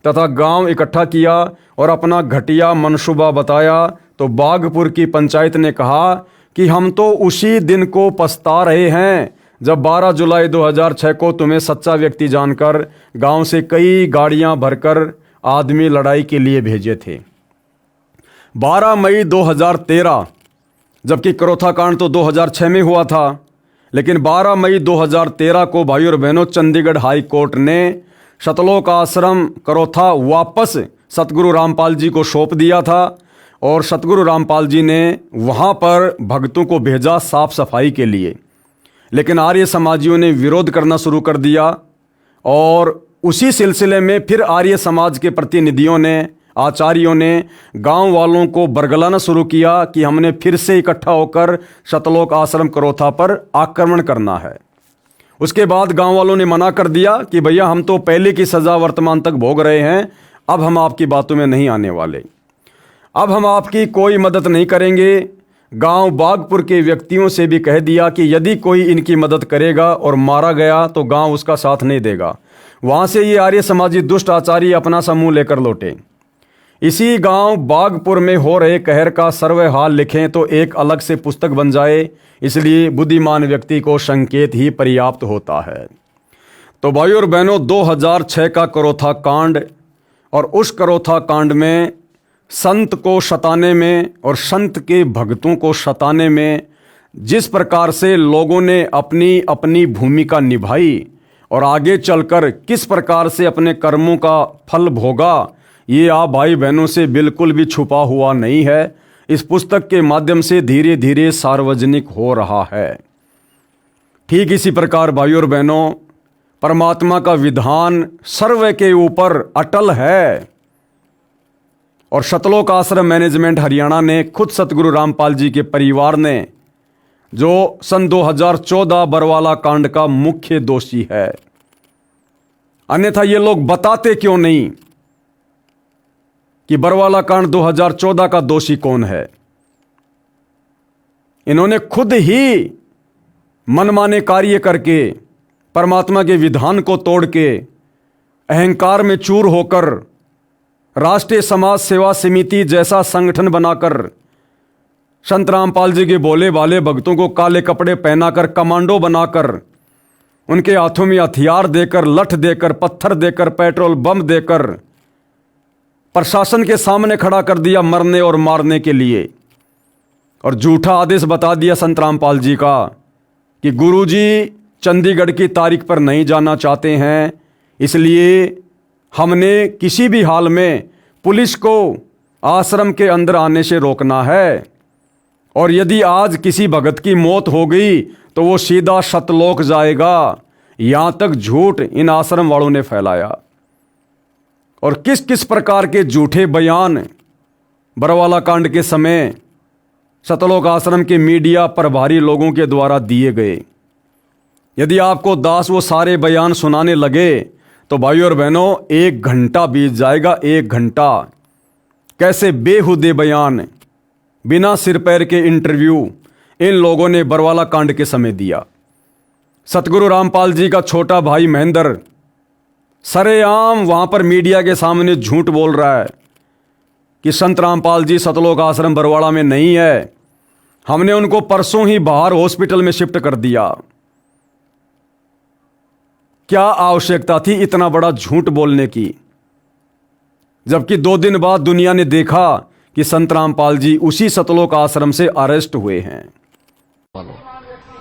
Speaker 1: तथा गांव इकट्ठा किया और अपना घटिया मंसूबा बताया, तो बागपुर की पंचायत ने कहा कि हम तो उसी दिन को पछता रहे हैं जब 12 जुलाई 2006 को तुम्हें सच्चा व्यक्ति जानकर गांव से कई गाड़ियां भरकर आदमी लड़ाई के लिए भेजे थे। 12 मई 2013, जबकि करोथा कांड तो 2006 में हुआ था, लेकिन 12 मई 2013 को भाई और बहनों चंडीगढ़ हाई कोर्ट ने सतलोक आश्रम करोथा वापस सतगुरु रामपाल जी को सौंप दिया था और सतगुरु रामपाल जी ने वहाँ पर भक्तों को भेजा साफ सफाई के लिए। लेकिन आर्य समाजियों ने विरोध करना शुरू कर दिया और उसी सिलसिले में फिर आर्य समाज के प्रतिनिधियों ने, आचार्यों ने गांव वालों को बरगलाना शुरू किया कि हमने फिर से इकट्ठा होकर सतलोक आश्रम करोथा पर आक्रमण करना है। उसके बाद गांव वालों ने मना कर दिया कि भैया हम तो पहले की सज़ा वर्तमान तक भोग रहे हैं, अब हम आपकी बातों में नहीं आने वाले, अब हम आपकी कोई मदद नहीं करेंगे। गांव बागपुर के व्यक्तियों से भी कह दिया कि यदि कोई इनकी मदद करेगा और मारा गया तो गांव उसका साथ नहीं देगा। वहाँ से ये आर्य समाजी दुष्ट आचार्य अपना समूह लेकर लौटे। इसी गांव बागपुर में हो रहे कहर का सर्वे हाल लिखें तो एक अलग से पुस्तक बन जाए, इसलिए बुद्धिमान व्यक्ति को संकेत ही पर्याप्त होता है। तो भाई और बहनों, 2006 का करोथा कांड और उस करोथा कांड में संत को सताने में और संत के भक्तों को सताने में जिस प्रकार से लोगों ने अपनी अपनी भूमिका निभाई और आगे चलकर किस प्रकार से अपने कर्मों का फल भोगा, ये आप भाई बहनों से बिल्कुल भी छुपा हुआ नहीं है। इस पुस्तक के माध्यम से धीरे धीरे सार्वजनिक हो रहा है। ठीक इसी प्रकार भाई और बहनों, परमात्मा का विधान सर्व के ऊपर अटल है और सतलोक आश्रम मैनेजमेंट हरियाणा ने खुद सतगुरु रामपाल जी के परिवार ने, जो सन 2014 बरवाला कांड का मुख्य दोषी है, अन्यथा ये लोग बताते क्यों नहीं कि बरवाला कांड 2014 का दोषी कौन है। इन्होंने खुद ही मनमाने कार्य करके, परमात्मा के विधान को तोड़ के, अहंकार में चूर होकर राष्ट्रीय समाज सेवा समिति जैसा संगठन बनाकर संत रामपाल जी के बोले वाले भक्तों को काले कपड़े पहनाकर, कमांडो बनाकर, उनके हाथों में हथियार देकर, लठ देकर, पत्थर देकर, पेट्रोल बम देकर प्रशासन के सामने खड़ा कर दिया मरने और मारने के लिए, और झूठा आदेश बता दिया संत रामपाल जी का कि गुरुजी चंडीगढ़ की तारीख पर नहीं जाना चाहते हैं, इसलिए हमने किसी भी हाल में पुलिस को आश्रम के अंदर आने से रोकना है, और यदि आज किसी भगत की मौत हो गई तो वो सीधा सतलोक जाएगा। यहाँ तक झूठ इन आश्रम वालों ने फैलाया और किस किस प्रकार के झूठे बयान बरवाला कांड के समय सतलोक आश्रम के मीडिया प्रभारी लोगों के द्वारा दिए गए। यदि आपको दास वो सारे बयान सुनाने लगे तो भाई और बहनों 1 घंटा बीत जाएगा। 1 घंटा कैसे बेहुदे बयान, बिना सिर पैर के इंटरव्यू इन लोगों ने बरवाला कांड के समय दिया। सतगुरु रामपाल जी का छोटा भाई महेंद्र सरेआम वहां पर मीडिया के सामने झूठ बोल रहा है कि संत रामपाल जी सतलोक आश्रम बरवाड़ा में नहीं है, हमने उनको परसों ही बाहर हॉस्पिटल में शिफ्ट कर दिया। क्या आवश्यकता थी इतना बड़ा झूठ बोलने की, जबकि 2 दिन बाद दुनिया ने देखा कि संत रामपाल जी उसी सतलोक आश्रम से अरेस्ट हुए हैं।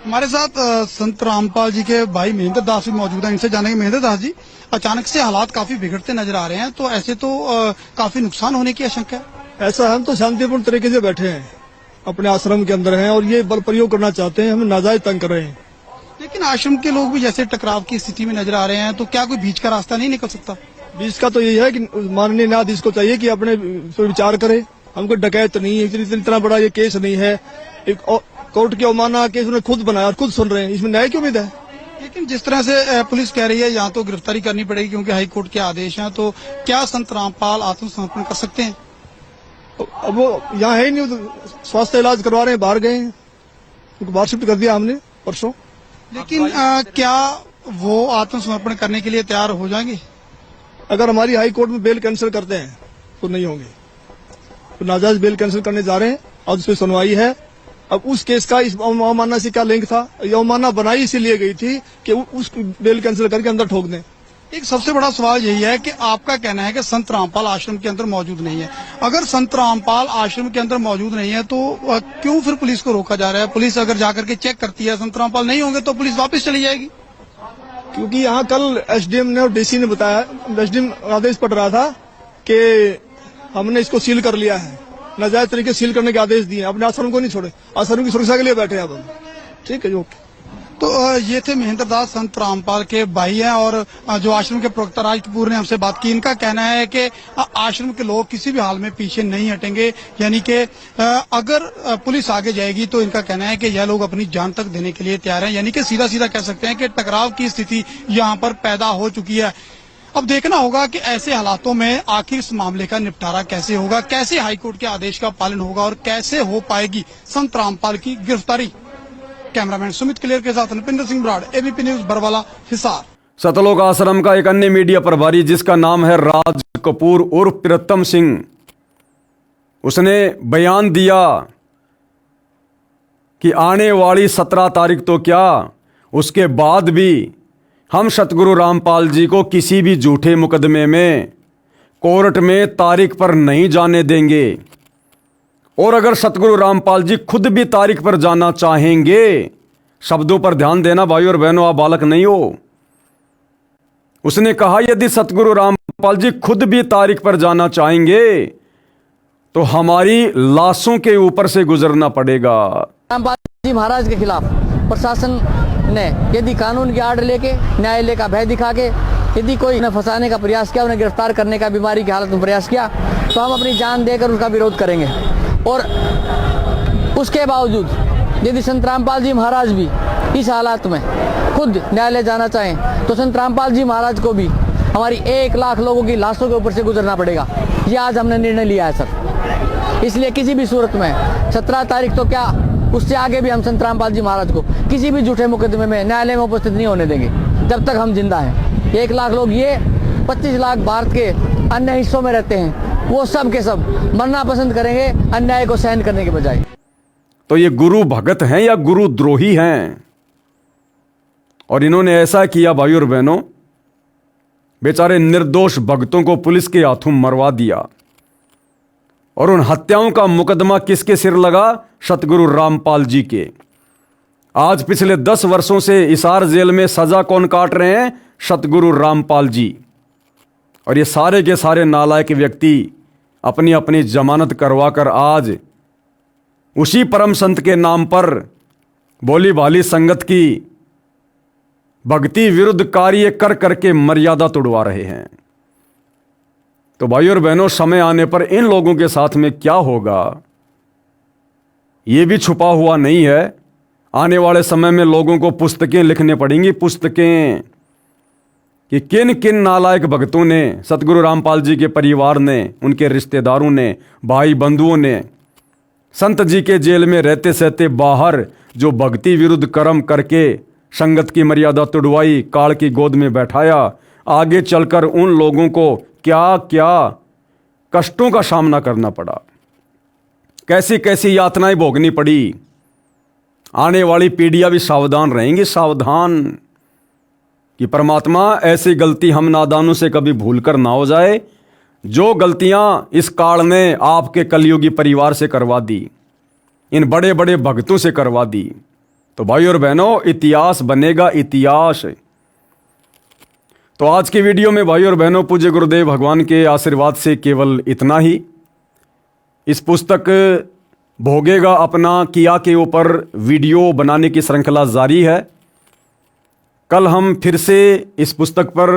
Speaker 2: हमारे साथ संत रामपाल जी के भाई महेंद्र दास भी मौजूद हैं। इनसे जानेंगे, महेंद्र दास जी, अचानक से हालात काफी बिगड़ते नजर आ रहे हैं, तो ऐसे तो काफी नुकसान होने की आशंका है।
Speaker 3: ऐसा हम तो शांतिपूर्ण तरीके से बैठे हैं, अपने आश्रम के अंदर हैं और ये बल प्रयोग करना चाहते हैं, हमें नाजायज तंग कर रहे हैं।
Speaker 2: लेकिन आश्रम के लोग भी जैसे टकराव की स्थिति में नजर आ रहे हैं, तो क्या कोई बीच का रास्ता नहीं निकल सकता?
Speaker 3: बीच का तो यही है कि माननीय न्यायाधीश को चाहिए कि अपने पर विचार करे। हमको डकैत नहीं है, इतना बड़ा ये केस नहीं है, एक कोर्ट की अवमानना केस उन्होंने खुद बनाया और खुद सुन रहे हैं, इसमें न्याय की उम्मीद है।
Speaker 2: लेकिन जिस तरह से पुलिस कह रही है यहाँ तो गिरफ्तारी करनी पड़ेगी क्योंकि हाई कोर्ट के आदेश हैं, तो क्या संत रामपाल आत्मसमर्पण कर सकते हैं?
Speaker 3: अब वो यहाँ है ही नहीं, तो स्वास्थ्य इलाज करवा रहे हैं, बाहर गए हैं, उनको बाहर शिफ्ट कर दिया हमने परसों।
Speaker 2: लेकिन क्या वो आत्मसमर्पण करने के लिए तैयार हो जाएंगे?
Speaker 3: अगर हमारी हाई कोर्ट में बेल कैंसिल करते हैं तो नहीं होंगे, तो नाजायज बेल कैंसिल करने जा रहे हैं, आज उस पर सुनवाई है। अब उस केस का इस अवमानना से क्या लिंक था? ये अवमानना बनाई इसीलिए गई थी कि उस बेल कैंसिल करके अंदर ठोक दें।
Speaker 2: एक सबसे बड़ा सवाल यही है कि आपका कहना है कि संत रामपाल आश्रम के अंदर मौजूद नहीं है। अगर संत रामपाल आश्रम के अंदर मौजूद नहीं है तो क्यों फिर पुलिस को रोका जा रहा है? पुलिस अगर जाकर के चेक करती है संत रामपाल नहीं होंगे तो पुलिस वापस चली जाएगी।
Speaker 3: क्योंकि यहाँ कल एसडीएम ने और डीसी ने बताया, एसडीएम आदेश पड़ रहा था कि हमने इसको सील कर लिया है, नाजायज तरीके सील करने के आदेश दिए, अपने आश्रम को नहीं छोड़े, आश्रम की सुरक्षा के लिए बैठे हैं अब हम। ठीक है, ओके।
Speaker 2: तो ये थे महेंद्र दास, संत रामपाल के भाई हैं और जो आश्रम के प्रवक्ता राज कपूर ने हमसे बात की। इनका कहना है कि आश्रम के लोग किसी भी हाल में पीछे नहीं हटेंगे, यानी कि अगर पुलिस आगे जाएगी तो इनका कहना है कि यह लोग अपनी जान तक देने के लिए तैयार हैं। यानी कि सीधा सीधा कह सकते हैं कि टकराव की स्थिति यहाँ पर पैदा हो चुकी है। अब देखना होगा कि ऐसे हालातों में आखिर इस मामले का निपटारा कैसे होगा, कैसे हाईकोर्ट के आदेश का पालन होगा और कैसे हो पाएगी संत रामपाल की गिरफ्तारी। कैमरामैन सुमित क्लियर के साथ नृपिंदर सिंह ब्राड़, एबीपी न्यूज बरवाला, हिसार।
Speaker 1: सतलोक आश्रम का एक अन्य मीडिया प्रभारी जिसका नाम है राज कपूर उर्फ प्रियतम सिंह, उसने बयान दिया कि आने वाली 17 तारीख तो क्या, उसके बाद भी हम सतगुरु रामपाल जी को किसी भी झूठे मुकदमे में कोर्ट में तारीख पर नहीं जाने देंगे। और अगर सतगुरु रामपाल जी खुद भी तारीख पर जाना चाहेंगे, शब्दों पर ध्यान देना भाई और बहनों, आप बालक नहीं हो। उसने कहा यदि सतगुरु रामपाल जी खुद भी तारीख पर जाना चाहेंगे तो हमारी लाशों के ऊपर से गुजरना पड़ेगा।
Speaker 4: रामपाल जी महाराज के खिलाफ प्रशासन ने यदि कानून की आड़ लेके, न्यायालय का भय दिखा के यदि कोई उन्हें फंसाने का प्रयास किया, उन्हें गिरफ्तार करने का बीमारी की हालत में प्रयास किया, तो हम अपनी जान देकर उसका विरोध करेंगे। और उसके बावजूद यदि संत रामपाल जी महाराज भी इस हालात में खुद न्यायालय जाना चाहें तो संत रामपाल जी महाराज को भी हमारी 1 लाख लोगों की लाशों के ऊपर से गुजरना पड़ेगा। ये आज हमने निर्णय लिया है सर। इसलिए किसी भी सूरत में 17 तारीख तो क्या, उससे आगे भी हम संत रामपाल जी महाराज को किसी भी झूठे मुकदमे में न्यायालय में उपस्थित नहीं होने देंगे जब तक हम जिंदा हैं। 1 लाख लोग, ये 25 लाख भारत के अन्य हिस्सों में रहते हैं, वो सब के सब मरना पसंद करेंगे अन्याय को सहन करने के बजाय।
Speaker 1: तो ये गुरु भगत हैं या गुरु द्रोही हैं? और इन्होंने ऐसा किया भाई और बहनों, बेचारे निर्दोष भक्तों को पुलिस के हाथों मरवा दिया। और उन हत्याओं का मुकदमा किसके सिर लगा? सतगुरु रामपाल जी के। आज पिछले 10 वर्षों से हिसार जेल में सजा कौन काट रहे हैं? सतगुरु रामपाल जी। और ये सारे के सारे नालायक व्यक्ति अपनी अपनी जमानत करवाकर आज उसी परम संत के नाम पर बोली भाली संगत की भक्ति विरुद्ध कार्य कर करके मर्यादा तोड़वा रहे हैं। तो भाई और बहनों, समय आने पर इन लोगों के साथ में क्या होगा ये भी छुपा हुआ नहीं है। आने वाले समय में लोगों को पुस्तकें लिखने पड़ेंगी, पुस्तकें, कि किन किन नालायक भक्तों ने, सतगुरु रामपाल जी के परिवार ने, उनके रिश्तेदारों ने, भाई बंधुओं ने संत जी के जेल में रहते सहते बाहर जो भक्ति विरुद्ध कर्म करके संगत की मर्यादा तुड़वाई, काल की गोद में बैठाया, आगे चलकर उन लोगों को क्या क्या कष्टों का सामना करना पड़ा, कैसी कैसी यातनाएं भोगनी पड़ी। आने वाली पीढ़ियां भी सावधान रहेंगी, सावधान, कि परमात्मा ऐसी गलती हम नादानों से कभी भूलकर ना हो जाए जो गलतियां इस काल ने आपके कलयुगी परिवार से करवा दी, इन बड़े बड़े भक्तों से करवा दी। तो भाई और बहनों, इतिहास बनेगा, इतिहास। तो आज की वीडियो में भाई और बहनों, पूज्य गुरुदेव भगवान के आशीर्वाद से केवल इतना ही। इस पुस्तक भोगेगा अपना किया के ऊपर वीडियो बनाने की श्रृंखला जारी है। कल हम फिर से इस पुस्तक पर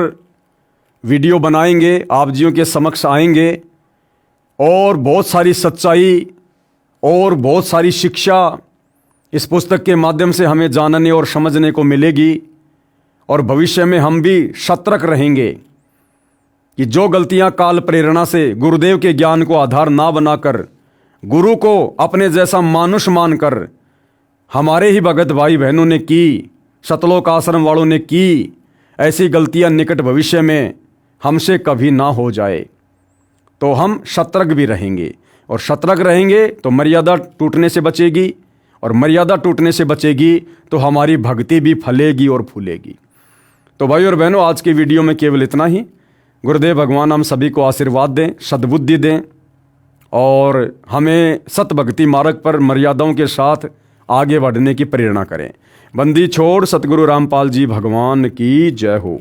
Speaker 1: वीडियो बनाएंगे, आप जियों के समक्ष आएंगे और बहुत सारी सच्चाई और बहुत सारी शिक्षा इस पुस्तक के माध्यम से हमें जानने और समझने को मिलेगी। और भविष्य में हम भी सतर्क रहेंगे कि जो गलतियां काल प्रेरणा से गुरुदेव के ज्ञान को आधार ना बनाकर गुरु को अपने जैसा मानुष मानकर हमारे ही भगत भाई बहनों ने की, सतलोक आश्रम वालों ने की, ऐसी गलतियां निकट भविष्य में हमसे कभी ना हो जाए तो हम सतर्क भी रहेंगे। और सतर्क रहेंगे तो मर्यादा टूटने से बचेगी, और मर्यादा टूटने से बचेगी तो हमारी भक्ति भी फलेगी और फूलेगी। तो भाई और बहनों, आज की वीडियो में केवल इतना ही। गुरुदेव भगवान हम सभी को आशीर्वाद दें, सद्बुद्धि दें और हमें सत भक्ति मार्ग पर मर्यादाओं के साथ आगे बढ़ने की प्रेरणा करें। बंदी छोड़ सतगुरु रामपाल जी भगवान की जय हो।